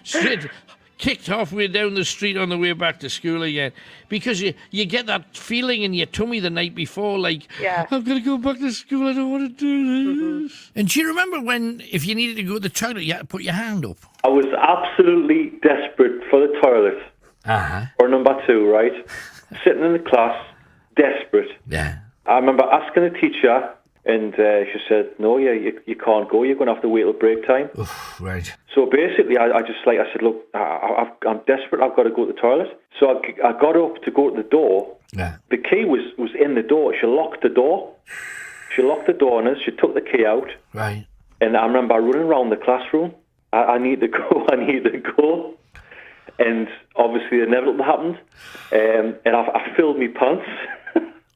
straight, kicked halfway down the street on the way back to school again. Because you get that feeling in your tummy the night before, like, yeah. I'm going to go back to school, I don't want to do this. Mm-hmm. And do you remember when, if you needed to go to the toilet, you had to put your hand up? I was absolutely desperate for the toilet. Or number 2, right? Sitting in the class, desperate. Yeah. I remember asking the teacher, and she said, no, you can't go. You're going to have to wait till break time. Oof, right. So basically, I said, look, I'm desperate. I've got to go to the toilet. So I got up to go to the door. Yeah. The key was in the door. She locked the door. She locked the door on us. She took the key out. Right. And I remember running around the classroom. I need to go. And obviously, the inevitable happened. And I filled my pants.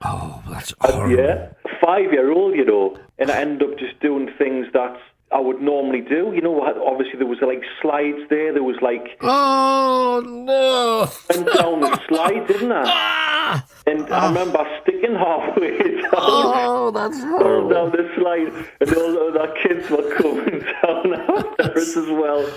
Oh, that's horrible. Yeah. 5-year-old, you know. And I ended up just doing things that I would normally do. You know, obviously there was like slides there. There was like... Oh, no. Went down the slide, didn't I? And I remember sticking halfway down. Oh, that's horrible. Down the slide. And all the kids were coming down after us as well.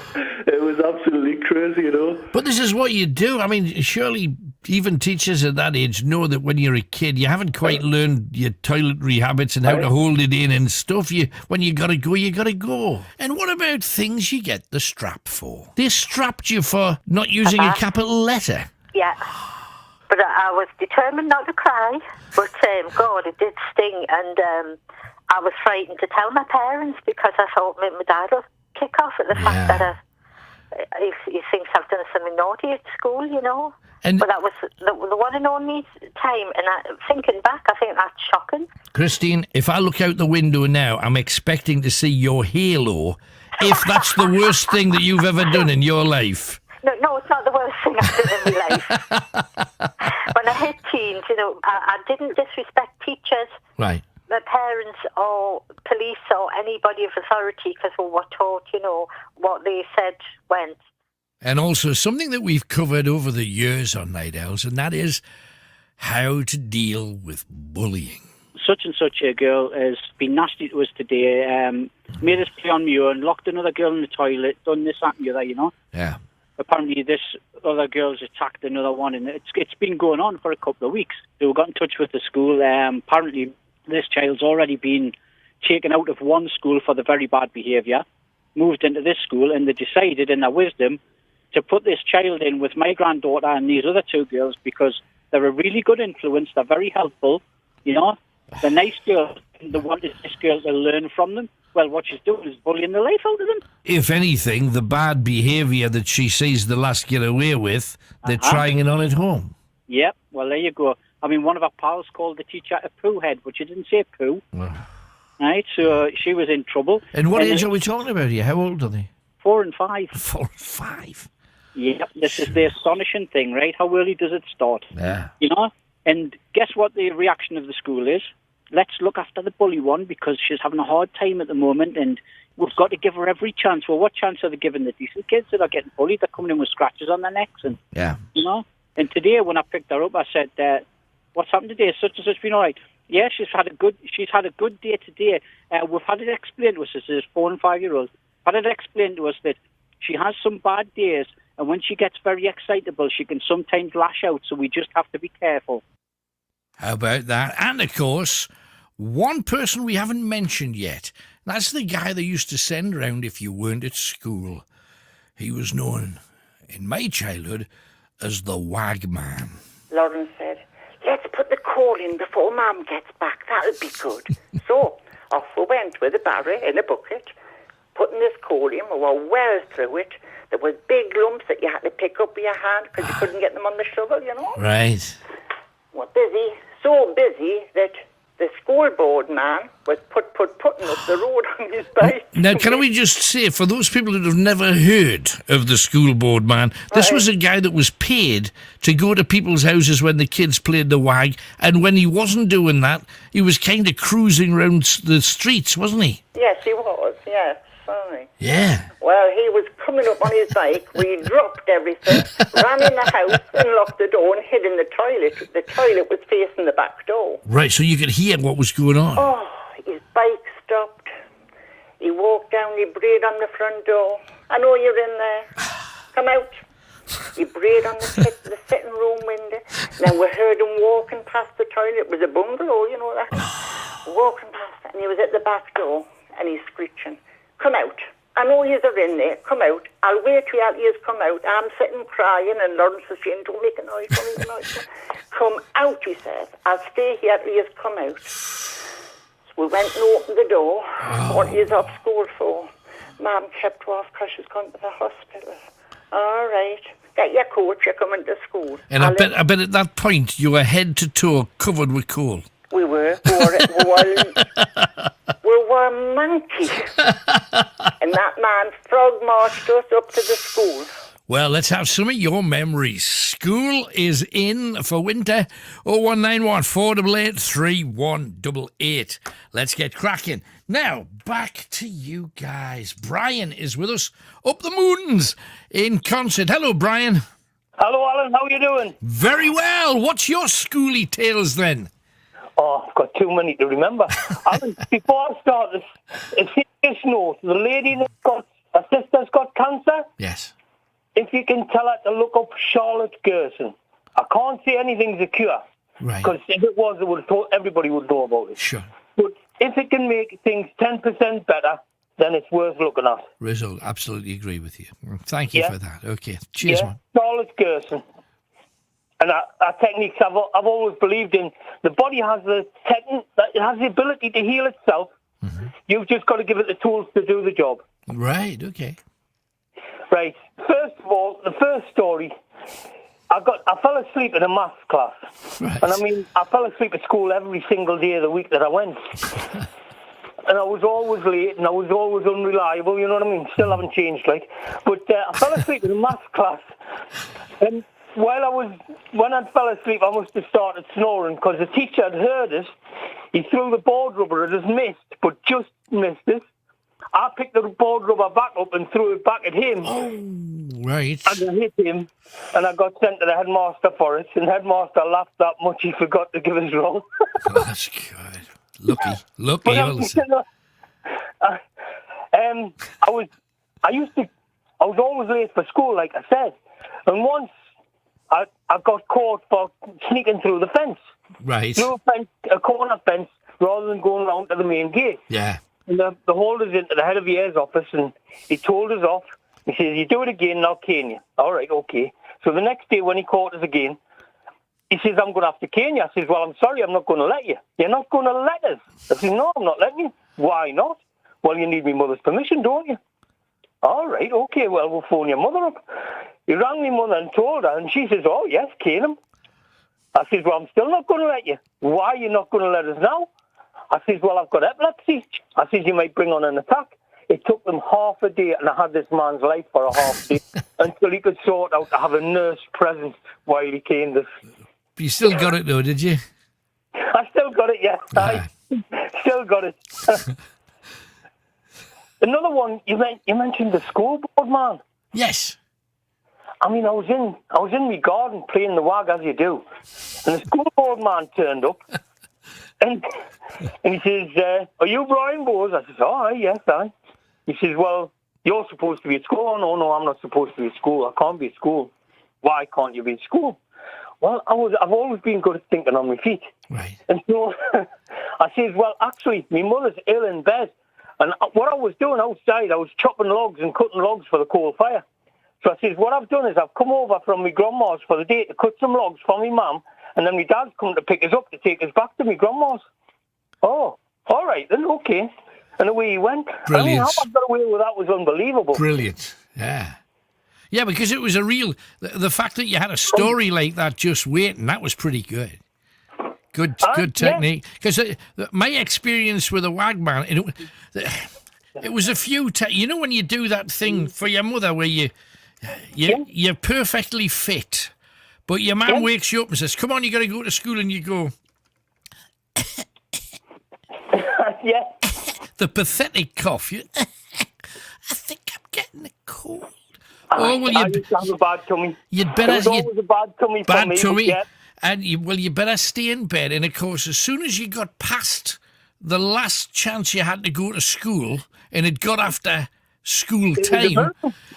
It was absolutely crazy, you know. But this is what you do. I mean, surely even teachers at that age know that when you're a kid, you haven't quite learned your toiletry habits and how to hold it in and stuff. When you got to go, you got to go. And what about things you get the strap for? They strapped you for not using a capital letter. Yeah. But I was determined not to cry. But, God, it did sting. And I was frightened to tell my parents because I thought my dad would kick off at the fact that he thinks I've done something naughty at school, you know. But that was the one and only time. And thinking back, I think that's shocking. Christine, if I look out the window now, I'm expecting to see your halo, if that's the worst thing that you've ever done in your life. No, it's not the worst thing I've done in my life. When I hit teens, you know, I didn't disrespect teachers, right, my parents or police or anybody of authority because we were taught, you know, what they said went. And also something that we've covered over the years on Night Owls, and that is how to deal with bullying. Such and such a girl has been nasty to us today, made us play on my own, locked another girl in the toilet, done this, that and the other, you know. Yeah. Apparently this other girl's attacked another one, and it's been going on for a couple of weeks. So we got in touch with the school. Apparently this child's already been taken out of one school for the very bad behaviour, moved into this school, and they decided in their wisdom to put this child in with my granddaughter and these other two girls because they're a really good influence, they're very helpful, you know, they're nice girls, and they wanted this girl to learn from them. Well, what she's doing is bullying the life out of them. If anything, the bad behaviour that she sees the lass get away with, they're trying it on at home. Yep, well, there you go. I mean, one of our pals called the teacher a poo head, but she didn't say poo. Right, so she was in trouble. And what age are we talking about here? How old are they? 4 and 5. 4 and 5? Yep, this is the astonishing thing, right? How early does it start? Yeah. You know? And guess what the reaction of the school is? Let's look after the bully one because she's having a hard time at the moment and we've got to give her every chance. Well, what chance are they giving the decent kids that are getting bullied? They're coming in with scratches on their necks. And you know? And today when I picked her up, I said, what's happened today? Such and such been all right. Yeah, she's had a good day today. We've had it explained to us, this is 4 and 5-year-old, had it explained to us that she has some bad days and when she gets very excitable, she can sometimes lash out, so we just have to be careful. How about that? And, of course, one person we haven't mentioned yet. That's the guy they used to send round if you weren't at school. He was known, in my childhood, as the Wag Man. Lauren said, let's put the coal in before Mum gets back. That'll be good. So, off we went with a barrow in a bucket, putting this coal in. We were well through it. There were big lumps that you had to pick up with your hand because you couldn't get them on the shovel, you know. Right. We're busy, so busy that the school board man was putting up the road on his bike. Now, can we just say, for those people that have never heard of the school board man, this was a guy that was paid to go to people's houses when the kids played the wag, and when he wasn't doing that, he was kind of cruising around the streets, wasn't he? Yes, he was, yes. Sorry. Yeah. Well, he was coming up on his bike. We dropped everything, ran in the house and locked the door and hid in the toilet. The toilet was facing the back door. Right, so you could hear what was going on. Oh, his bike stopped. He walked down, he brayed on the front door. I know you're in there. Come out. He brayed on the sitting room window. Then we heard him walking past the toilet. It was a bungalow, you know that. Walking past, and he was at the back door, and he's screeching, come out. I know yous are in there. Come out. I'll wait till yous come out. I'm sitting crying and Lawrence is saying, don't make a noise, don't make a noise. Come out, he says. I'll stay here till yous come out. So we went and opened the door. What yous off school for? Mum kept off because she's gone to the hospital. All right. Get your coat, you're coming to school. And I bet at that point you were head to toe covered with coal. We were monkey. And that man frog marched us up to the school. Well, let's have some of your memories. School is in for winter. 0191 488 3188. Let's get cracking. Now, back to you guys. Brian is with us up the mountains in Concert. Hello, Brian. Hello, Alan. How are you doing? Very well. What's your schooly tales then? Oh, I've got too many to remember. Alan, before I start this, a serious note. The lady that's got, her sister's got cancer. Yes. If you can tell her to look up Charlotte Gerson. I can't say anything's a cure. Right. Because if it was, everybody would know about it. Sure. But if it can make things 10% better, then it's worth looking at. Rizzo, absolutely agree with you. Thank you for that. Okay. Cheers, Yeah, man. Charlotte Gerson. And our techniques I've always believed in. The body has it has the ability to heal itself. Mm-hmm. You've just got to give it the tools to do the job. Right, okay. Right. First of all, the first story, I fell asleep in a maths class. Right. And I mean, I fell asleep at school every single day of the week that I went. And I was always late and I was always unreliable, you know what I mean? Still haven't changed, like. But I fell asleep in a maths class. And when I fell asleep, I must have started snoring because the teacher had heard us. He threw the board rubber at us, missed, but just missed us. I picked the board rubber back up and threw it back at him. Oh, right. And I hit him, and I got sent to the headmaster for it. And the headmaster laughed that much he forgot to give us roll. Oh, that's good. Lucky. I was always late for school, like I said. And once I got caught for sneaking through the fence. Right. Through a corner fence, rather than going round to the main gate. Yeah. And the hold us into the head of the air's office, and he told us off. He says, "You do it again, and I'll cane you." All right, okay. So the next day when he caught us again, he says, "I'm going to have to cane you." I says, "Well, I'm sorry, I'm not going to let you." "You're not going to let us?" I says, "No, I'm not letting you." "Why not?" "Well, you need my mother's permission, don't you?" "All right, okay, well, we'll phone your mother up." He rang my mother and told her, and she says, "Oh, yes, cane him." I says, "Well, I'm still not going to let you." "Why are you not going to let us now?" I says, "Well, I've got epilepsy." I says, "You might bring on an attack." It took them half a day, and I had this man's life for a half day until he could sort out to have a nurse present while he caned us. You still got it, though, did you? I still got it, yeah. I still got it. Another one, you mentioned the school board, man. Yes. I mean, I was in my garden playing the wag, as you do, and the school board man turned up, and he says, "Are you Brian Bowes?" I says, "Oh, yes, I." He says, "Well, you're supposed to be at school." "Oh, no, I'm not supposed to be at school. I can't be at school." "Why can't you be at school?" "Well, I've always been good at thinking on my feet." Right. And so I says, "Well, actually, my mother's ill in bed, and what I was doing outside, I was chopping logs and cutting logs for the coal fire. So I says, what I've done is I've come over from my grandma's for the day to cut some logs for my mum, and then my dad's come to pick us up to take us back to my grandma's." "Oh, all right then, okay." And away he went. Brilliant. I mean, how I got away with that was unbelievable. Brilliant, yeah. Yeah, because it was a real... The fact that you had a story like that just waiting, that was pretty good. Good technique. Because my experience with a wagman, it was a few... you know when you do that thing for your mother where you're perfectly fit, but your man wakes you up and says, "Come on, you got to go to school," and you go... Yeah. The pathetic cough. I think I'm getting a cold. Oh, well, I used to have a bad tummy. You'd better... It was always a bad tummy for me. Bad tummy. Yeah. And you better stay in bed. And of course, as soon as you got past the last chance you had to go to school, and it got after school time,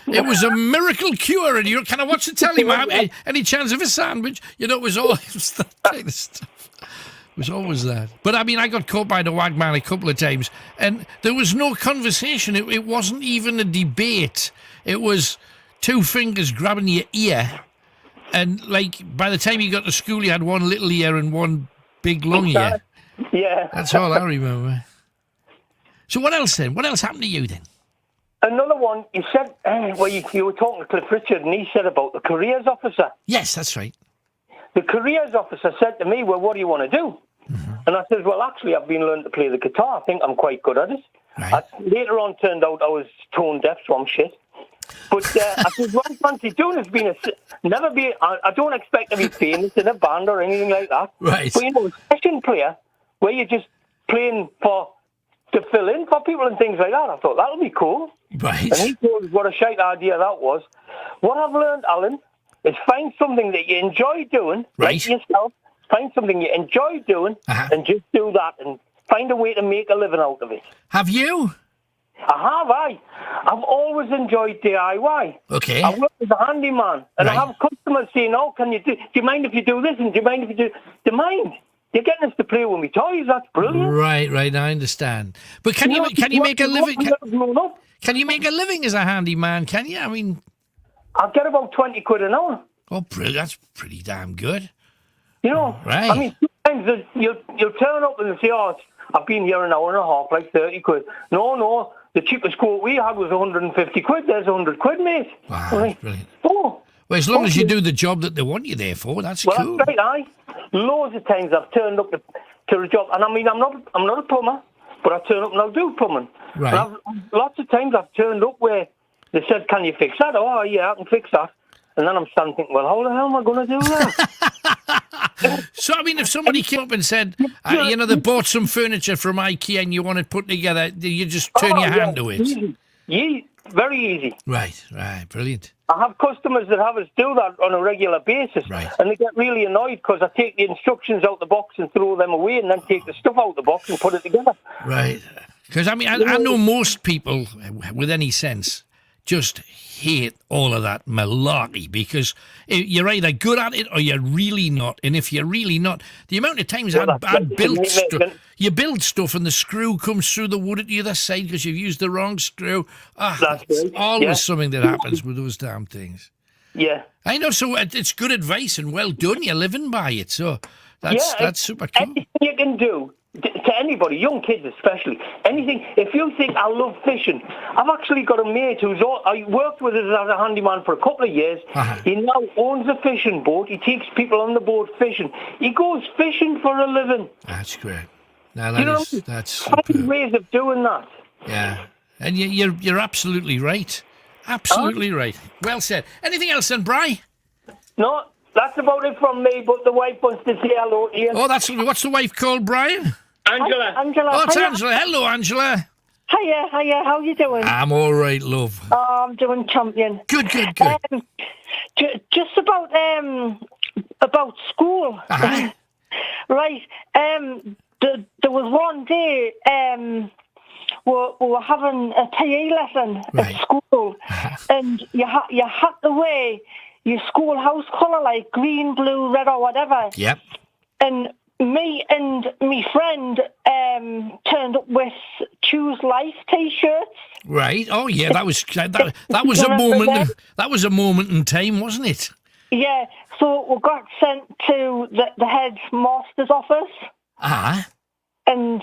it was a miracle cure. And you're kind of watch the telly, ma'am. Any chance of a sandwich? You know, it was always that kind of stuff. It was always that. But I mean, I got caught by the wagman a couple of times, and there was no conversation. It wasn't even a debate. It was two fingers grabbing your ear. And, like, by the time you got to school, you had one little ear and one big long ear. Yeah. That's all I remember. So what else then? What else happened to you then? Another one, you said, you were talking to Cliff Richard, and he said about the careers officer. Yes, that's right. The careers officer said to me, "Well, what do you want to do?" Mm-hmm. And I said, "Well, actually, I've been learning to play the guitar. I think I'm quite good at it." Right. Later on, turned out I was tone deaf, so I'm shit. But I said, what I fancy doing is I don't expect to be famous in a band or anything like that. Right. But, a session player where you're just playing to fill in for people and things like that. I thought, that'll be cool. Right. And he told us what a shite idea that was. What I've learned, Alan, is find something that you enjoy doing, like yourself. Find something you enjoy doing and just do that and find a way to make a living out of it. Have you? I've always enjoyed DIY. Okay. I work as a handyman, and I have customers saying, "Oh, do you mind if you do this? And do you mind if you do?" Do you mind? You're getting us to play with me toys. That's brilliant. Right. I understand. But can you make a living? Can you make a living as a handyman? Can you? I mean, I'll get about 20 quid an hour. Oh, brilliant! That's pretty damn good. Right. I mean, sometimes you'll turn up and say, "Oh, I've been here an hour and a half, like 30 quid." No. The cheapest quote we had was 150 quid. There's 100 quid, mate. Wow, that's brilliant. Oh. Well, as long as you do the job that they want you there for, that's cool. That's right, Loads of times I've turned up to a job, and I mean, I'm not a plumber, but I turn up and I'll do plumbing. Right. Lots of times I've turned up where they said, "Can you fix that?" "Oh, yeah, I can fix that." And then I'm standing thinking, well, how the hell am I going to do that? So, I mean, if somebody came up and said, they bought some furniture from IKEA and you want it put together, you just turn your hand to it. Easy. Very easy. Right, brilliant. I have customers that have us do that on a regular basis, and they get really annoyed because I take the instructions out the box and throw them away and then take the stuff out the box and put it together. Right. Because, I mean, I know most people with any sense just hate all of that malarkey because you're either good at it or you're really not. And if you're really not, the amount of times I've built stuff, you build stuff and the screw comes through the wood at the other side because you've used the wrong screw. It's always something that happens with those damn things. Yeah. I know, so it's good advice and well done. You're living by it, so that's super cool. Anything you can do to anybody, young kids especially, anything. If you think I love fishing, I've actually got a mate I worked with us as a handyman for a couple of years. He now owns a fishing boat. He takes people on the boat fishing. He goes fishing for a living. That's great. Now that's find ways of doing that. Yeah, and you're absolutely right. Absolutely right. Well said. Anything else then, Bri? No, that's about it from me, but the wife wants to say hello to you. Oh, what's the wife called, Brian? Angela. Oh, it's Angela. Hello, Angela. Hiya. How you doing? I'm all right, love. Oh, I'm doing champion. Good. Just about school. Right. There was one day we were having a PE lesson at school, and you had to wear your schoolhouse colour, like green, blue, red, or whatever. Yep. And me and my friend turned up with Choose Life T-shirts. Right. Oh yeah, that was a moment. That was a moment in time, wasn't it? Yeah. So we got sent to the headmaster's office. And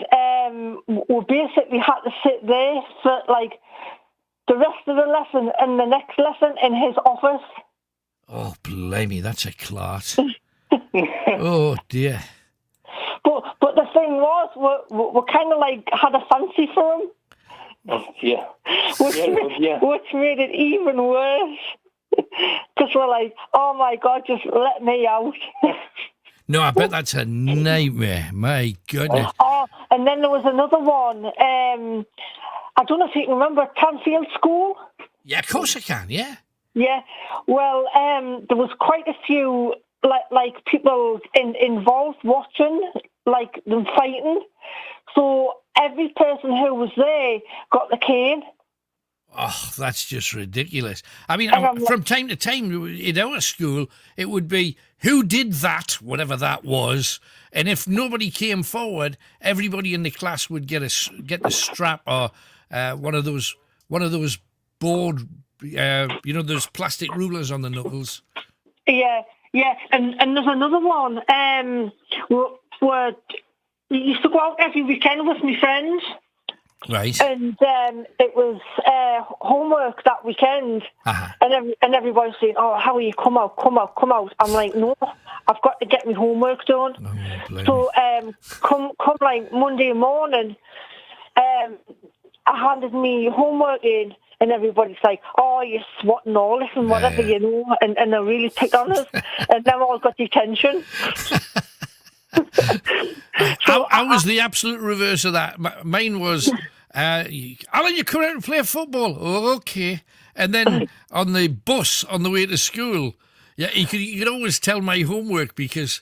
we basically had to sit there for like the rest of the lesson and the next lesson in his office. Oh, blimey, that's a class. Oh dear. But the thing was, we kind of like had a fancy for him. Oh, yeah. Which made it even worse. Because we're like, oh my God, just let me out. No, I bet that's a nightmare. My goodness. Oh, and then there was another one. I don't know if you can remember Canfield School. Yeah, of course I can, yeah. Yeah, well, there was quite a few like people involved watching, like them fighting. So every person who was there got the cane. Oh, that's just ridiculous. I mean, from time to time in our school, it would be, who did that, whatever that was, and if nobody came forward, everybody in the class would get the strap or one of those board, those plastic rulers on the knuckles. Yeah, and there's another one where we used to go out every weekend with my friends. Right. And it was homework that weekend, and everybody's saying, "Oh, how are you? Come out!" I'm like, "No, I've got to get my homework done." So come like Monday morning, I handed me homework in, and everybody's like, "Oh, you're swatting all this and whatever, you know," and they really pick on us, and then all got detention. I was the absolute reverse of that. Mine was, Alan, you come out and play football. Oh, okay. And then on the bus on the way to school, you could always tell my homework because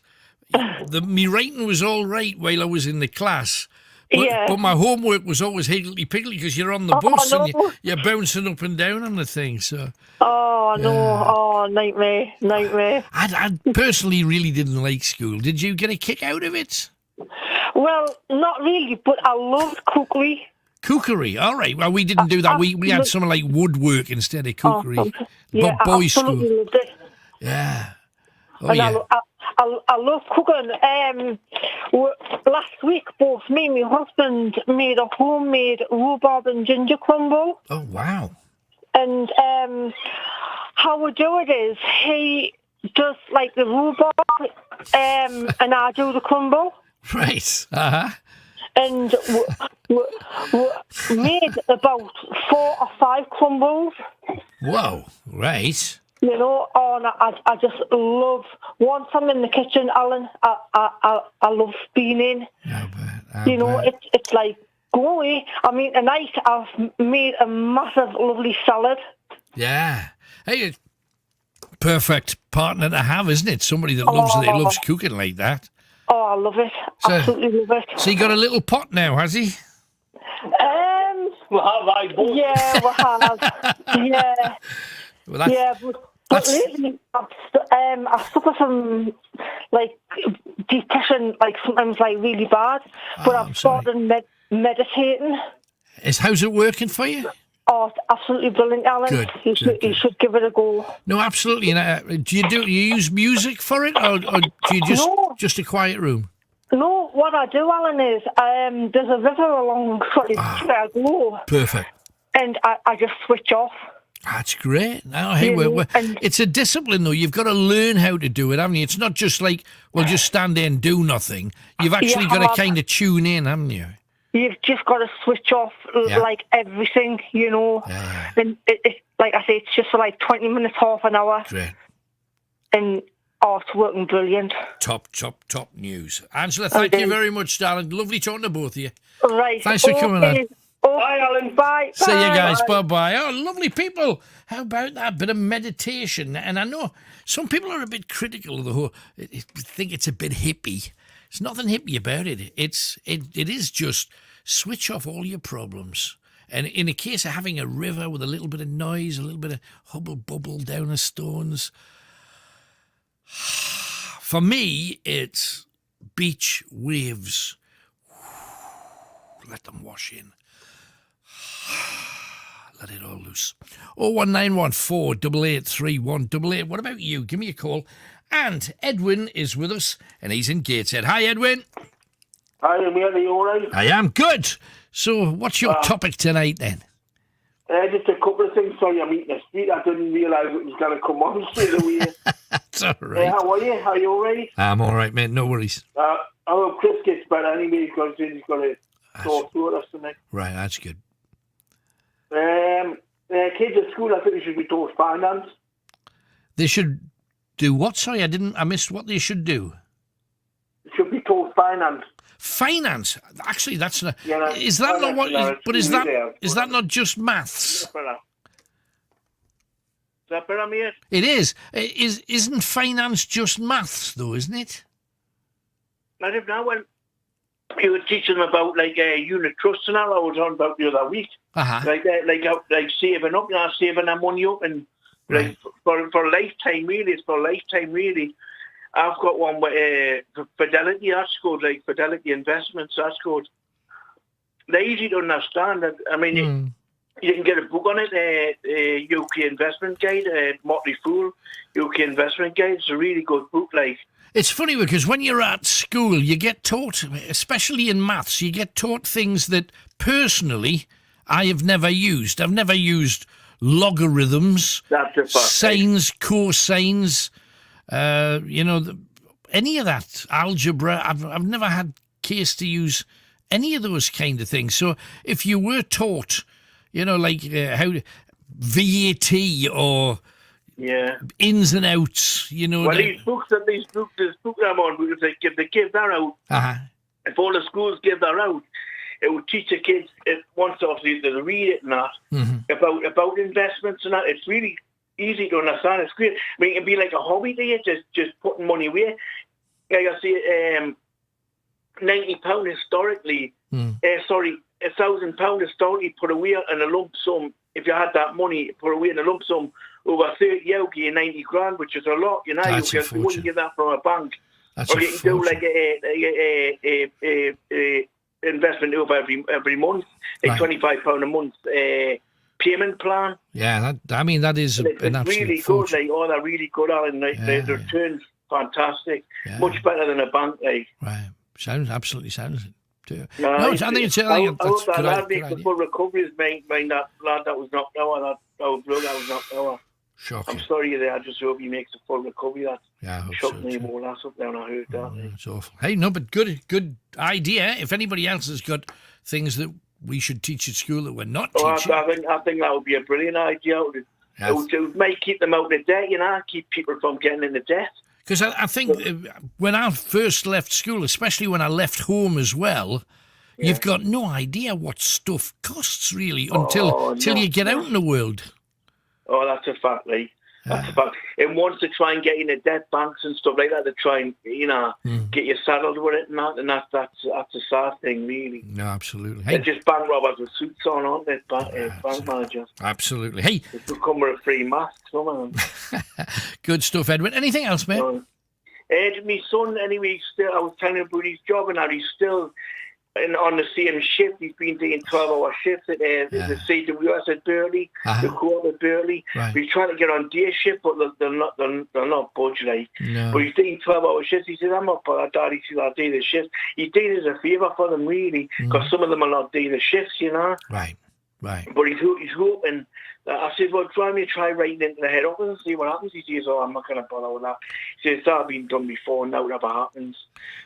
my writing was all right while I was in the class. But my homework was always higgledy-piggledy because you're on the bus and you're bouncing up and down on the thing. So. Oh, no. Oh, nightmare. I personally really didn't like school. Did you get a kick out of it? Well, not really, but I loved cookery. Cookery, all right. Well, we didn't do that. We had something like woodwork instead of cookery. Yeah, but boys' I absolutely school. loved it. Yeah. Oh, And yeah. I love cooking. Last week, both me and my husband made a homemade rhubarb and ginger crumble. Oh, wow. And how we do it is he does like the rhubarb and I do the crumble. Right. Uh-huh. And we made about 4 or 5 crumbles. Whoa. Right. You know, and I just love, once I'm in the kitchen, Alan, I love being in. You know, it's like, go away. I mean, tonight I've made a massive, lovely salad. Yeah. Hey, perfect partner to have, isn't it? Somebody that loves cooking like that. Oh, I love it. Absolutely love it. So he got a little pot now, has he? We'll have I both. Yeah, we have. Yeah. Well, but lately I've suffered from like depression, like sometimes like really bad. But I've started meditating. How's it working for you? Oh, it's absolutely brilliant, Alan. Good. You should give it a go. No, absolutely. Do you use music for it, or do you just a quiet room? No, what I do, Alan, is there's a river along where I go. Perfect. And I just switch off. That's great. Now, hey, it's a discipline, though. You've got to learn how to do it, haven't you? It's not just like, well, just stand there and do nothing. You've actually got to kind of tune in, haven't you? You've just got to switch off like everything, you know. Yeah. And it, like I say, it's just for like 20 minutes, half an hour. Great. And it's working brilliant. Top news. Angela, thank you very much, darling. Lovely talking to both of you. Right. Thanks for coming on. Bye, Alan. Bye. See you guys. Bye-bye. Oh, lovely people. How about that bit of meditation? And I know some people are a bit critical of the whole, think it's a bit hippie. There's nothing hippie about it. It is just switch off all your problems. And in a case of having a river with a little bit of noise, a little bit of hubble-bubble down the stones, for me, it's beach waves. Let them wash in. Let it all loose. 01914 883 188. What about you? Give me a call. And Edwin is with us, and he's in Gateshead. Hi, Edwin. Hi, mate. Are you all right? I am good. So what's your topic tonight, then? Just a couple of things. Sorry, I'm eating a sweet. I didn't realise it was going to come on straight away. That's all right. How are you? Are you all right? I'm all right, mate. No worries. I hope Chris gets better anyway because he's got to talk to us tonight. Right, that's good. Kids at school, I think they should be taught finance. They should do what? Sorry, I missed what they should do. They should be taught finance. Finance? Actually, that's not... Yeah, is that not what... But is that not just maths? Is that better, mate? It is. Isn't finance just maths, though, isn't it? I don't know. When you were teaching them about unit trusts and all, I was on about the other week. Uh-huh. Like saving up, saving that money up, and right. for a lifetime, really. It's for a lifetime, really. I've got one with Fidelity. That's good, like Fidelity Investments. That's good. They're easy to understand. I mean, you can get a book on it. UK Investment Guide, Motley Fool, UK Investment Guide. It's a really good book, like. It's funny because when you're at school, you get taught, especially in maths, you get taught things that personally I have never used. I've never used logarithms, sines, cosines, any of that, algebra. I've never had case to use any of those kind of things. So if you were taught, VAT or ins and outs, you know. Well, these books that I'm on, because if they give that out, if all the schools give that out, it would teach the kids, once obviously they read it and that, about investments and that. It's really easy to understand. It's great. I mean, it can be like a hobby to you, just putting money away. Like I see, £90 historically, £1,000 historically put away in a lump sum. If you had that money put away in a lump sum over 30 years, you get 90 grand, which is a lot. You know, you wouldn't get that from a bank. Or you can do like a investment over every month, like £25 a month payment plan. Yeah, that is an absolute really fortune. good. Like, all that really good, and the returns fantastic, much better than a bank. Like, right, absolutely sounds. No, I think it's. I think that's that good lad idea. makes the full recoveries. Mind that lad that was knocked out. That was knocked out. Shocking. I'm sorry there. I just hope he makes a full recovery. That shocked me too. more last up there when I heard that. It's awful. Hey, no, but good idea. If anybody else has got things that we should teach at school that we're not teaching, I think that would be a brilliant idea. It would make keep them out of debt, you know, keep people from getting into debt. because I think when I first left school, especially when I left home as well, you've got no idea what stuff costs really until you get out in the world. Oh, that's a fact, Lee. That's a fact. And once they try and get into debt banks and stuff like that, they try and, get you saddled with it and that's a sad thing, really. No, absolutely. They're just bank robbers with suits on, aren't they, bank managers? Absolutely. Hey. They come with a free mask, some of them. Good stuff, Edwin. Anything else, mate? My son, anyway, I was telling him about his job and now he's still on the same shift. He's been doing 12-hour shifts at the CWS at Burley, the court at Burley. Right. He's trying to get on day shift, but they're not budged, like. No. But he's doing 12-hour shifts. He said, I'm up for that, Dad. He said, I'll do the shifts. He's doing it as a favour for them, really, because some of them are not doing the shifts, Right. But he's hoping. I said, well, try writing into the head office and see what happens. He says, I'm not going to bother with that. He says, that's been done before, now it never happens.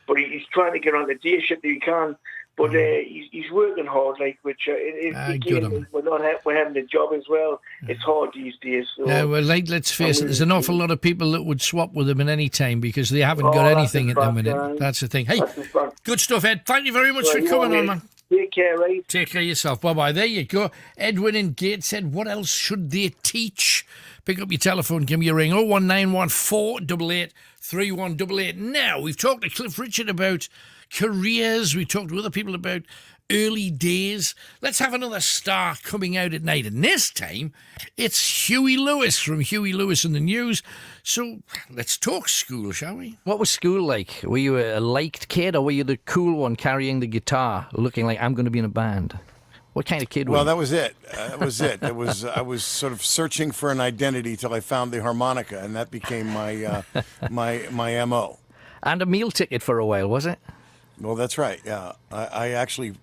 But he's trying to get on the day shift if he can. But he's working hard, which we're having a job as well. It's hard these days. So. Yeah, well, let's face it, there's an awful lot of people that would swap with him at any time because they haven't got anything at the minute. That's the thing. Hey, good stuff, Ed. Thank you very much for coming on, man. Take care, right? Take care of yourself. Bye-bye. There you go. Edwin in Gateshead. What else should they teach? Pick up your telephone, give me a ring. 01914 3188. Now, we've talked to Cliff Richard about careers. We talked to other people about early days. Let's have another star coming out at night. And this time, it's Huey Lewis from Huey Lewis and the News. So let's talk school, shall we? What was school like? Were you a liked kid or were you the cool one carrying the guitar, looking like I'm going to be in a band? What kind of kid were you? Well, that was it. I was sort of searching for an identity till I found the harmonica, and that became my my MO. And a meal ticket for a while, was it? Well, that's right. Yeah, I actually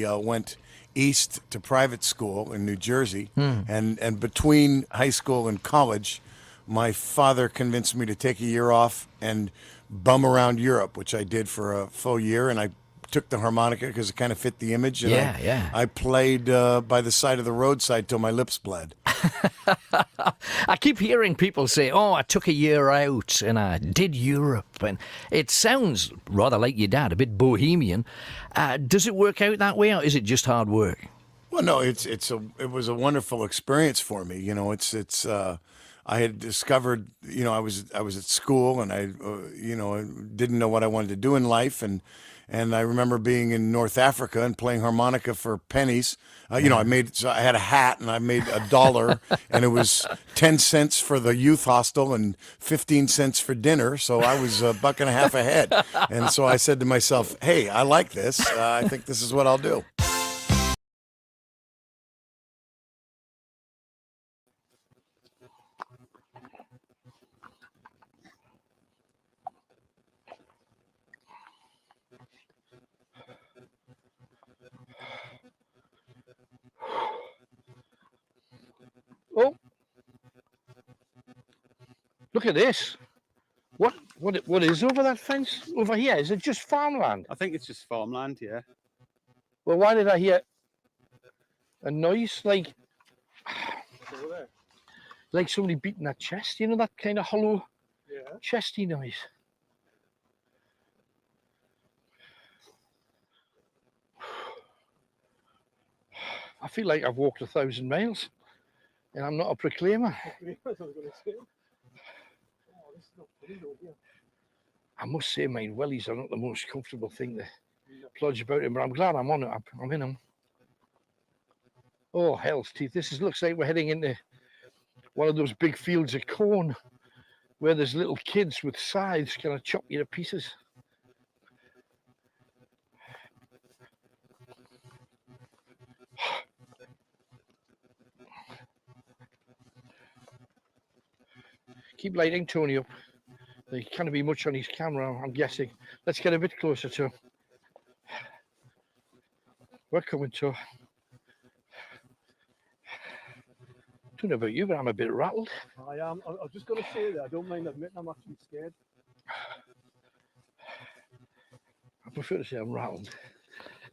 went east to private school in New Jersey, and between high school and college, my father convinced me to take a year off and bum around Europe, which I did for a full year, and I took the harmonica because it kind of fit the image. And I played by the side of the roadside till my lips bled. I keep hearing people say, I took a year out and I did Europe. And it sounds rather like your dad, a bit bohemian. Does it work out that way or is it just hard work? Well, no, it was a wonderful experience for me. I had discovered, I was at school and I didn't know what I wanted to do in life. And I remember being in North Africa and playing harmonica for pennies. I had a hat and I made $1 and it was 10 cents for the youth hostel and 15 cents for dinner. So I was $1.50 ahead. And so I said to myself, hey, I like this. I think this is what I'll do. Oh, look at this. What is over that fence over here? Is it just farmland? I think it's just farmland, yeah. Well, why did I hear a noise like Like somebody beating that chest, you know, that kind of hollow, chesty noise. I feel like I've walked 1,000 miles and I'm not a proclaimer. I must say my wellies are not the most comfortable thing to plodge about in, but I'm glad I'm on it. I'm in them. Oh, hell's teeth. Looks like we're heading into one of those big fields of corn where there's little kids with scythes going to chop you to pieces. Keep lighting Tony up. There can't be much on his camera, I'm guessing. Let's get a bit closer to him. We're coming to. I don't know about you, but I'm a bit rattled. I am. I was just going to say that. I don't mind admitting I'm actually scared. I prefer to say I'm rattled.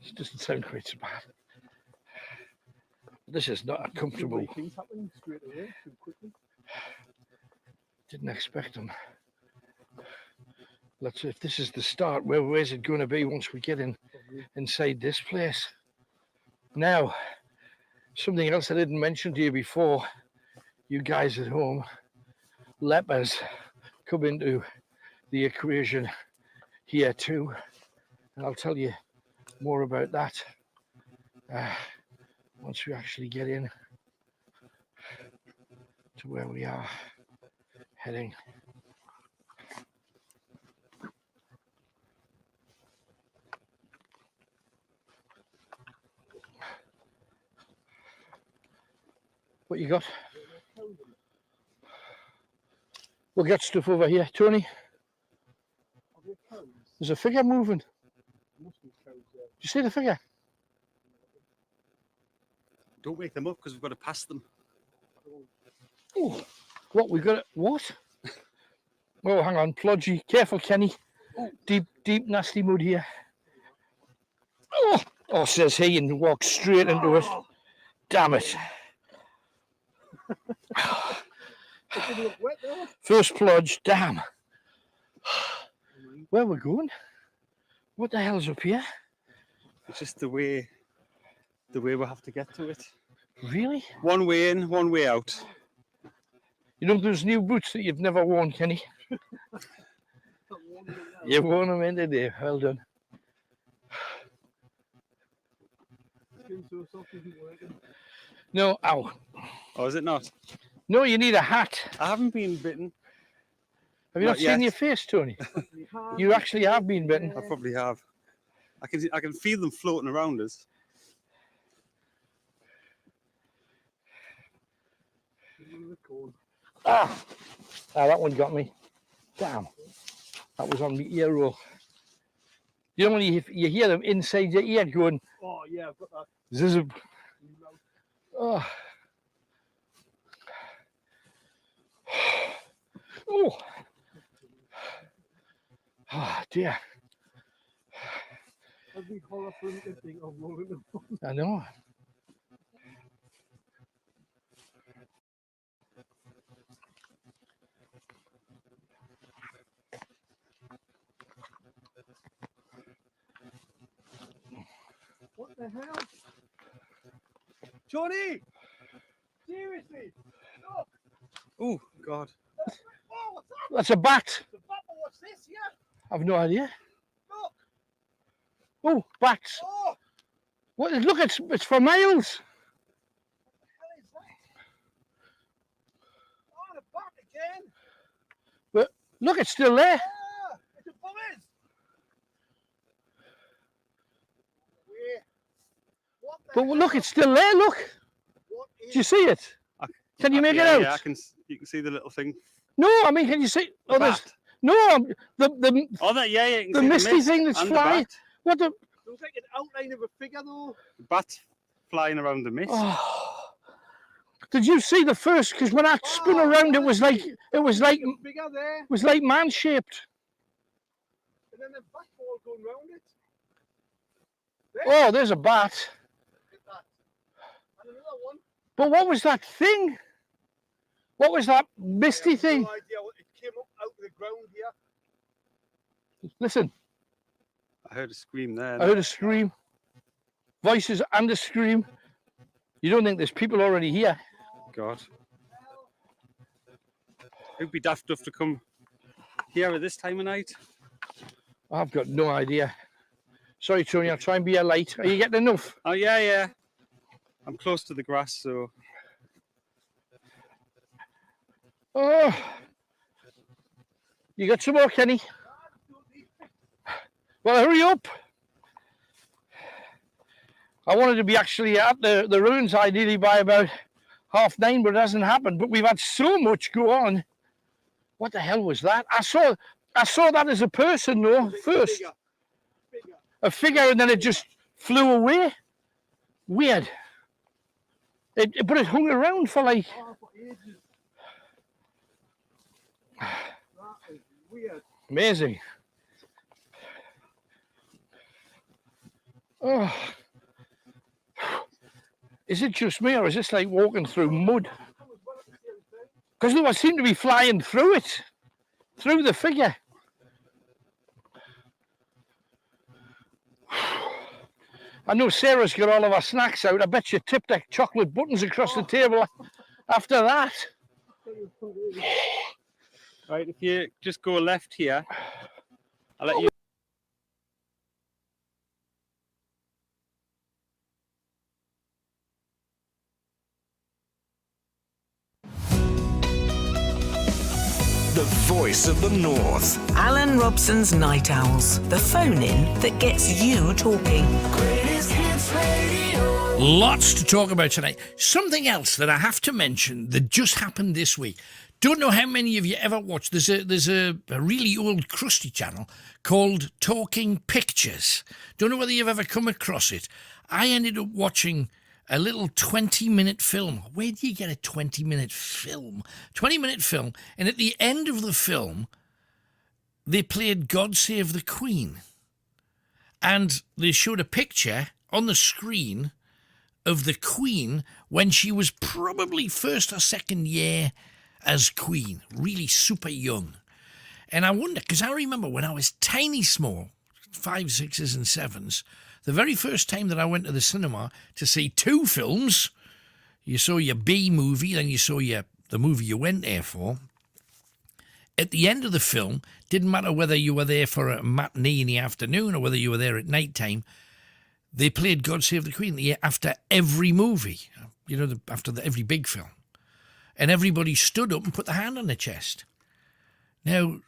It doesn't sound quite so bad. This is not a comfortable. Things happen straight away, too quickly. Didn't expect them. Let's see if this is the start. Where's it going to be once we get inside this place? Now, something else I didn't mention to you before, you guys at home, lepers come into the equation here too. And I'll tell you more about that once we actually get in to where we are heading. What you got? We'll get stuff over here, Tony. There's a figure moving. Do you see the figure? Don't wake them up because we've got to pass them. Oh, what we got? What? Oh, hang on, Plodgy. Careful, Kenny. Deep, nasty mud here. Oh, says he, and walks straight into it. Damn it. First plodge, damn. Where we're going? What the hell's up here? It's just the way we'll have to get to it. Really? One way in, one way out. You know those new boots that you've never worn, Kenny? You've worn them in today. Well done. No, ow. Oh, is it not? No, you need a hat. I haven't been bitten. Have you not seen your face, Tony? You actually have been bitten. I probably have. I can feel them floating around us. That one got me. Damn. That was on the ear roll. You know when you hear them inside your ear going. Oh yeah, I've got that. Zizz. Oh. Oh. Oh dear. Every horror film you think of rolling them. I know. What the hell? Johnny! Seriously! Look! Oh, God. Oh, what's that? That's a bat. The bat, what's this here? I've no idea. Look! Oh, bats. Oh! What? Look, it's for miles. What the hell is that? Oh, the bat again! But look, it's still there. Ah, it's a bummers! But look, it's still there. Look. Do you see it? Can you make it out? Yeah, you can see the little thing. No, I mean, can you see? Oh, there's no the. Oh, that yeah, you can the see misty mist thing that's and the flying. bat. What the? Looks like an outline of a figure, though. The bat flying around the mist. Oh. Did you see the first? Because when I spun around, it was like Figure there. it was like man shaped. And then the bat ball going round it. Oh, there's a bat. And another one. But what was that thing? What was that misty thing? No idea. It came up out of the ground here. Listen, I heard a scream there. I heard a scream. Voices and a scream. You don't think there's people already here? God. It'd be daft enough to come here at this time of night. I've got no idea. Sorry, Tony, I'll try and be a light. Are you getting enough? Oh, yeah. I'm close to the grass, so... Oh, you got some more, Kenny? Well, hurry up. I wanted to be actually at the ruins ideally by about 9:30, but it hasn't happened. But we've had so much go on. What the hell was that? I saw that as a person, though, first. A figure, and then it just flew away. Weird. But it hung around for like... Amazing. Oh. Is it just me, or is this like walking through mud? Because I seem to be flying through it, through the figure. I know Sarah's got all of her snacks out. I bet you tipped her chocolate buttons across the table after that. Right, if you just go left here, I'll let you... The voice of the North. Alan Robson's Night Owls. The phone-in that gets you talking. Greatest Hits Radio. Lots to talk about tonight. Something else that I have to mention that just happened this week. Don't know how many of you ever watched. There's a really old crusty channel called Talking Pictures. Don't know whether you've ever come across it. I ended up watching a little 20-minute film. Where do you get a 20-minute film? 20-minute film. And at the end of the film, they played God Save the Queen. And they showed a picture on the screen of the Queen when she was probably first or second year as Queen. Really super young. And I wonder, because I remember when I was tiny small, 5, 6s and 7s, the very first time that I went to the cinema to see 2 films, you saw your B movie, then you saw the movie you went there for. At the end of the film, didn't matter whether you were there for a matinee in the afternoon or whether you were there at night time, they played God Save the Queen after every movie, after every big film. And everybody stood up and put their hand on their chest. Now,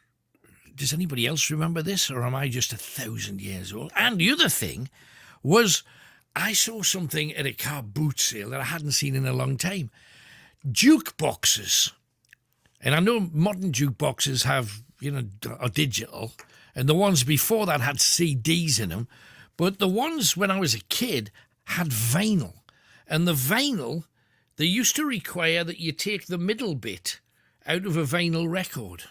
does anybody else remember this, or am I just 1,000 years old? And the other thing was I saw something at a car boot sale that I hadn't seen in a long time. Jukeboxes. And I know modern jukeboxes have, are digital, and the ones before that had CDs in them, but the ones when I was a kid had vinyl. And the vinyl, they used to require that you take the middle bit out of a vinyl record.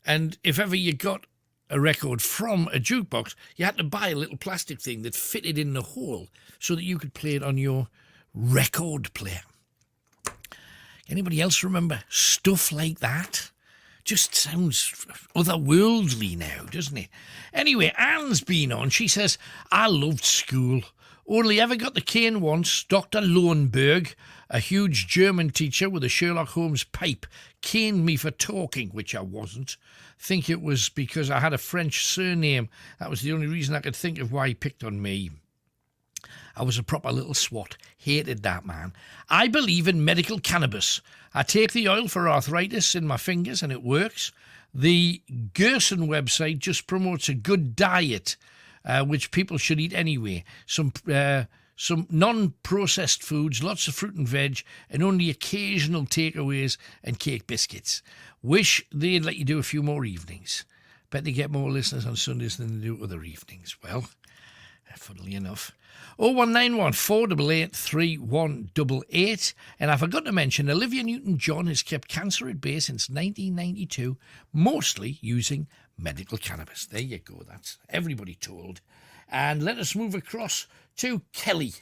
And if ever you got a record from a jukebox, you had to buy a little plastic thing that fitted in the hole so that you could play it on your record player. Anybody else remember stuff like that? Just sounds otherworldly now, doesn't it? Anyway, Anne's been on. She says, I loved school. Only ever got the cane once. Dr. Lohenberg, a huge German teacher with a Sherlock Holmes pipe, caned me for talking, which I wasn't. Think it was because I had a French surname. That was the only reason I could think of why he picked on me. I was a proper little swat. Hated that man. I believe in medical cannabis. I take the oil for arthritis in my fingers and it works. The Gerson website just promotes a good diet, which people should eat anyway. Some non-processed foods, lots of fruit and veg, and only occasional takeaways and cake biscuits. Wish they'd let you do a few more evenings. Bet they get more listeners on Sundays than they do other evenings. Well, funnily enough. 0191 488 3188. And I forgot to mention, Olivia Newton-John has kept cancer at bay since 1992, mostly using medical cannabis. There you go. That's everybody told. And let us move across to Kelly,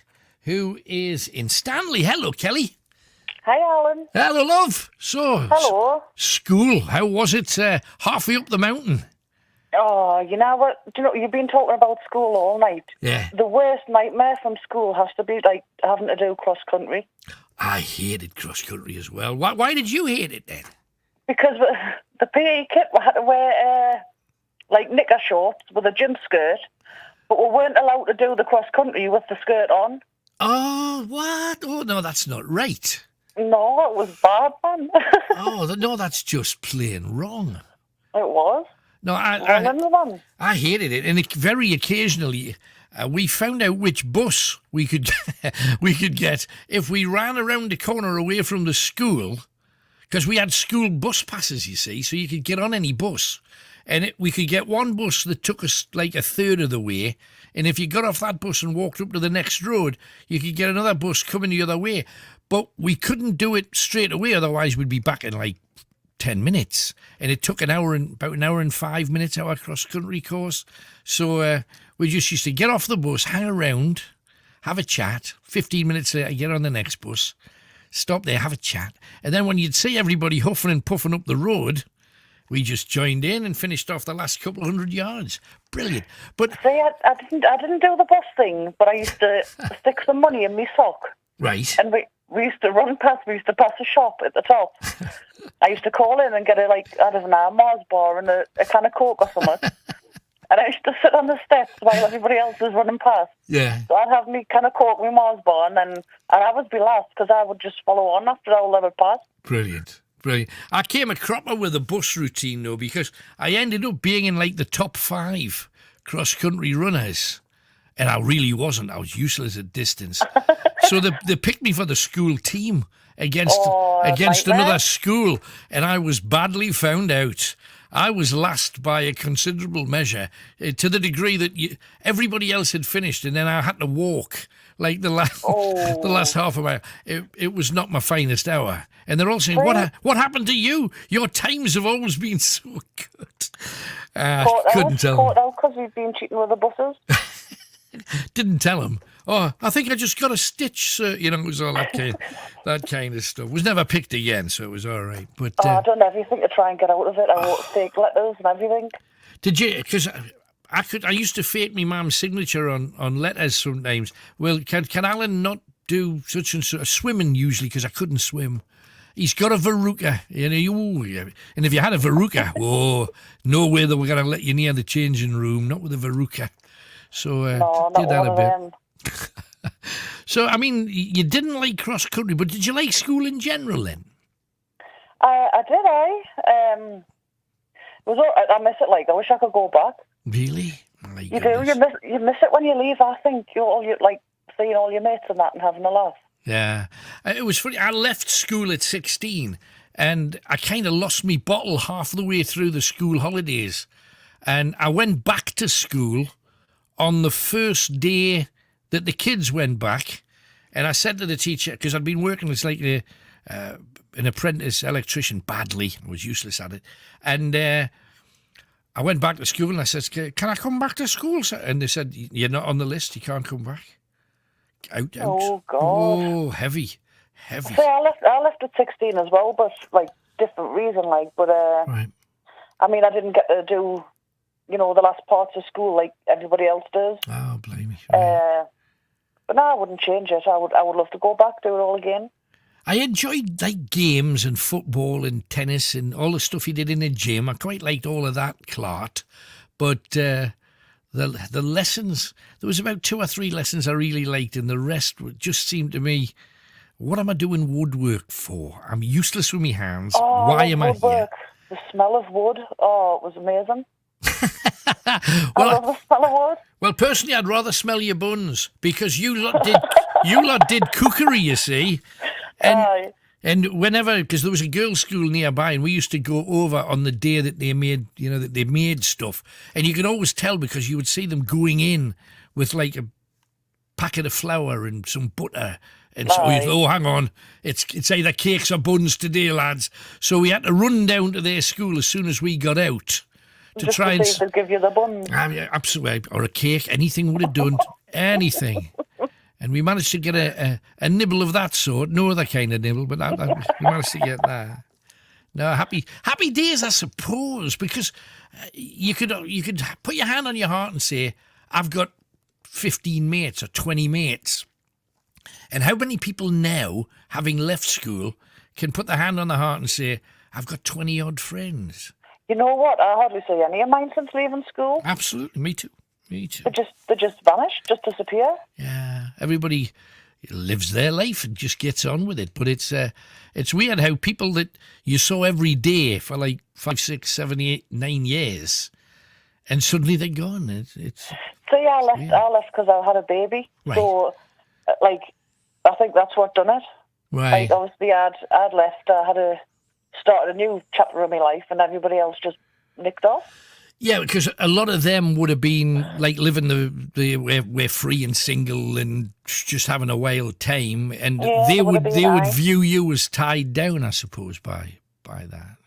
who is in Stanley. Hello, Kelly. Hi, Alan. Hello, love. So, Hello. School, how was it halfway up the mountain? Oh, you know what? Do you know, you've been talking about school all night. Yeah. The worst nightmare from school has to be like having to do cross country. I hated cross country as well. Why did you hate it then? Because the PE kit, we had to wear like knicker shorts with a gym skirt, but we weren't allowed to do the cross country with the skirt on. Oh, what? Oh, no, that's not right. No, it was bad, man. No, that's just plain wrong. It was. No, I hated it, and very occasionally we found out which bus we could get if we ran around the corner away from the school, because we had school bus passes, you see, so you could get on any bus, and we could get one bus that took us like a third of the way, and if you got off that bus and walked up to the next road, you could get another bus coming the other way, but we couldn't do it straight away, otherwise we'd be back in like 10 minutes, and it took about an hour and 5 minutes, our cross-country course. So we just used to get off the bus, hang around, have a chat. 15 minutes later, get on the next bus, stop there, have a chat. And then when you'd see everybody huffing and puffing up the road, we just joined in and finished off the last couple of 100 yards. Brilliant. But see, I didn't do the bus thing, but I used to stick some money in my sock. Right. And we used to we used to pass a shop at the top. I used to call in and get a Mars bar and a can of Coke or something. And I used to sit on the steps while everybody else was running past. Yeah. So I'd have me can of Coke, my Mars bar, and I would be last because I would just follow on after all level passed. Brilliant. I came a cropper with a bus routine, though, because I ended up being in like the top 5 cross-country runners. And I really wasn't. I was useless at distance. So they picked me for the school team against another school, and I was badly found out. I was last by a considerable measure, to the degree that everybody else had finished, and then I had to walk like the last half of my. It was not my finest hour, and they're all saying, "What happened to you? Your times have always been so good." Couldn't tell. Caught out because we've been cheating with the buses. Didn't tell him. Oh, I think I just got a stitch, sir. You know, it was all that kind of stuff. Was never picked again, so it was all right. But I've done everything to try and get out of it. I wrote fake letters and everything. Did you? Because I used to fake my mum's signature on letters sometimes. Well, can Alan not do such and such? Swimming usually, because I couldn't swim. He's got a verruca, you know. And if you had a verruca, no way that we're going to let you near the changing room. Not with a verruca. So did that a bit. So, I mean, you didn't like cross country, but did you like school in general then? I did. I miss it. Like, I wish I could go back. Really? You do. You miss it when you leave. I think you're like seeing all your mates and that and having a laugh. Yeah, it was funny. I left school at 16, and I kind of lost me bottle half the way through the school holidays, and I went back to school on the first day that the kids went back, and I said to the teacher, because I'd been working as like an apprentice electrician badly, I was useless at it, and I went back to school and I said, "Can I come back to school, sir?" And they said, "You're not on the list, you can't come back." Out. Oh, God. Oh, heavy. See, I left at 16 as well, but like different reason, like, but right. I mean, I didn't get to do, you know, the last parts of school like everybody else does. Oh, blame me. But no, I wouldn't change it. I would love to go back, do it all again. I enjoyed like games and football and tennis and all the stuff you did in the gym. I quite liked all of that, Clark. But the lessons, there was about 2 or 3 lessons I really liked, and the rest just seemed to me, what am I doing woodwork for? I'm useless with my hands. Why am I here? The smell of wood, it was amazing. I love the smell of wood. Well, personally, I'd rather smell your buns, because you lot did cookery, you see. And whenever, because there was a girls' school nearby, and we used to go over on the day that they made, you know, that they made stuff, and you could always tell because you would see them going in with like a packet of flour and some butter, and so you'd, hang on, it's either cakes or buns today, lads. So we had to run down to their school as soon as we got out to just try to see if they'd give you the buns. Yeah, absolutely, or a cake, anything would have done, anything. And we managed to get a nibble of that sort. No other kind of nibble, but we managed to get that. No, happy days, I suppose, because you could put your hand on your heart and say, I've got 15 mates or 20 mates. And how many people now, having left school, can put their hand on their heart and say, I've got 20-odd friends? You know what? I hardly see any of mine since leaving school. Absolutely, me too. Me too. They just vanish, just disappear. Yeah, everybody lives their life and just gets on with it. But it's weird how people that you saw every day for like 5, 6, 7, 8, 9 years, and suddenly they're gone. It's So yeah, I left because I had a baby. Right. So, like, I think that's what done it. Right. Like, obviously, I'd left. I had started a new chapter of my life, and everybody else just nicked off. Yeah, because a lot of them would have been like living we're free and single and just having a wild time, and Yeah, they it would would have been nice. view you as tied down, I suppose, by that.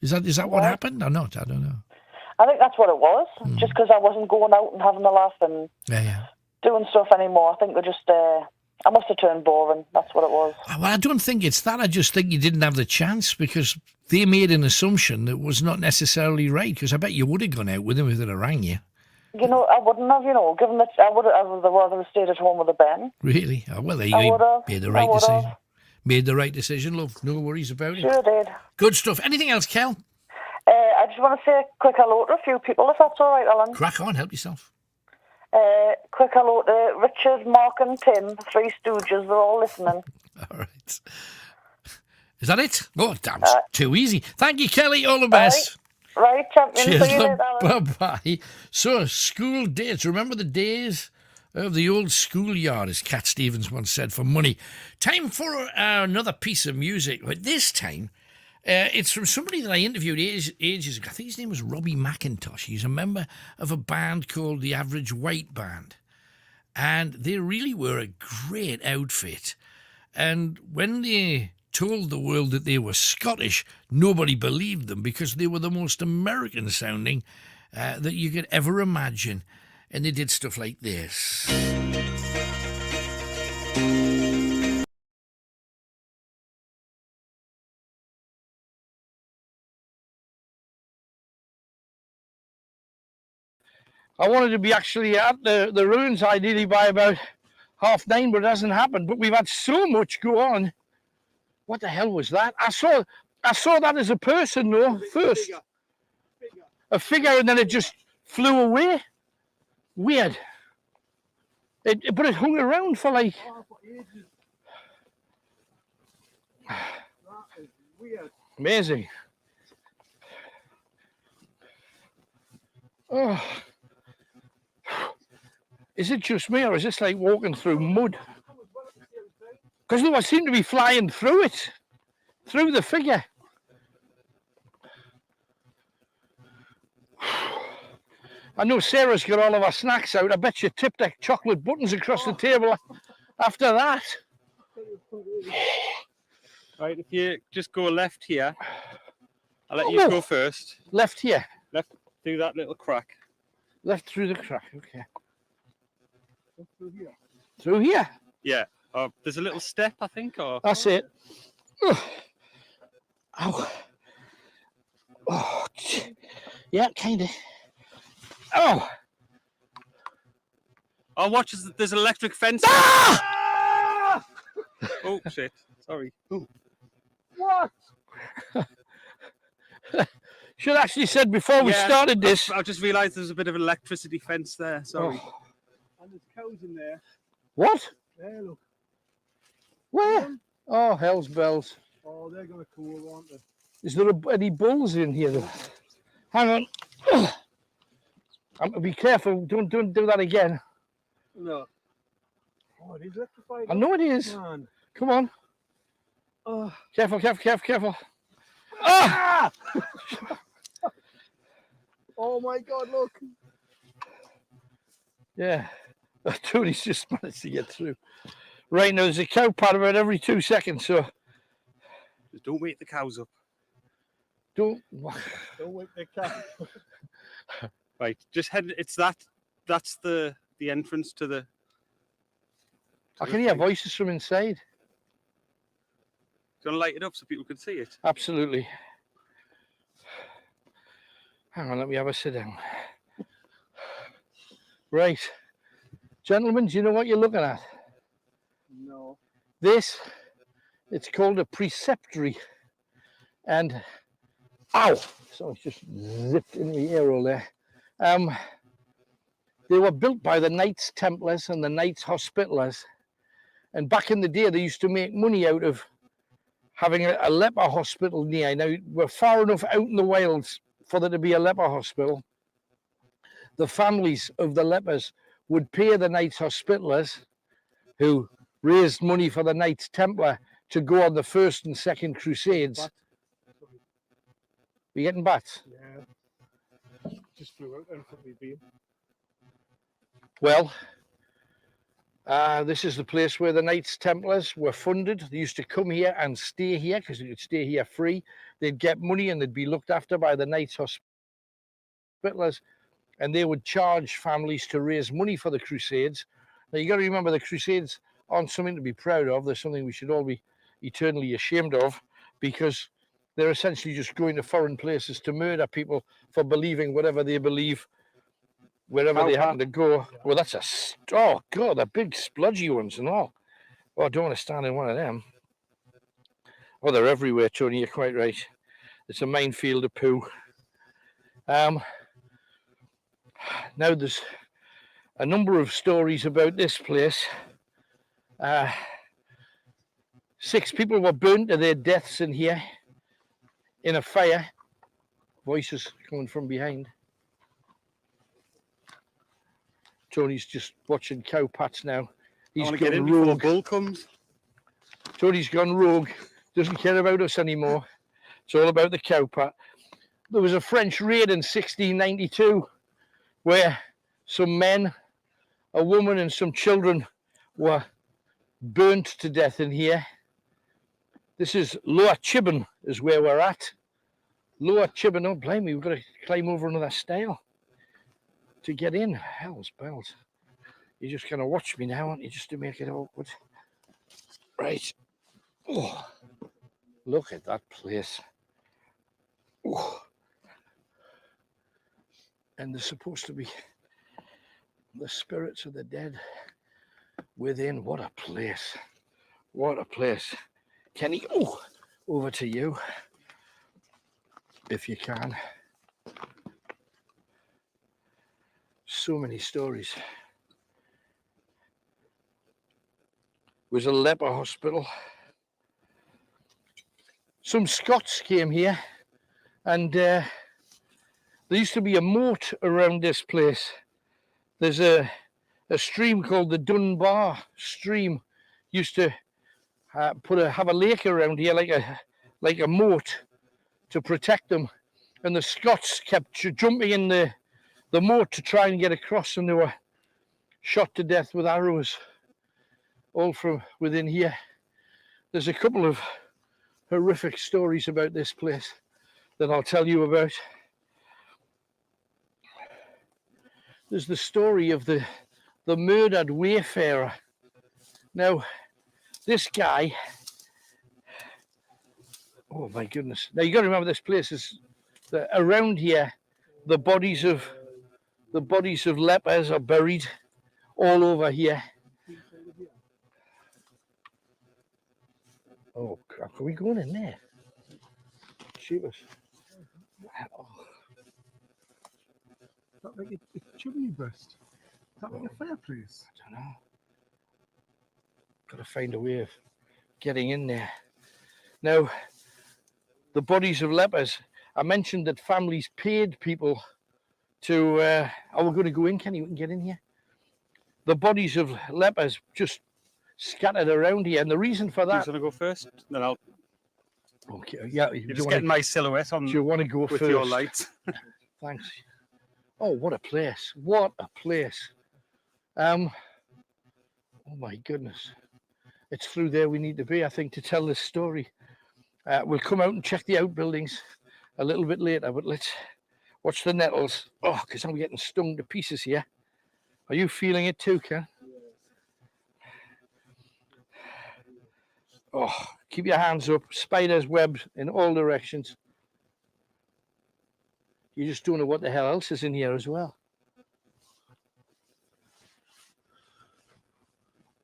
Is that what happened or not? I don't know. I think that's what it was. Just because I wasn't going out and having a laugh and doing stuff anymore. I think they just. I must have turned boring. That's what it was. Well, I don't think it's that. I just think you didn't have the chance because they made an assumption that was not necessarily right. Because I bet you would have gone out with them if they'd have rang you. You know, I wouldn't have. You know, given that I would have rather stayed at home with a Ben. Really? Oh, well, there you I go. would've. Made the I right would've. decision. Made the right decision, love. No worries about it. Sure did. Good stuff. Anything else, Kel? I just want to say a quick hello to a few people, if that's all right, Alan. Crack on. Help yourself. Quick hello to Richard, Mark and Tim, the Three Stooges. They're all listening. All right. Is that it? Oh, damn, it's too easy. Thank you, Kelly. All the best. Right, champion. Cheers, See you later, Alan. bye-bye. So, school days. Remember the days of the old schoolyard, as Cat Stevens once said, for money. Time for another piece of music, but this time it's from somebody that I interviewed ages ago. I think his name was Robbie McIntosh. He's a member of a band called the Average White Band, and they really were a great outfit. And when they told the world that they were Scottish, nobody believed them because they were the most American sounding that you could ever imagine. And they did stuff like this. I wanted to be actually at the ruins ideally by about 9:30, but it hasn't happened. But we've had so much go on. What the hell was that? I saw that as a person, though, first. A figure, and then it just flew away. Weird. But it hung around for like... Amazing. Oh. Is it just me, or is this like walking through mud? Because I seem to be flying through it, through the figure. I know Sarah's got all of her snacks out. I bet you tipped her chocolate buttons across the table after that. Right, if you just go left here, I'll let you go first. Left here? Left through that little crack. Left through the crack, okay. Through here? Through here? Yeah. There's a little step, I think, or... That's it. Ugh. Ow. Oh, yeah, kind of. Oh. Oh, watch, there's an electric fence. Ah! Oh, shit. Sorry. Ooh. What? Should have actually said before we started this. I just realised there's a bit of an electricity fence there. Sorry. Oh. And there's cows in there. What? There, look. Where? Oh, hell's bells. Oh, they're going to cool, aren't they? Is there any bulls in here, though? Hang on. Be careful. Don't do that again. No. Oh, it is electrified. I know it is. Man. Come on. Oh. Careful. Ah! Oh, my God, look. Yeah. Tony's just managed to get through. Right, now there's a cow pat about every 2 seconds, so... Just don't wake the cows up. Don't wake the cow. Right, just head... It's that's the entrance to the I can hear voices from inside. Do you want to light it up so people can see it? Absolutely. Hang on, let me have a sit down. Right. Gentlemen, do you know what you're looking at? No. This, it's called a preceptory. And, ow! So it's just zipped in the air all there. They were built by the Knights Templars and the Knights Hospitallers. And back in the day, they used to make money out of having a leper hospital near. Now, we're far enough out in the wilds for there to be a leper hospital. The families of the lepers would pay the Knights Hospitallers, who raised money for the Knights Templar, to go on the first and second crusades. We getting bats? Yeah. Just flew out in front of me beam. Well, this is the place where the Knights Templars were funded. They used to come here and stay here because they could stay here free. They'd get money and they'd be looked after by the Knights Hospitallers, and they would charge families to raise money for the Crusades. Now, you got to remember, the Crusades aren't something to be proud of. They're something we should all be eternally ashamed of, because they're essentially just going to foreign places to murder people for believing whatever they believe, wherever they happen to go. Well, that's oh God, the big splodgy ones and all. Oh, I don't want to stand in one of them. Oh, they're everywhere, Tony, you're quite right. It's a minefield of poo. Now, there's a number of stories about this place. 6 people were burnt to their deaths in here, in a fire. Voices coming from behind. Tony's just watching cow pats now. He's gone rogue. Bull comes. Tony's gone rogue. Doesn't care about us anymore. It's all about the cow pat. There was a French raid in 1692 where some men, a woman and some children were burnt to death in here. This is Lower Chibben is where we're at. Lower Chibben, don't blame me, we've got to climb over another stile to get in. Hell's bells. You're just going to watch me now, aren't you, just to make it awkward. Right. Oh, look at that place. Oh. And there's supposed to be the spirits of the dead within. What a place. What a place. Kenny, over to you, if you can. So many stories. It was a leper hospital. Some Scots came here, and there used to be a moat around this place. There's a stream called the Dunbar Stream. Used to have a lake around here, like a moat, to protect them. And the Scots kept jumping in the moat to try and get across, and they were shot to death with arrows, all from within here. There's a couple of horrific stories about this place that I'll tell you about. There's the story of the murdered wayfarer. Now, this guy, oh my goodness. Now, you got to remember, this place is around here. The bodies of lepers are buried all over here. Oh crap! Are we going in there? Shoot us! Oh. Is that like a chimney burst? Is that like a fireplace? I don't know. Got to find a way of getting in there. Now, the bodies of lepers. I mentioned that families paid people to. We're going to go in, Kenny. We can get in here. The bodies of lepers just scattered around here, and the reason for that. Who's going to go first? Then I'll. Okay. Yeah. You're just getting my silhouette on. Do you want to go with first? Your lights? Thanks. Oh, what a place! What a place! Oh my goodness! It's through there we need to be, I think, to tell this story. We'll come out and check the outbuildings a little bit later, but let's watch the nettles. Oh, because I'm getting stung to pieces here. Are you feeling it too, Ken? Oh, keep your hands up. Spiders webs in all directions. You just don't know what the hell else is in here as well.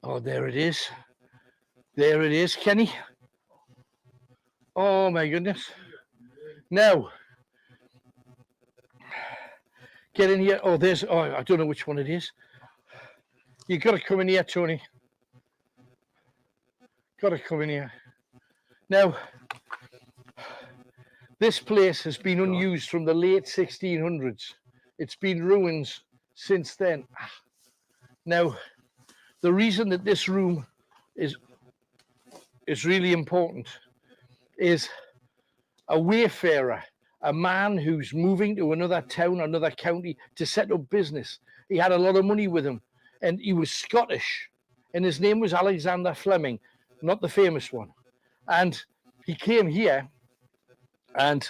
Oh, there it is. There it is, Kenny. Oh, my goodness. Now, get in here. Oh, there's, oh, I don't know which one it is. You've got to come in here, Tony. Got to come in here. Now, this place has been unused from the late 1600s. It's been ruins since then. Now, the reason that this room is really important is a wayfarer, a man who's moving to another town, another county to set up business. He had a lot of money with him, and he was Scottish, and his name was Alexander Fleming, not the famous one. And he came here, and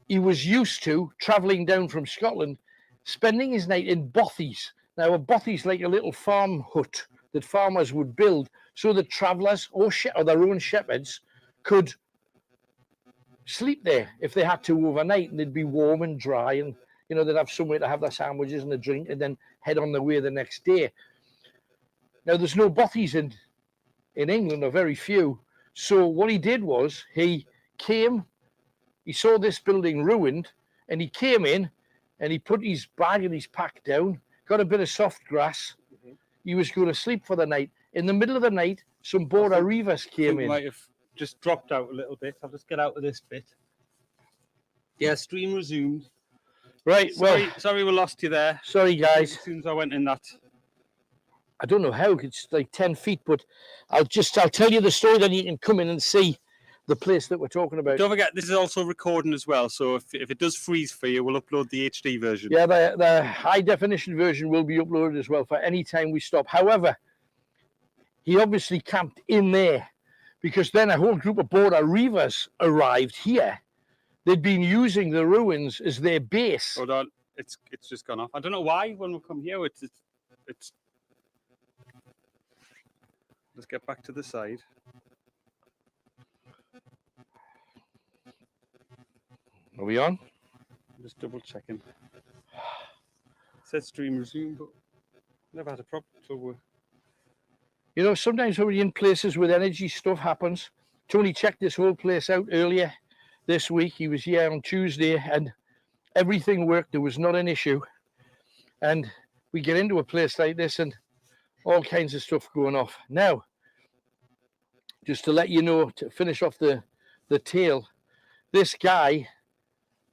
he was used to traveling down from Scotland, spending his night in bothies. Now, a bothy's like a little farm hut that farmers would build so that travelers or their own shepherds could sleep there if they had to overnight, and they'd be warm and dry, and you know, they'd have somewhere to have their sandwiches and a drink and then head on their way the next day. Now, there's no bothies in England, or very few. So what he did was he saw this building ruined, and he came in and he put his bag and his pack down, got a bit of soft grass. He was going to sleep for the night. In the middle of the night, some border reivers came in. Might have just dropped out a little bit. I'll just get out of this bit. Yeah, stream resumed. Right, sorry we lost you there. Sorry, guys. As soon as I went in that. I don't know how, it's like 10 feet, but I'll tell you the story, then you can come in and see the place that we're talking about. Don't forget, this is also recording as well, so if it does freeze for you, we'll upload the HD version. Yeah, the high definition version will be uploaded as well for any time we stop. However, he obviously camped in there, because then a whole group of border reivers arrived here. They'd been using the ruins as their base. Hold on, it's just gone off. I don't know why when we come here, it's let's get back to the side. Are we on? I'm just double checking. It says stream resume, but never had a problem trouble. You know, sometimes when we're in places with energy, stuff happens. Tony checked this whole place out earlier this week. He was here on Tuesday, and everything worked. There was not an issue. And we get into a place like this, and all kinds of stuff going off. Now, just to let you know, to finish off the tale, this guy,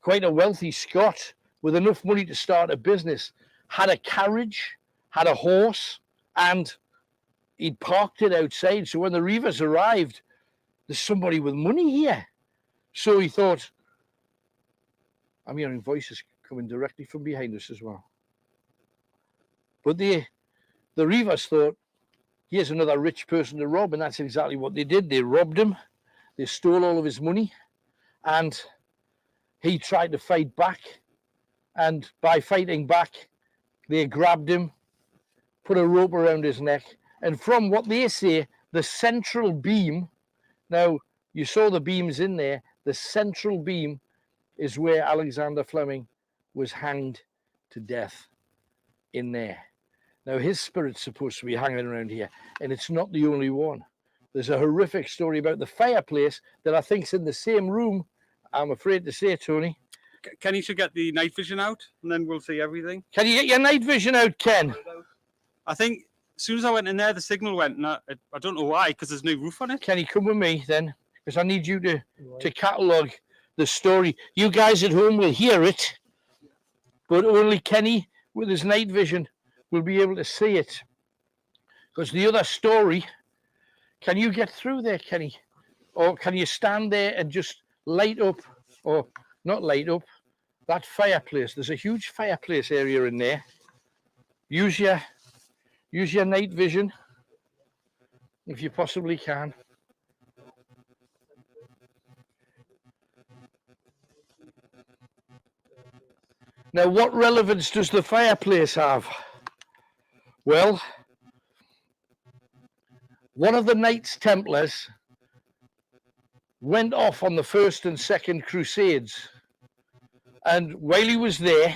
quite a wealthy Scot with enough money to start a business, had a carriage, had a horse, and he'd parked it outside. So when the reivers arrived, there's somebody with money here. So he thought, I'm hearing voices coming directly from behind us as well. But the reivers thought, here's another rich person to rob, and that's exactly what they did. They robbed him, they stole all of his money, and he tried to fight back. And by fighting back, they grabbed him, put a rope around his neck, and from what they say, the central beam, now you saw the beams in there, the central beam is where Alexander Fleming was hanged to death, in there. Now, his spirit's supposed to be hanging around here, and it's not the only one. There's a horrific story about the fireplace that I think's in the same room, I'm afraid to say, Tony. Kenny should get the night vision out, and then we'll see everything. Can you get your night vision out, Ken? I think as soon as I went in there, the signal went, and I don't know why, because there's no roof on it. Kenny, come with me then, because I need you to catalogue the story. You guys at home will hear it, but only Kenny with his night vision will be able to see it. Because the other story, can you get through there, Kenny? Or can you stand there and just light up, or not light up, that fireplace? There's a huge fireplace area in there. Use your night vision if you possibly can. Now, what relevance does the fireplace have? Well, one of the Knights Templars went off on the first and second crusades. And while he was there,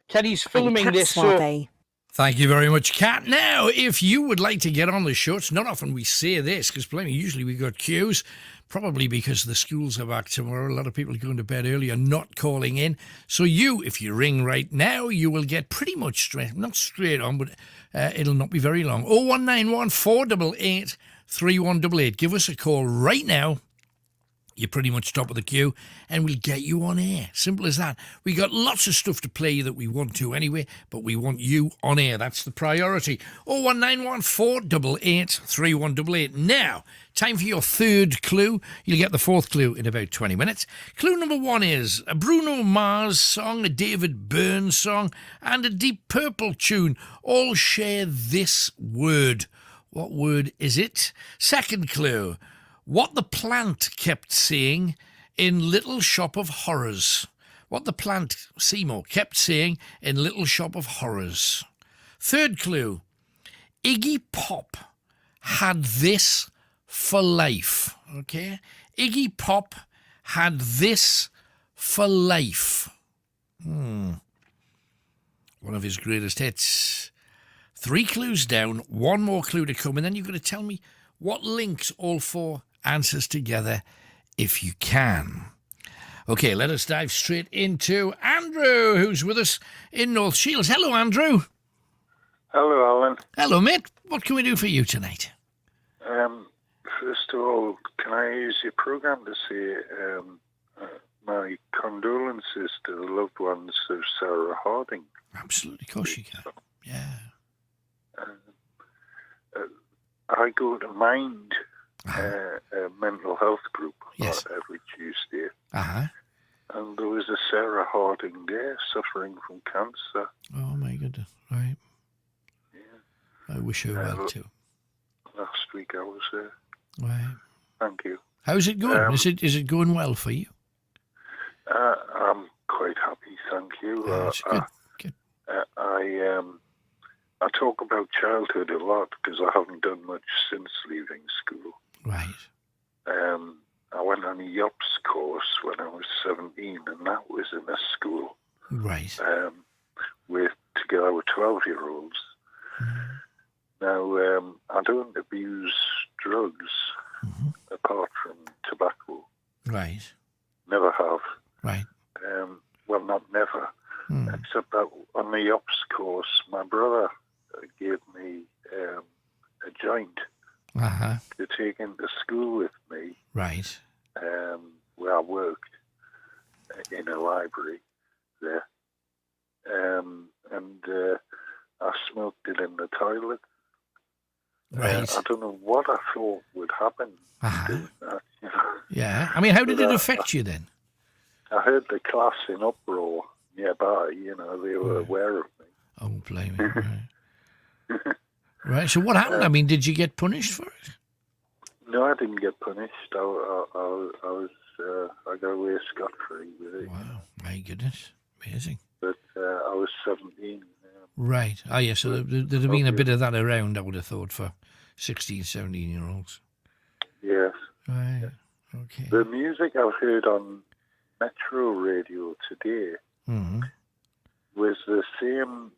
Kenny's filming Kat this. Suave. Thank you very much, Kat. Now, if you would like to get on the show, it's not often we say this, because usually we got queues, probably because the schools are back tomorrow. A lot of people are going to bed early and not calling in. So if you ring right now, you will get pretty much not straight on, but it'll not be very long. 0191 488 3188. Give us a call right now. You're pretty much top of the queue, and we'll get you on air. Simple as that. We got lots of stuff to play that we want to anyway, but we want you on air. That's the priority. 0191 488 3188. Now, time for your third clue. You'll get the fourth clue in about 20 minutes. Clue number 1 is a Bruno Mars song, a David Byrne song, and a Deep Purple tune all share this word. What word is it? Second clue. What the plant kept saying in Little Shop of Horrors. What the plant, Seymour, kept saying in Little Shop of Horrors. Third clue. Iggy Pop had this for life. Okay? Iggy Pop had this for life. One of his greatest hits. 3 clues down, 1 more clue to come, and then you've got to tell me what links all 4 answers together if you can. Okay, let us dive straight into Andrew, who's with us in North Shields. Hello, Andrew. Hello, Alan. Hello, mate. What can we do for you tonight? First of all, can I use your program to say my condolences to the loved ones of Sarah Harding? Absolutely, of course you can. Yeah. I go to Mind, a mental health group, every Tuesday. And there was a Sarah Harding there suffering from cancer. Oh, my goodness. Right. Yeah. I wish her well, too. Last week I was there. Right. Thank you. How's it going? Is it going well for you? I'm quite happy, thank you. Good. I talk about childhood a lot because I haven't done much since leaving school. Right. I went on a YOPS course when I was 17, and that was in a school. Right. Together with 12-year-olds. Now, I don't abuse drugs apart from tobacco. Right. Never have. Right. Well, not never. Except that on the YOPS course, my brother gave me a joint to take into school with me. Right. Where I worked in a library there. And I smoked it in the toilet. Right. I don't know what I thought would happen. Doing that, you know. Yeah. I mean, how did it affect you then? I heard the class in uproar nearby. You know, they were aware of me. Oh, blame me. Right. Right. So what happened? I mean, did you get punished for it? No, I didn't get punished. I got away scot-free with it. Wow. My goodness. Amazing. But I was 17. Right. Oh, yeah, so there'd have been a bit of that around, I would have thought, for 16, 17-year-olds. Yes. Right. Okay. The music I've heard on Metro Radio today was the same,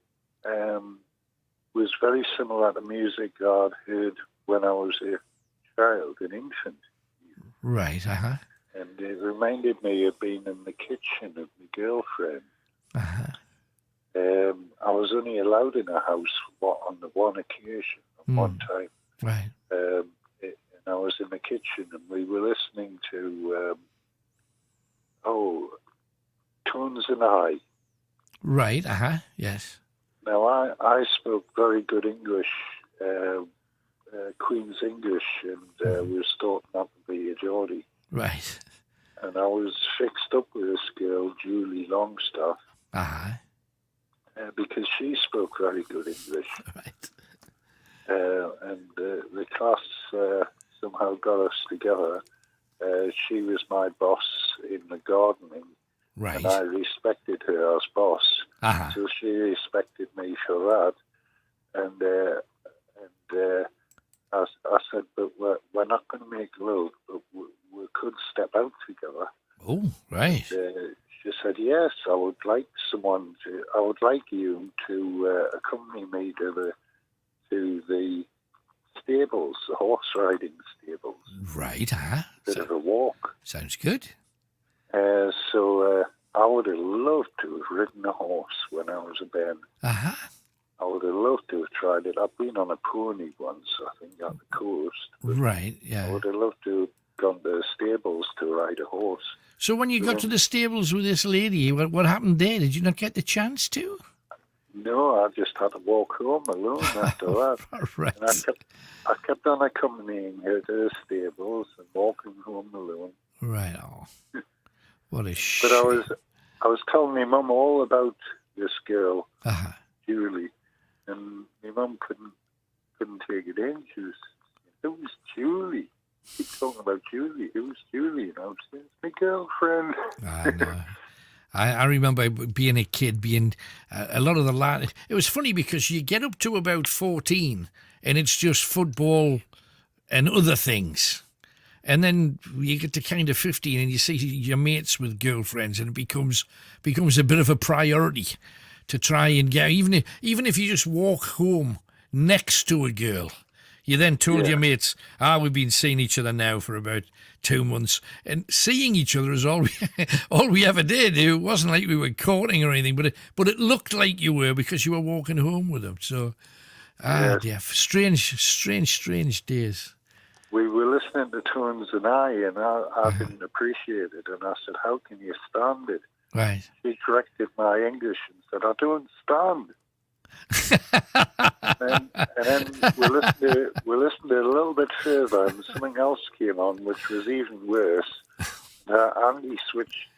was very similar to music I'd heard when I was a child, an infant. Right, And it reminded me of being in the kitchen of my girlfriend. I was only allowed in a house on the one occasion, one time. Right. And I was in the kitchen and we were listening to, Tones and I. Right, yes. Now, I spoke very good English, Queen's English, and was taught not to be a Geordie. Right. And I was fixed up with this girl, Julie Longstaff. Because she spoke very good English. Right. And the class somehow got us together. She was my boss in the gardening. Right. And I respected her as boss. So she respected me for that. And I said, but we're not going to make love, but Oh, right. She said, yes, I would like you to accompany me to the stables, the horse riding stables. Right, Bit of a walk. Sounds good. So I would have loved to have ridden a horse when I was a bairn. I would have loved to have tried it. I've been on a pony once, I think, on the coast. Right, yeah. I would have loved to have gone to the stables to ride a horse. So when you got to the stables with this lady, what happened there? Did you not get the chance to? No, I just had to walk home alone after that. Right. And I kept on accompanying her to the stables and walking home alone. Right. Oh, what a But I was telling my mum all about this girl, Julie, and my mum couldn't take it in. She was, who's Julie? Keep talking about Julie. Who's Julie? And I was saying, it's my girlfriend. I know. I remember being a kid, being a lot of the lad. It was funny because you get up to about 14 and it's just football and other things. And then you get to kind of 15 and you see your mates with girlfriends and it becomes a bit of a priority to try and get, even if you just walk home next to a girl. You then told your mates, we've been seeing each other now for about 2 months. And seeing each other is all we ever did. It wasn't like we were courting or anything, but it looked like you were because you were walking home with them. So, yeah, strange days. We were listening to Tones and I didn't appreciate it. And I said, how can you stand it? Right. She corrected my English and said, I don't stand. and then we listened to it a little bit further, and something else came on, which was even worse. Andy switched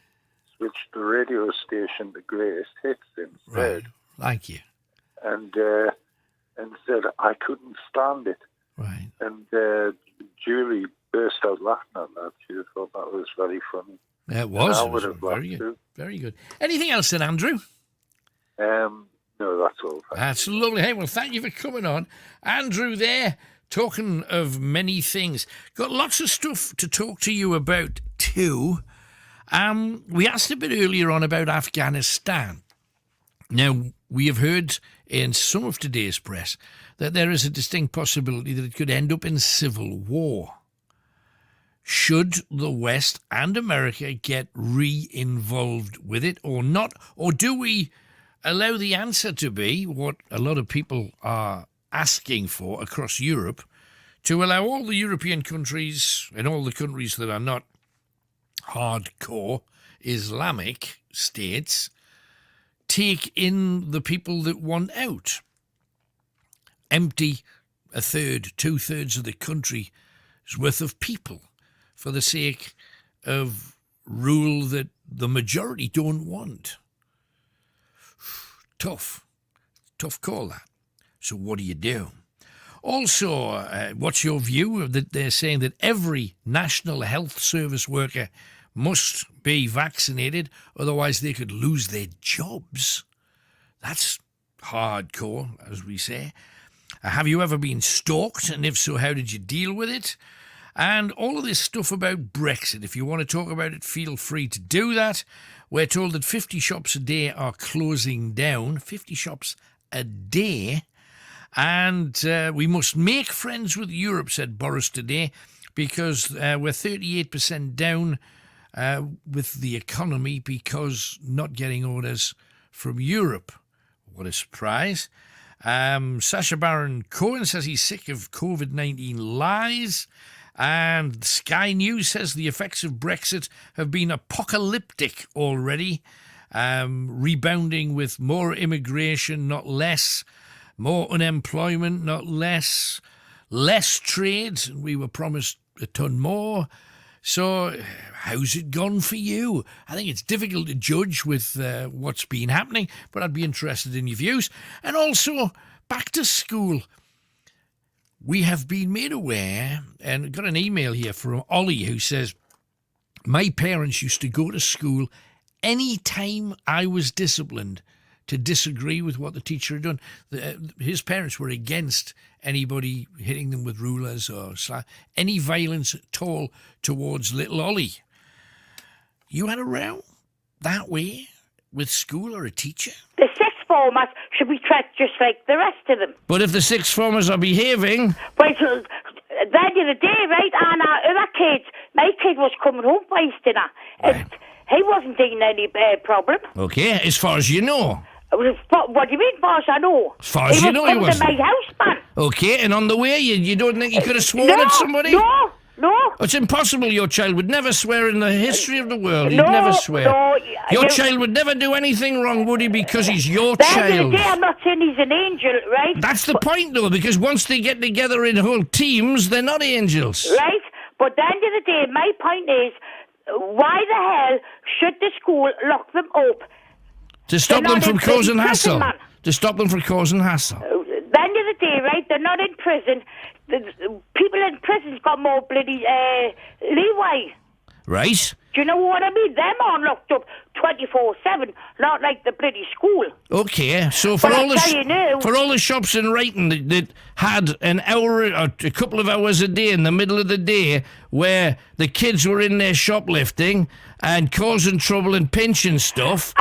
the radio station to Greatest Hits instead. Right. Thank you. And said I couldn't stand it. Right. And Julie burst out laughing at that. She thought that was very funny. Yeah, it was. I It would was have very laughed good. too. Very good. Anything else then, Andrew? No, that's all. That's lovely. Hey, well, thank you for coming on. Andrew there, talking of many things. Got lots of stuff to talk to you about too. We asked a bit earlier on about Afghanistan. Now, we have heard in some of today's press that there is a distinct possibility that it could end up in civil war. Should the West and America get re-involved with it or not? Or do we allow the answer to be what a lot of people are asking for across Europe, to allow all the European countries and all the countries that are not hardcore Islamic states take in the people that want out? Empty a third, 2/3 of the country's worth of people for the sake of rule that the majority don't want. Tough call that. So what do you do? Also, what's your view that they're saying that every National Health Service worker must be vaccinated, otherwise they could lose their jobs? That's hardcore, as we say. Have you ever been stalked? And if so, how did you deal with it? And all of this stuff about Brexit. If you want to talk about it, feel free to do that. We're told that 50 shops a day are closing down. 50 shops a day. And we must make friends with Europe, said Boris today, because we're 38% down with the economy because not getting orders from Europe. What a surprise. Sacha Baron Cohen says he's sick of COVID-19 lies. And Sky News says the effects of Brexit have been apocalyptic already, rebounding with more immigration, not less, more unemployment, not less, less trade. We were promised a ton more. So how's it gone for you? I think it's difficult to judge with what's been happening, but I'd be interested in your views. And also, back to school. We have been made aware, and got an email here from Ollie who says, my parents used to go to school any time I was disciplined to disagree with what the teacher had done. His parents were against anybody hitting them with rulers or any violence at all towards little Ollie. You had a row that way with school or a teacher? The sixth formers should be treated just like the rest of them. But if the sixth formers are behaving... Well, so, the other day, right, and our other kids, my kid was coming home for his dinner. He wasn't in any problem. Okay, as far as you know. What do you mean, as far as I know? As far as you know, he was wasn't. coming to my house, man. Okay, and on the way, you don't think he could have sworn at somebody? No. It's impossible. Your child would never swear in the history of the world. He'd No, never swear. no, Your you- child would never do anything wrong, would he? Because he's your The other child. day, I'm not saying he's an angel, right? That's the point, though, because once they get together in whole teams, they're not angels. Right? But at the end of the day, my point is, why the hell should the school lock them up? To stop They're them not from in prison, causing hassle. man. To stop them from causing hassle. At the end of the day, right, they're not in prison. The people in prison's got more bloody leeway. Right? Do you know what I mean? Them aren't locked up 24/7, not like the bloody school. Okay, so for But all I tell you now- for all the shops in Wrighton that had an hour or a couple of hours a day in the middle of the day where the kids were in there shoplifting and causing trouble and pinching stuff,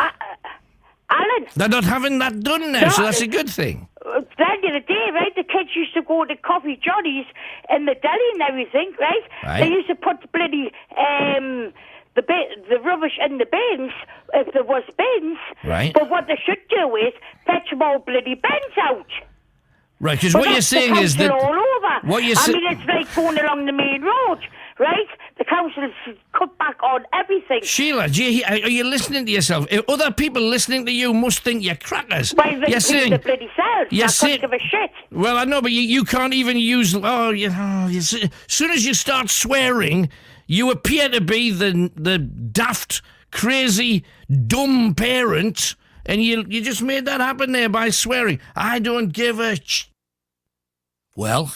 Alan, they're not having that done now, so that's a good thing. at the end of the day, right, the kids used to go to Coffee Johnny's in the deli and everything, right? Right. They used to put the bloody the rubbish in the bins if there was bins. Right. But what they should do is fetch more bloody bins out. Right, because But what you're that's the saying is that... council all over. What you're I sa- mean, it's like going along the main road, right? The council's cut back on everything. Sheila, are you listening to yourself? If other people listening to you must think you're crackers. Well, they You're think saying... the bloody selves. You're I saying- couldn't give a shit. Well, I know, but you can't even use... as soon as you start swearing, you appear to be the daft, crazy, dumb parent, and you just made that happen there by swearing. I don't give a... Well,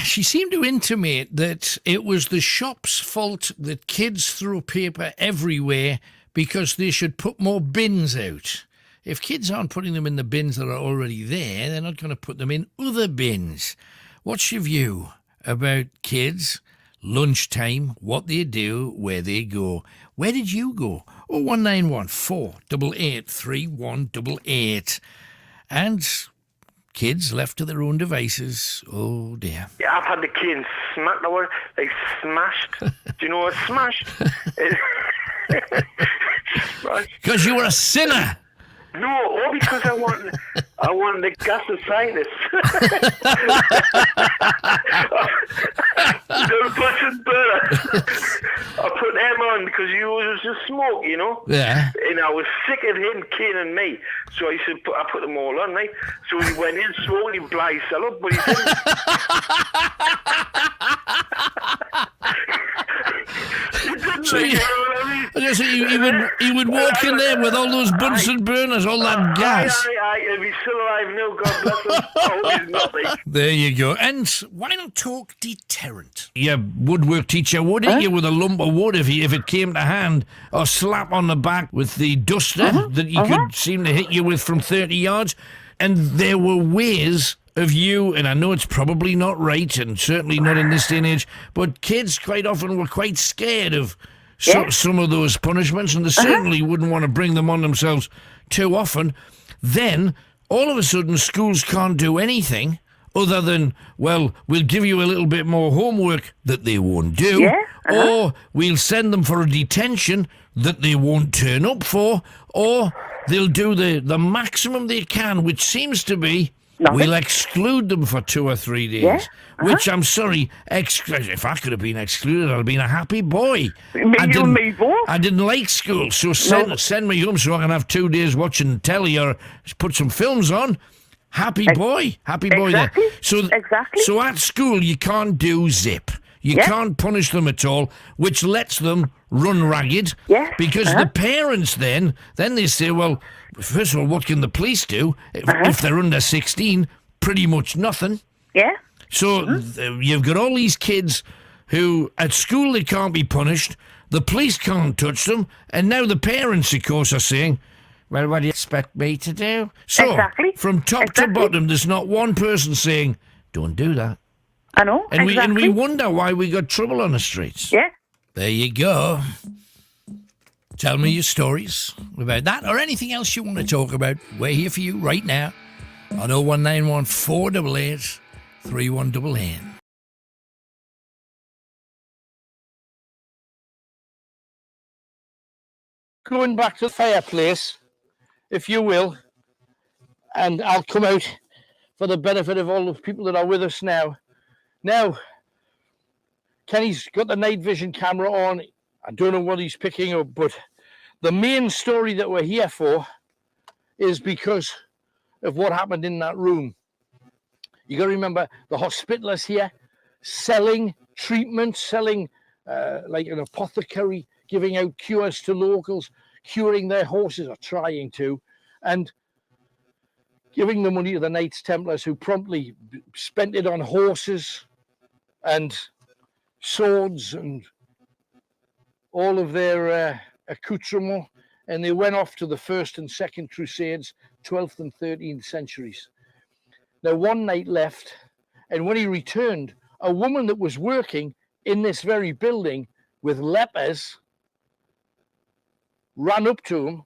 she seemed to intimate that it was the shop's fault that kids threw paper everywhere because they should put more bins out. If kids aren't putting them in the bins that are already there, they're not going to put them in other bins. What's your view about kids, lunchtime, what they do, where they go? Where did you go? 0191 488 3188. And kids left to their own devices. Oh, dear. Yeah, I've had the cane smacked. Like smashed. Do you know what smashed? Because you were a sinner. No, all because I want the gas of sinus. The button burner. I put them on because you was just smoke, you know. Yeah. And I was sick of him caning me, so I said I put them all on, right? So he went in slowly, blind cell up, but he didn't. So he would walk in there with all those Bunsen burners, all that gas. Aye, if he's still alive now, God bless him. Oh, he's nothing. There you go. And why not talk deterrent? Your woodwork teacher would hit you with a lump of wood if it came to hand, or slap on the back with the duster that he could seem to hit you with from 30 yards. And there were ways of you, and I know it's probably not right, and certainly not in this day and age, but kids quite often were quite scared of some of those punishments, and they certainly wouldn't want to bring them on themselves too often. Then, all of a sudden, schools can't do anything other than, well, we'll give you a little bit more homework that they won't do, or we'll send them for a detention that they won't turn up for, or they'll do the maximum they can, which seems to be we'll exclude them for 2 or 3 days. Which, I'm sorry, if I could have been excluded, I'd have been a happy boy. I didn't like school, so send me home so I can have 2 days watching telly or put some films on. Happy boy there. So at school, you can't do zip. You can't punish them at all, which lets them run ragged. Because the parents then they say, well, first of all, what can the police do if they're under 16? Pretty much nothing. So you've got all these kids who, at school, they can't be punished. The police can't touch them. And now the parents, of course, are saying, well, what do you expect me to do? So, from top to bottom, there's not one person saying, don't do that. I know, and we wonder why we got trouble on the streets. Yeah. There you go. Tell me your stories about that or anything else you want to talk about. We're here for you right now on 0191 488 3188. Going back to the fireplace, if you will, and I'll come out for the benefit of all the people that are with us now. Now, Kenny's got the night vision camera on. I don't know what he's picking up, but the main story that we're here for is because of what happened in that room. You got to remember, the hospitalists here selling treatment, selling like an apothecary, giving out cures to locals, curing their horses, or trying to, and giving the money to the Knights Templars, who promptly spent it on horses and swords and all of their accoutrements, and they went off to the First and Second Crusades, 12th and 13th centuries. Now, one knight left, and when he returned, a woman that was working in this very building with lepers ran up to him,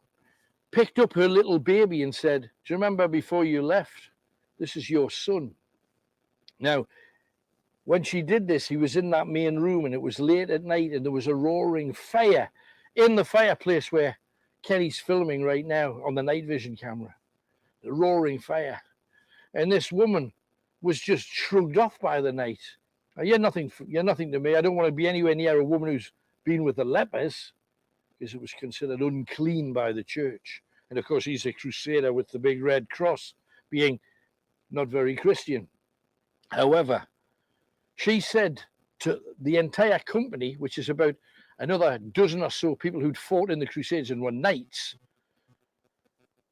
picked up her little baby and said, "Do you remember before you left? This is your son." Now, when she did this, he was in that main room, and it was late at night, and there was a roaring fire in the fireplace where Kenny's filming right now on the night vision camera. The roaring fire. And this woman was just shrugged off by the knight. Now, you're nothing to me. I don't want to be anywhere near a woman who's been with the lepers, because it was considered unclean by the church. And of course, he's a crusader with the big red cross, being not very Christian. However, she said to the entire company, which is about another dozen or so people who'd fought in the Crusades and were knights,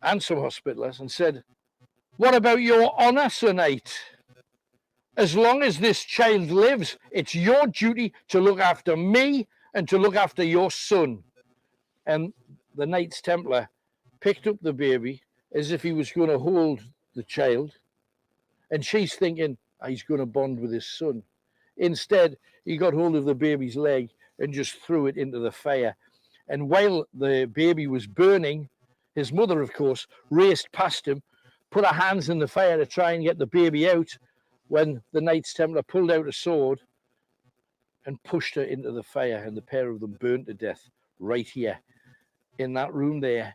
and some hospitallers, and said, "What about your honour, Sir Knight? As long as this child lives, it's your duty to look after me and to look after your son." And the Knights Templar picked up the baby as if he was going to hold the child, and she's thinking, he's going to bond with his son. Instead, he got hold of the baby's leg and just threw it into the fire. And while the baby was burning, his mother, of course, raced past him, put her hands in the fire to try and get the baby out, when the Knights Templar pulled out a sword and pushed her into the fire, and the pair of them burned to death right here in that room there,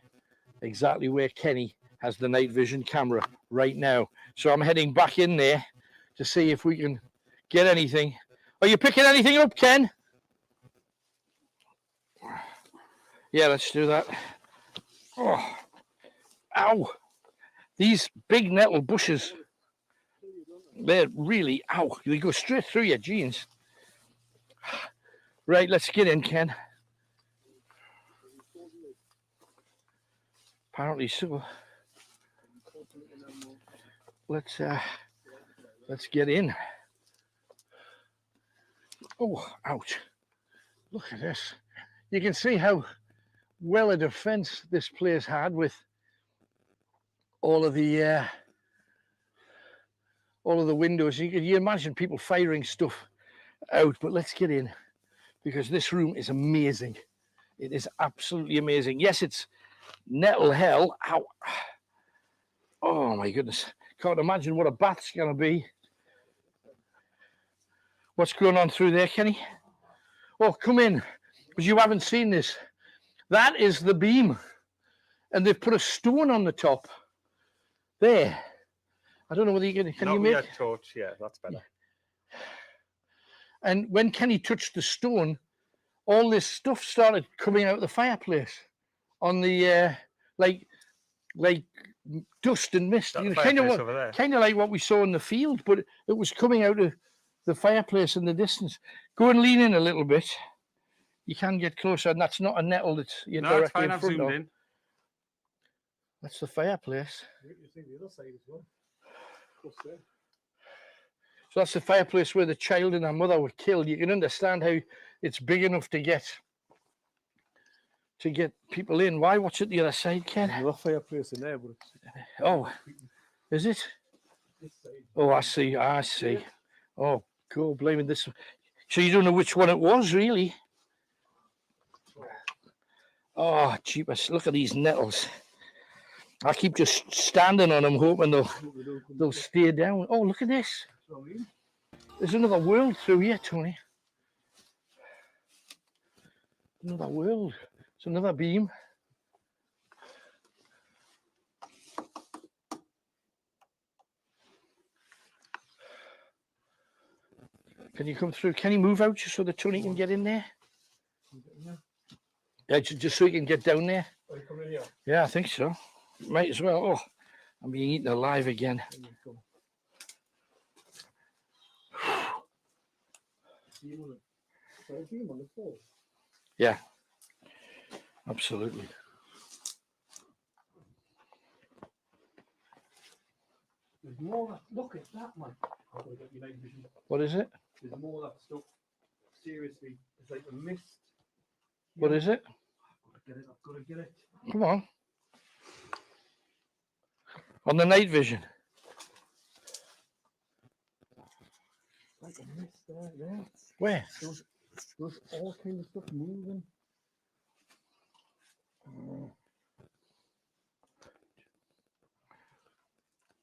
exactly where Kenny has the night vision camera right now. So I'm heading back in there to see if we can get anything. Are you picking anything up, Ken? Yeah, let's do that. Oh, ow. These big nettle bushes, they're really, ow, they go straight through your jeans. Right, let's get in, Ken. Apparently so. Let's get in. Oh, ouch. Look at this. You can see how well a defense this place had with all of the windows. You imagine people firing stuff out, but let's get in, because this room is amazing. It is absolutely amazing. Yes, it's nettle hell. Ow. Oh my goodness. Can't imagine what a bath's going to be. What's going on through there, Kenny? Oh, come in, because you haven't seen this. That is the beam, and they've put a stone on the top. There. I don't know whether you can you make a torch? Yeah, that's better. And when Kenny touched the stone, all this stuff started coming out of the fireplace on the like dust and mist. You know, kind of like what we saw in the field, but it was coming out of the fireplace in the distance. Go and lean in a little bit. You can get closer, and that's not a nettle that's directly in front of. In. That's the fireplace. You see the other side as well. So that's the fireplace where the child and her mother were killed. You can understand how it's big enough to get people in. Why? What's at the other side, Ken? There's another fireplace in there, but it's... Oh, is it? Oh, I see. I see. Oh, cool. Blaming this. So you don't know which one it was, really? Oh, jeepers, look at these nettles. I keep just standing on them, hoping they'll stay down. Oh, look at this. There's another world through here, Tony. Another world. It's another beam. Can you come through? Can you move out just so that Tony can get in there? Yeah, just so he can get down there. Are you coming in here? Yeah, I think so. Might as well. Oh, I'm being eaten alive again. Yeah, absolutely. There's more. Look at that, man. I've got to get your night vision. What is it? There's more of that stuff. Seriously, it's like a mist. What is it? I've got to get it. Come on. On the night vision. Like a mist there. Where? There's all kinds of stuff moving.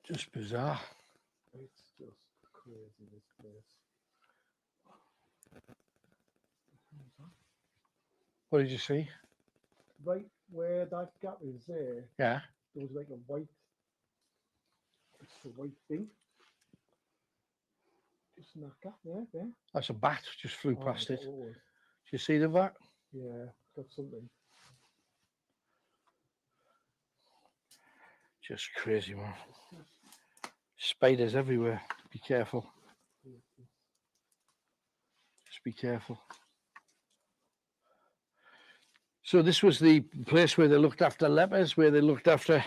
Just bizarre. It's just crazy, this place. What did you see? Right where that gap is there, Yeah. there was like a white thing. Just in that gap there. That's a bat just flew Oh, past it. I thought was. Did you see the bat? Yeah, that's something. Just crazy, man. Spiders everywhere. Be careful. Just be careful. So this was the place where they looked after lepers, where they looked after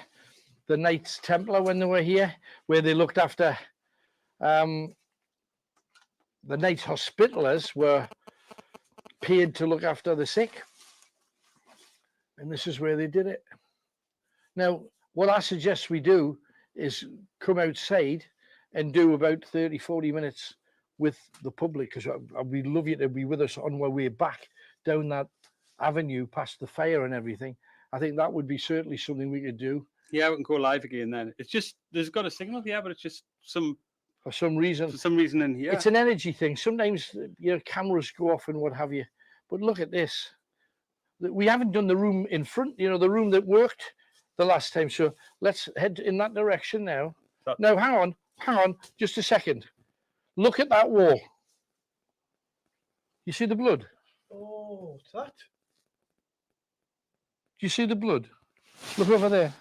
the Knights Templar when they were here, where they looked after the Knights Hospitallers were paid to look after the sick. And this is where they did it. Now, what I suggest we do is come outside and do about 30, 40 minutes with the public, because we'd love you to be with us on our way back down that avenue past the fair and everything. I think that would be certainly something we could do. Yeah, we can go live again then. It's just, there's got a signal, yeah, but it's just for some reason in here. It's an energy thing. Sometimes your cameras go off and what have you. But look at this. We haven't done the room in front, the room that worked the last time. So let's head in that direction now. Now, hang on, just a second. Look at that wall. You see the blood? Oh, what's that? Do you see the blood? Look over there.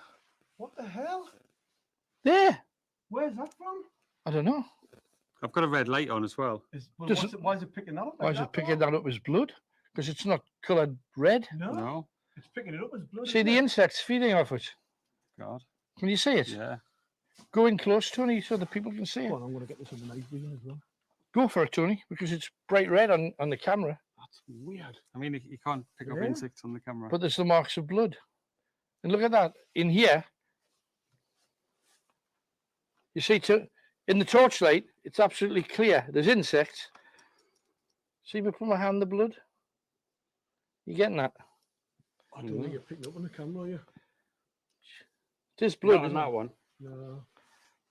What the hell? There. Where's that from? I don't know. I've got a red light on as well. Why is it picking that up? Why is it picking that up as blood? Because it's not coloured red. No. It's picking it up as blood. See the insects feeding off it. God. Can you see it? Yeah. Go in close, Tony, so the people can see it. Well, I'm going to get this on the night vision as well. Go for it, Tony, because it's bright red on the camera. That's weird. I mean, you can't pick up insects on the camera. But there's the marks of blood. And look at that. In here, you see, in the torchlight, it's absolutely clear. There's insects. See me put my hand in the blood? You getting that? I don't think you're picking up on the camera, are you? There's blood Not on that one. No.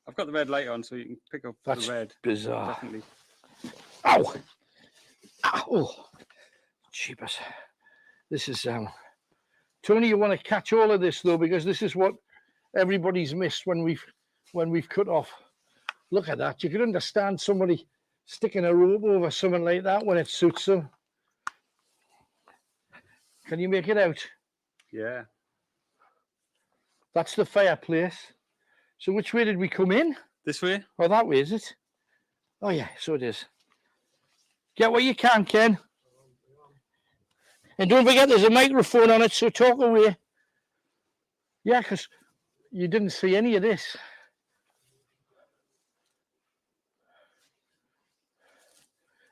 I've got the red light on, so you can pick up That's the red. bizarre. Definitely. Ow! Oh, jeepers. This is Tony, you want to catch all of this though, because this is what everybody's missed when we've cut off. Look at that. You can understand somebody sticking a rope over something like that when it suits them. Can you make it out? Yeah. That's the fireplace. So which way did we come in? This way? Oh, that way, is it? Oh, yeah, so it is. Get what you can, Ken. And don't forget there's a microphone on it, so talk away. Yeah, because you didn't see any of this.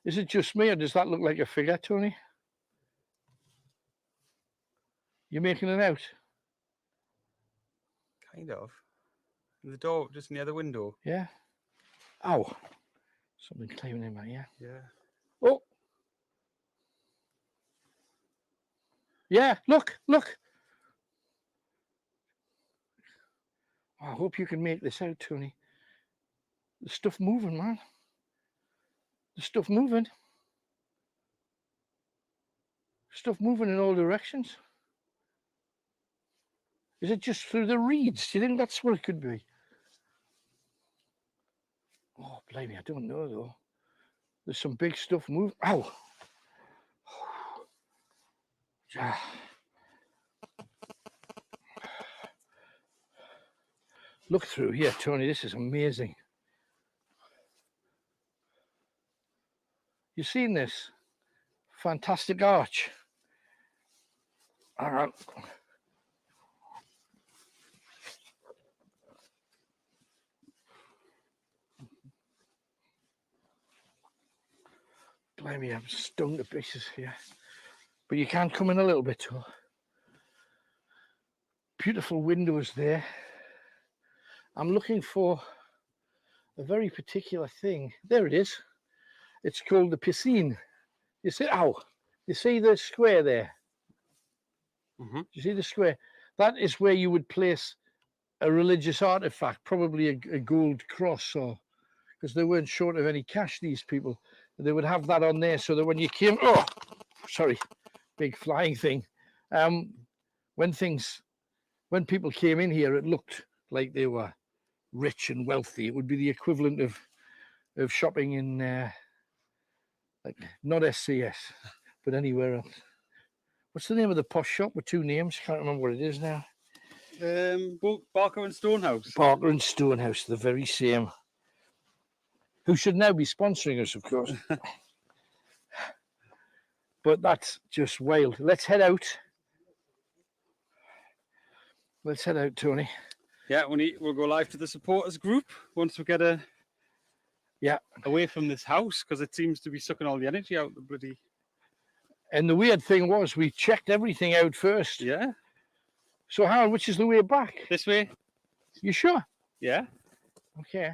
Is it just me, or does that look like a figure, Tony? You making it out? Kind of. The door, just near the window. Yeah. Ow. Something climbing in my ear. Yeah. Oh. Yeah, look. I hope you can make this out, Tony. The stuff moving, man. The stuff moving. Stuff moving in all directions. Is it just through the reeds? Do you think that's what it could be? Oh, blimey, I don't know, though. There's some big stuff moving. Ow! Look through here, Tony. This is amazing. You seen this? Fantastic arch. Hang on. Blimey, I'm stung to pieces here. But you can come in a little bit too. Beautiful windows there. I'm looking for a very particular thing. There it is. It's called the piscine. You see, you see the square there? Mm-hmm. You see the square? That is where you would place a religious artifact, probably a gold cross, or because they weren't short of any cash, these people. They would have that on there so that when you came, oh, sorry, big flying thing. When people came in here, it looked like they were rich and wealthy. It would be the equivalent of shopping in, like, not SCS, but anywhere else. What's the name of the posh shop with two names? Can't remember what it is now. Barker and Stonehouse. Barker and Stonehouse, the very same. Who should now be sponsoring us, of course. But that's just wild. Let's head out. Let's head out, Tony. Yeah, we'll go live to the supporters group once we get away from this house, because it seems to be sucking all the energy out the bloody. And the weird thing was, we checked everything out first. Yeah. So, Howard, which is the way back? This way. You sure? Yeah. Okay.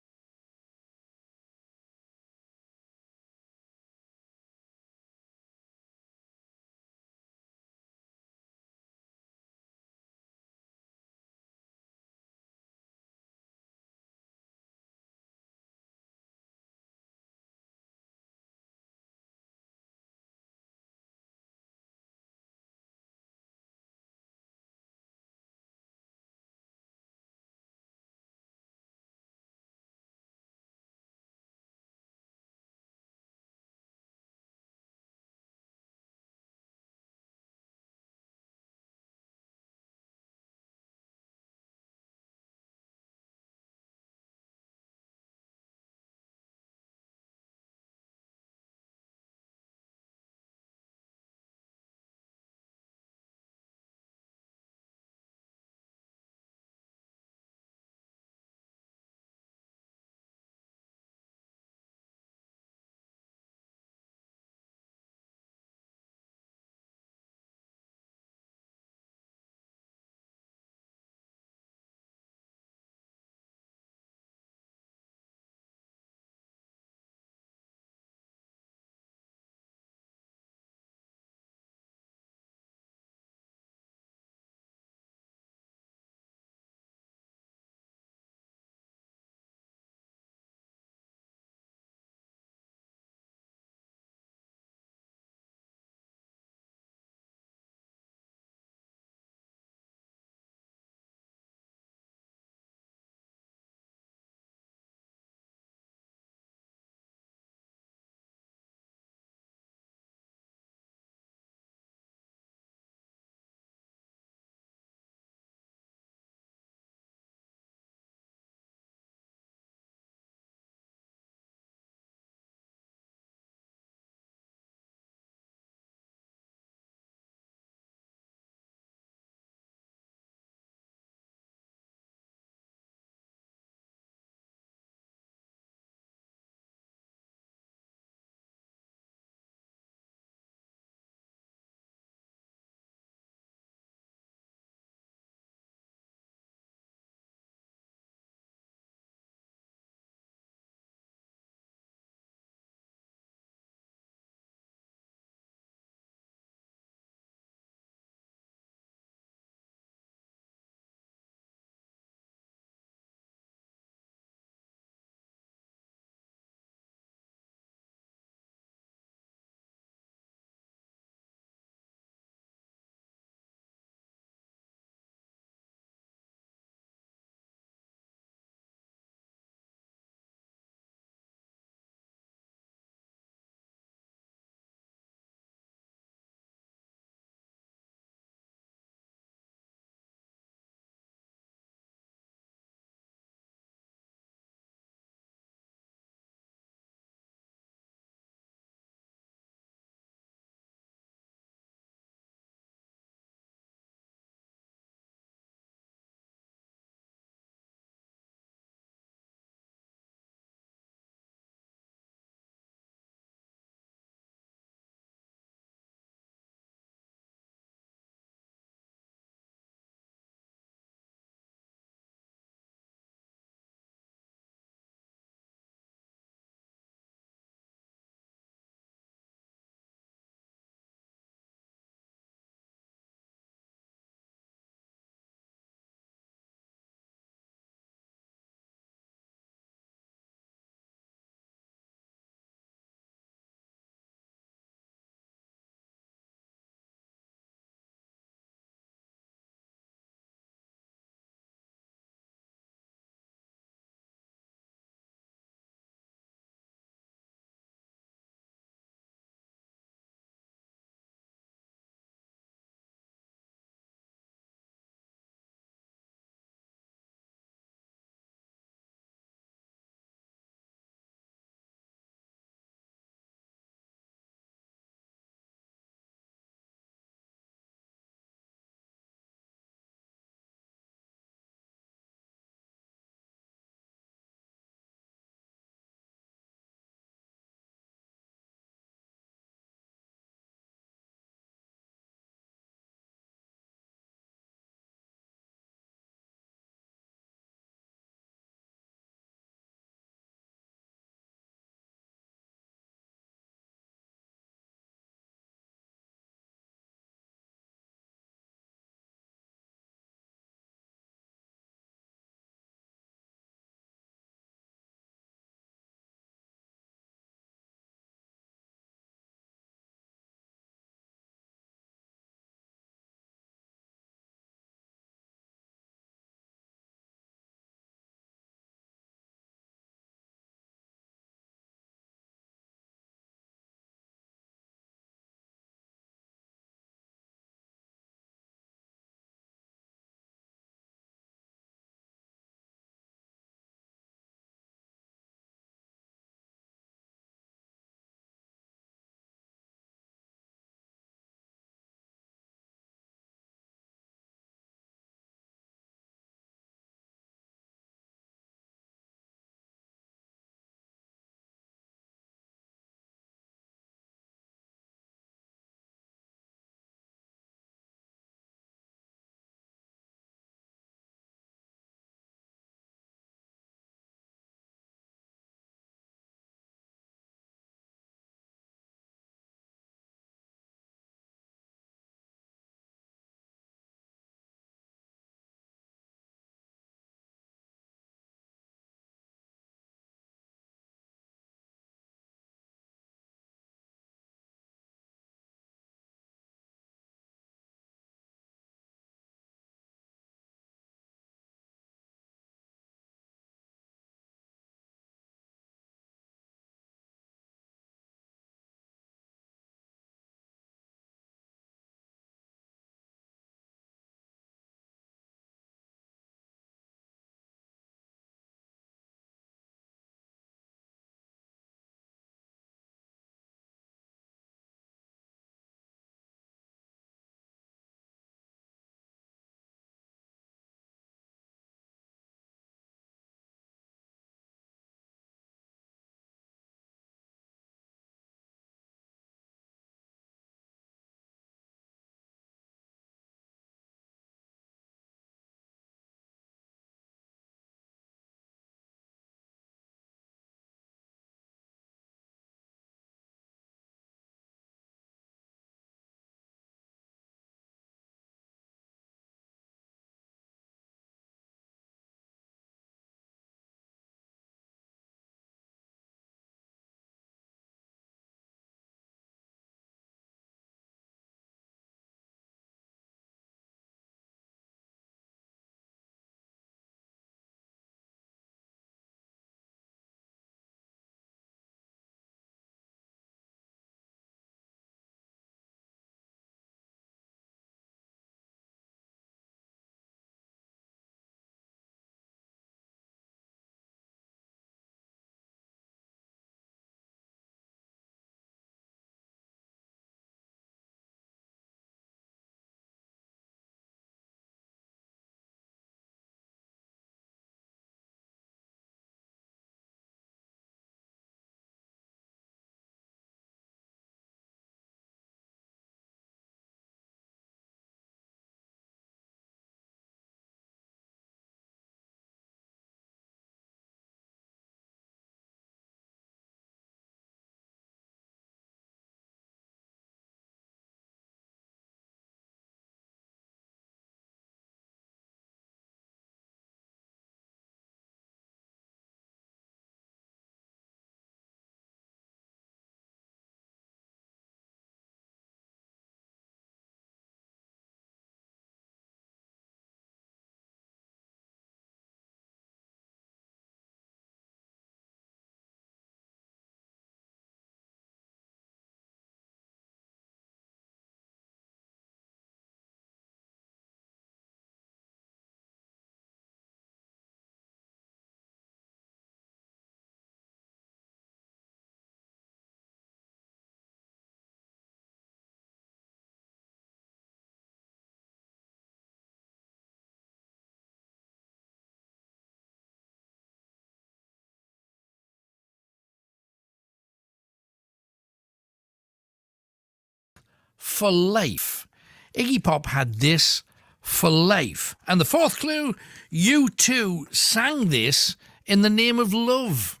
for life. Iggy Pop had this for life. And the fourth clue, U2 sang this in the name of love.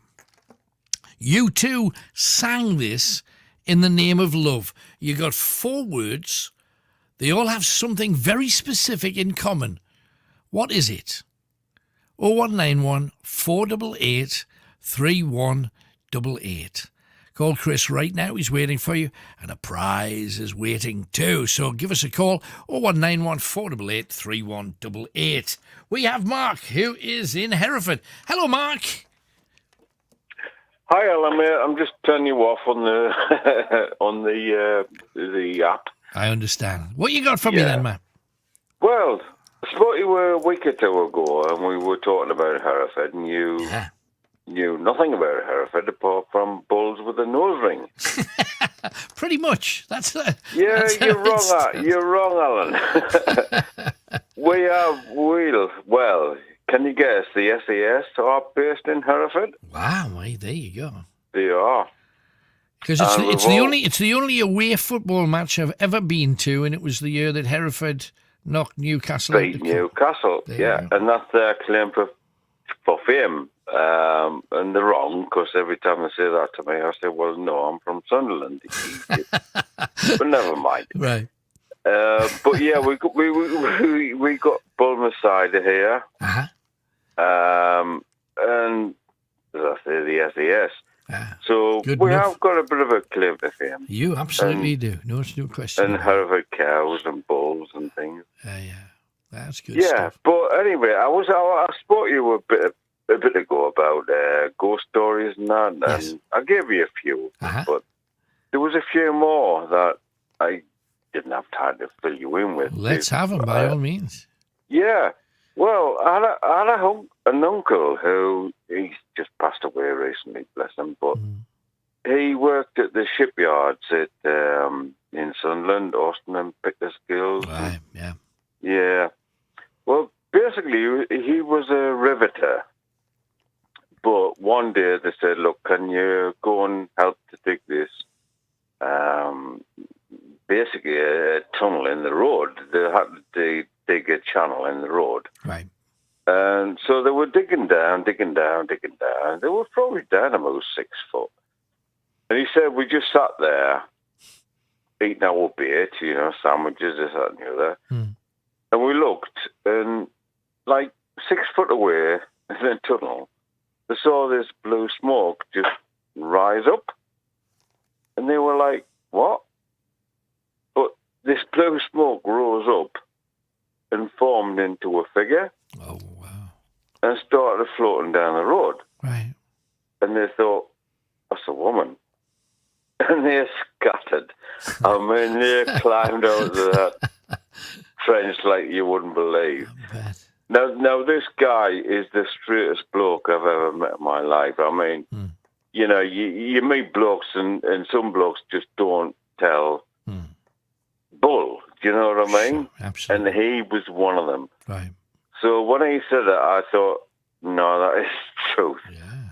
U2 sang this in the name of love. You got 4 words. They all have something very specific in common. What is it? 0191 488 3188. Call Chris right now. He's waiting for you. And a prize is waiting too. So give us a call. 0191 488 3188. We have Mark, who is in Hereford. Hello, Mark. Hi, Alan. I'm just turning you off on the on the app. I understand. What you got for me then, man? Well, I spoke to you a week or 2 ago, and we were talking about Hereford, and you knew nothing about Hereford apart from bulls with a nose ring. Pretty much. That's yeah. that's You're how wrong. it's done. You're wrong, Alan. We have well. Can you guess? The SAS are based in Hereford. Wow, well, there you go. They are. Because it's the only away football match I've ever been to, and it was the year that Hereford knocked Newcastle out. Beat Newcastle, yeah, and that's their claim for fame. And they're wrong, because every time they say that to me, I say, well, no, I'm from Sunderland. But never mind. Right. But yeah, we got Bulmer cider here. Uh-huh. And as I say, the SAS. So Good we enough. have got a bit of a claim to fame. You absolutely do. No question. And Hereford cows and bulls and things. That's good Yeah, stuff. but anyway, I spoke to you a bit ago about ghost stories and that, and I gave you a few, but there was a few more that I didn't have time to fill you in with. Let's have them, by all means. Yeah. Well, I had an uncle who, he's just passed away recently, bless him, but he worked at the shipyards in Sunderland, Austin and Pickersgill. Right, yeah. Yeah. Well, basically, he was a riveter. But one day they said, look, can you go and help to dig this, basically a tunnel in the road. They had to dig a channel in the road. Right. And so they were digging down. They were probably down about 6 foot. And he said, we just sat there, eating our bait, sandwiches, this, that, and the other. And we looked, and like 6 foot away in the tunnel, they saw this blue smoke just rise up. And they were like, what? But this blue smoke rose up and formed into a figure. Oh, wow. And started floating down the road. Right. And they thought, that's a woman. And they scattered. I mean, they climbed out of that trench like you wouldn't believe. Now, this guy is the straightest bloke I've ever met in my life. I mean, you meet blokes and some blokes just don't tell bull. Do you know what I mean? Sure, absolutely. And he was one of them. Right. So when he said that, I thought, no, that is truth. Yeah.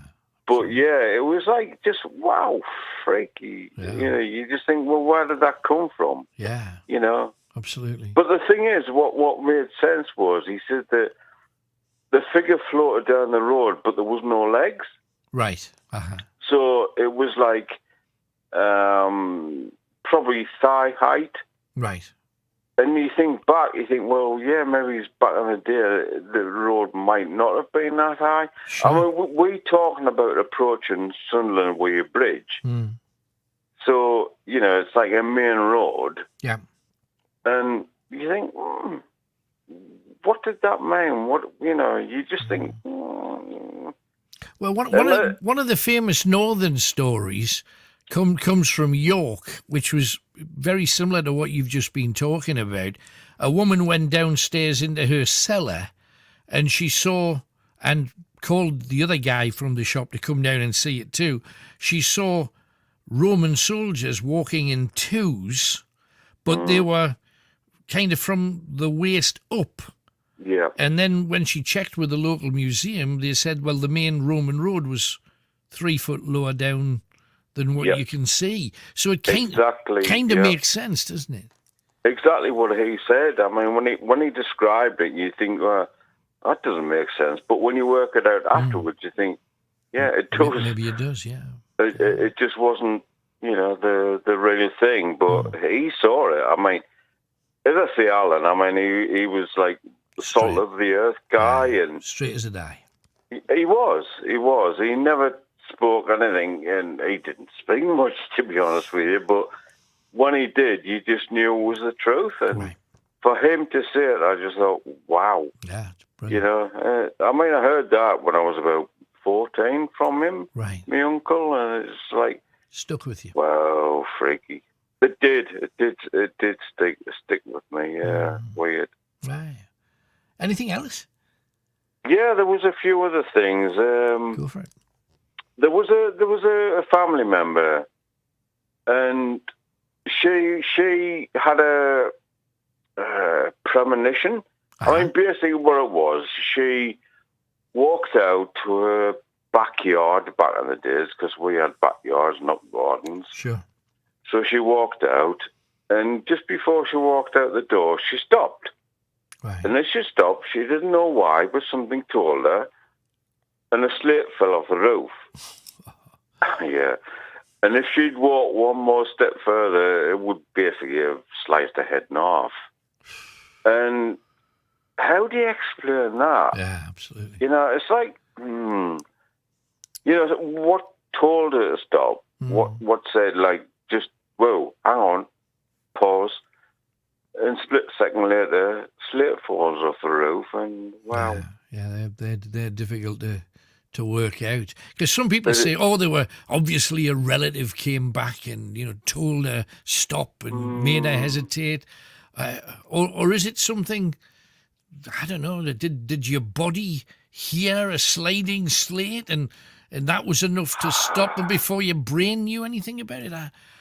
But yeah, it was like just, wow, freaky. Yeah. You just think, well, where did that come from? Yeah. Absolutely. But the thing is, what made sense was he said that the figure floated down the road, but there was no legs. Right. Uh-huh. So it was like probably thigh height. Right. And you think, well, yeah, maybe it's back in the day, the road might not have been that high. Sure. I mean, we're talking about approaching Sunderland Way Bridge. So, it's like a main road. Yeah. And you think, what did that mean? You just think... Well, one of the famous northern stories comes from York, which was very similar to what you've just been talking about. A woman went downstairs into her cellar and she saw, and called the other guy from the shop to come down and see it too. She saw Roman soldiers walking in twos, but they were kind of from the waist up. Yeah. And then when she checked with the local museum, they said, well, the main Roman road was 3 foot lower down than what Yep. you can see. So it kind of yeah. makes sense, doesn't it? Exactly what he said. I mean, when he described it, you think, well, that doesn't make sense. But when you work it out afterwards, you think, yeah, it does. Maybe it does, yeah. It just wasn't, the real thing. But he saw it. I mean, as I say, Alan, I mean, he was like the salt of the earth guy, and straight as a die. He was. He never spoke anything, and he didn't speak much, to be honest with you. But when he did, you just knew it was the truth. And for him to say it, I just thought, wow. Yeah, I mean, I heard that when I was about 14 from him, right? My uncle, and it's like stuck with you. Wow, freaky. It did stick with me. Yeah, weird. Right. Anything else? Yeah, there was a few other things. Go for it. There was a family member, and she had a premonition. I mean, basically what it was, she walked out to her backyard back in the days, because we had backyards, not gardens. Sure. So she walked out, and just before she walked out the door, she stopped. Right. And as she stopped, she didn't know why, but something told her, and a slate fell off the roof. Yeah. And if she'd walked one more step further, it would basically have sliced her head in half. And how do you explain that? Yeah, absolutely. It's like, what told her to stop? What said, like, just, whoa, hang on, pause. And split second later, slate falls off the roof, and wow. Yeah, they're difficult to work out. Because some people say, they were obviously a relative came back and, told her stop and made her hesitate. Or is it something, I don't know, did your body hear a sliding slate and that was enough to stop them before your brain knew anything about it?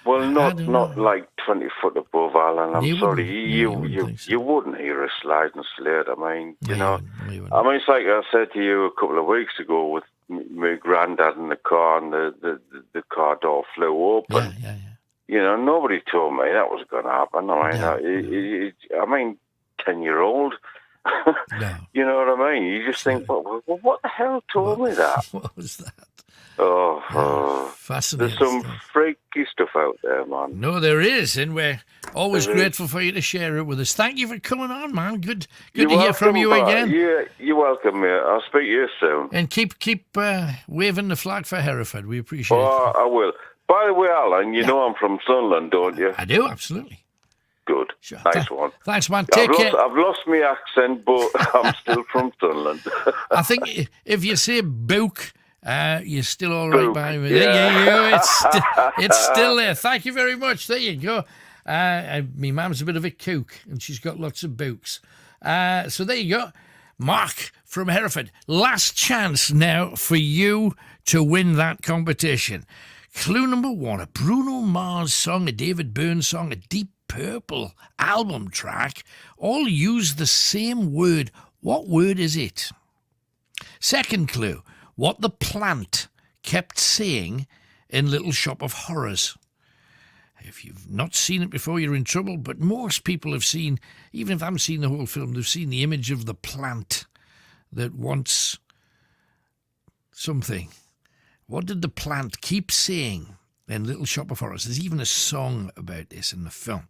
Not like 20 foot above, Alan. I'm You sorry. wouldn't. You wouldn't hear a sliding slate. I mean, I mean, it's like I said to you a couple of weeks ago with my granddad in the car, and the car door flew open. Nobody told me that was going to happen. I mean, 10-year-old. You know what I mean? You just think, well, what the hell told me that? What was that? There's Fascinating. some freaky stuff out there, man. No, there is, and we're always grateful for you to share it with us. Thank you for coming on, man. Good to hear from you again. Yeah, you're welcome, mate. I'll speak to you soon. And keep waving the flag for Hereford. We appreciate it. I will. By the way, Alan, you know I'm from Sunderland, don't you? I do, absolutely. Good. Sure. Nice one. Thanks, man. Take care. I've lost my accent, but I'm still from Sunderland. I think if you say Book, you're still all right by me. Yeah. There you go. It's still there. Thank you very much. There you go. My mum's a bit of a kook, and she's got lots of books. So there you go. Mark from Hereford. Last chance now for you to win that competition. Clue number 1, a Bruno Mars song, a David Byrne song, a Deep Purple album track, all use the same word. What word is it? Second clue, what the plant kept saying in Little Shop of Horrors. If you've not seen it before, you're in trouble, but most people have seen, even if they haven't seen the whole film, they've seen the image of the plant that wants something. What did the plant keep saying in Little Shop of Horrors? There's even a song about this in the film.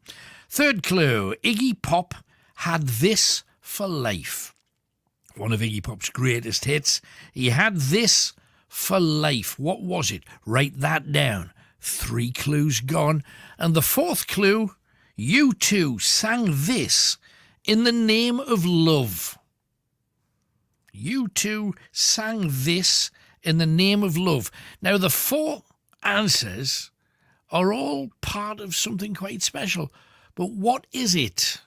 Third clue, Iggy Pop had this for life. One of Iggy Pop's greatest hits. He had this for life. What was it? Write that down. 3 clues gone. And the fourth clue, U2 sang this in the name of love. U2 sang this in the name of love. Now, the 4 answers are all part of something quite special. But what is it?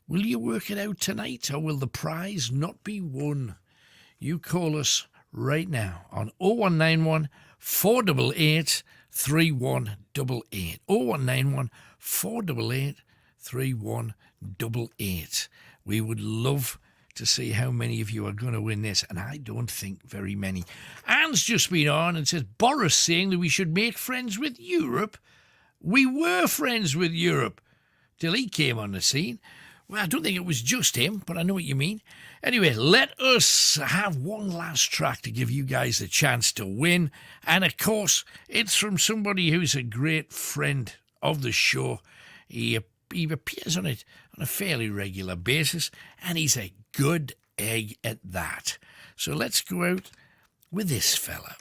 Will you work it out tonight, or will the prize not be won? You call us right now on 0191 488 3188. 0191 488 3188. We would love to see how many of you are going to win this, and I don't think very many. Anne's just been on and says, Boris saying that we should make friends with Europe. We were friends with Europe till he came on the scene. Well, I don't think it was just him, but I know what you mean. Anyway, let us have one last track to give you guys a chance to win. And, of course, it's from somebody who's a great friend of the show. He appears on it on a fairly regular basis, and he's a good egg at that. So let's go out with this fella.